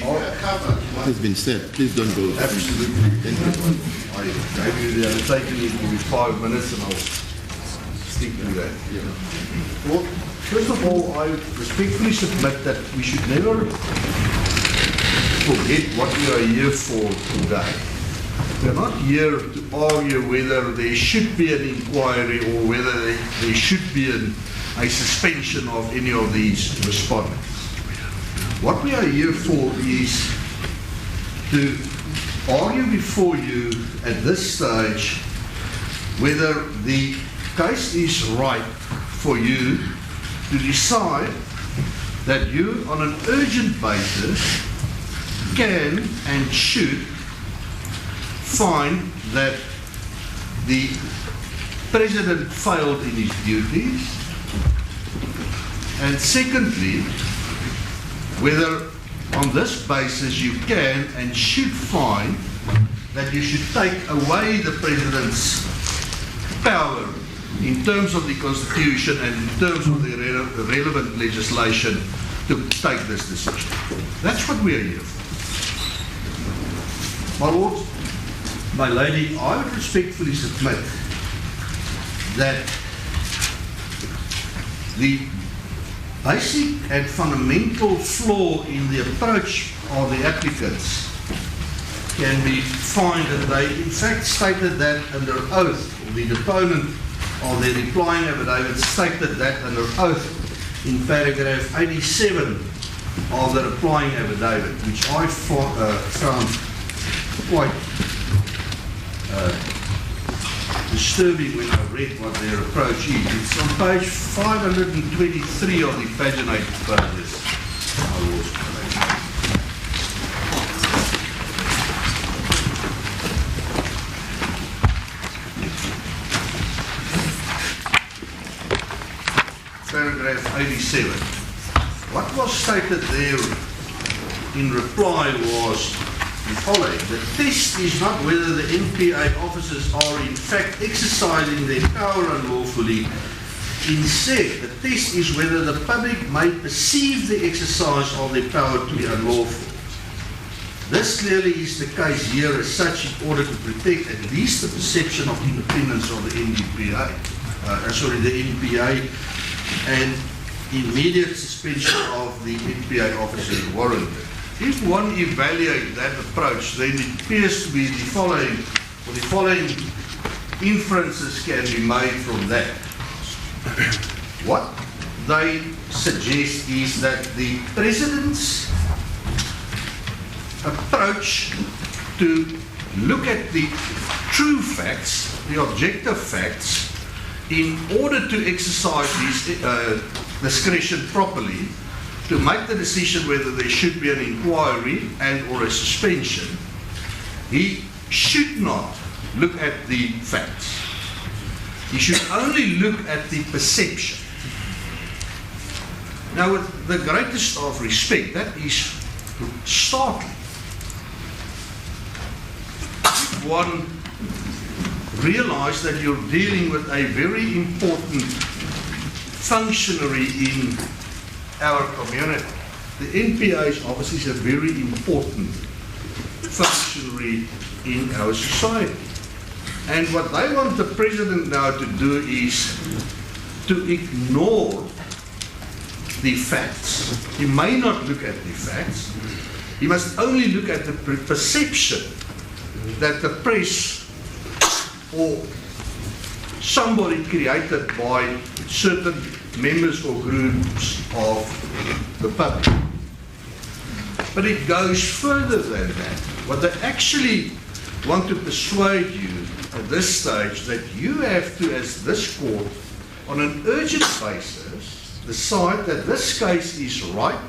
What has been said? Please don't go.
absolutely. I gave you the undertaking it will be 5 minutes, and I'll stick to that. Well, first of all, I respectfully submit that we should never forget what we are here for today. We are not here to argue whether there should be an inquiry or whether there should be a suspension of any of these respondents. What we are here for is to argue before you at this stage whether the case is right for you to decide that you, on an urgent basis, can and should find that the President failed in his duties, and secondly, whether on this basis you can and should find that you should take away the President's power in terms of the Constitution and in terms of the relevant legislation to take this decision. That's what we are here for. My Lord, my lady, I would respectfully submit that the basic and fundamental flaw in the approach of the applicants can be found, and they in fact stated that under oath. The deponent of their replying affidavit stated that under oath in paragraph 87 of the replying affidavit, which I found quite disturbing when I read what their approach is. It's on page 523 of the paginated pages. Paragraph 87. What was stated there in reply was the following: the test is not whether the NPA officers are in fact exercising their power unlawfully. Instead, the test is whether the public may perceive the exercise of their power to be unlawful. This clearly is the case here as such in order to protect at least the perception of independence of the NDPA, the NPA, and immediate suspension of the NPA officers warranted. If one evaluates that approach, then it appears to be the following inferences can be made from that. What they suggest is that the President's approach to look at the true facts, the objective facts, in order to exercise his discretion properly, to make the decision whether there should be an inquiry and or a suspension, he should not look at the facts. He should only look at the perception. Now, with the greatest of respect, that is startling. If one realizes that you're dealing with a very important functionary in our community. The NPA's office is a very important functionary in our society. And what they want the President now to do is to ignore the facts. He may not look at the facts. He must only look at the perception that the press or somebody created by certain members or groups of the public. But it goes further than that. What they actually want to persuade you at this stage that you have to, as this court, on an urgent basis, decide that this case is right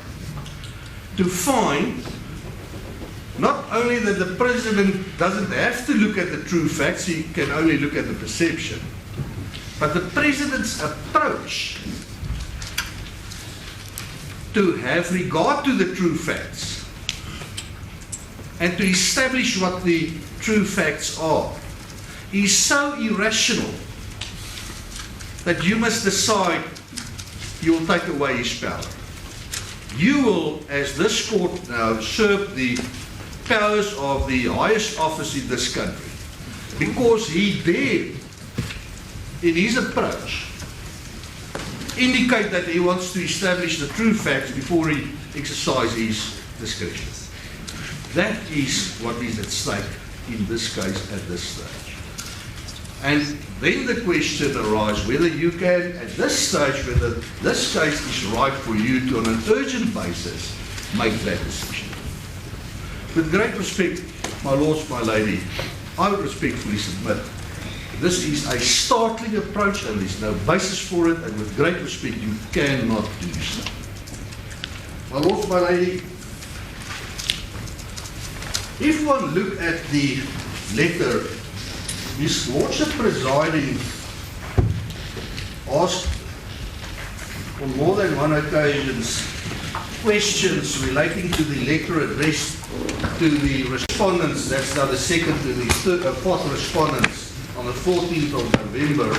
to find not only that the president doesn't have to look at the true facts, he can only look at the perception, but the president's approach to have regard to the true facts and to establish what the true facts are is so irrational that you must decide you will take away his power. You will, as this court now, usurp the powers of the highest office in this country because he dared, in his approach, indicate that he wants to establish the true facts before he exercises his discretion. That is what is at stake in this case at this stage. And then the question arises whether you can, at this stage, whether this case is right for you to, on an urgent basis, make that decision. With great respect, my lords, my lady, I would respectfully submit this is a startling approach and there's no basis for it, and with great respect, you cannot do so. My lords, my lady, if one look at the letter, His Lordship presiding asked on more than one occasions questions relating to the letter addressed to the respondents, that's now the second to the fourth respondents, on the 14th of November.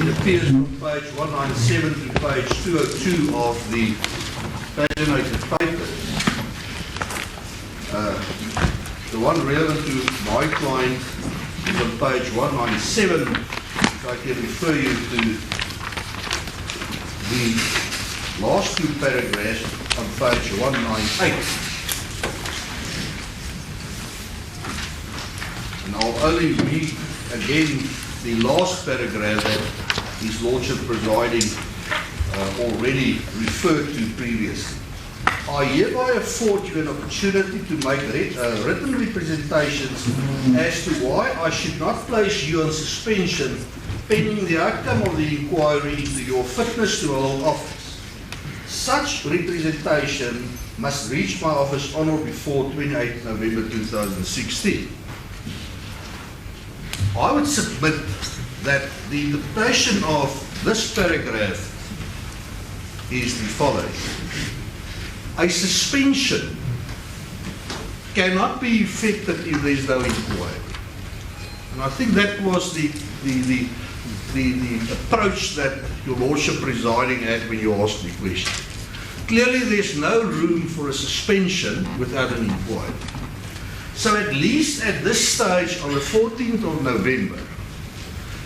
It appears from page 197 to page 202 of the paginated papers. The one relevant to my client is on page 197. If I can refer you to the last two paragraphs on page 198. And I'll only read again the last paragraph that His Lordship presiding already referred to previously. I hereby afford you an opportunity to make written representations as to why I should not place you on suspension pending the outcome of the inquiry into your fitness to hold office. Such representation must reach my office on or before 28 November 2016. I would submit that the interpretation of this paragraph is the following. A suspension cannot be effected if there is no inquiry. And I think that was the approach that Your Lordship presiding had when you asked the question. Clearly there's no room for a suspension without an inquiry. So at least at this stage on the 14th of November,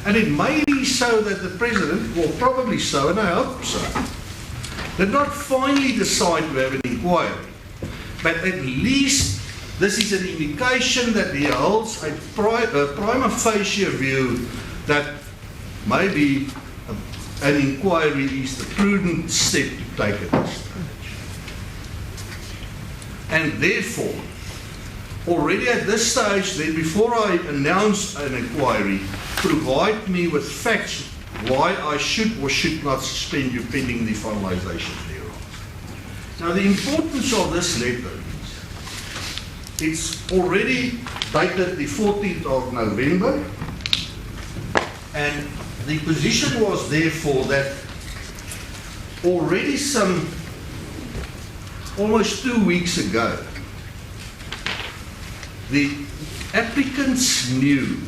and it may be so that the President, or probably so, and I hope so, did not finally decide to have an inquiry, but at least this is an indication that he holds a prima facie view that maybe an inquiry is the prudent step to take at this stage. And therefore, already at this stage, then before I announce an inquiry, provide me with facts why I should or should not suspend you pending the finalization thereof. Now, the importance of this letter is it's already dated the 14th of November, and the position was therefore that already some almost 2 weeks ago, the applicants knew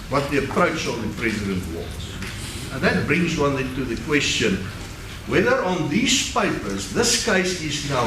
what the approach of the President was. And that brings one into the question whether on these papers this case is now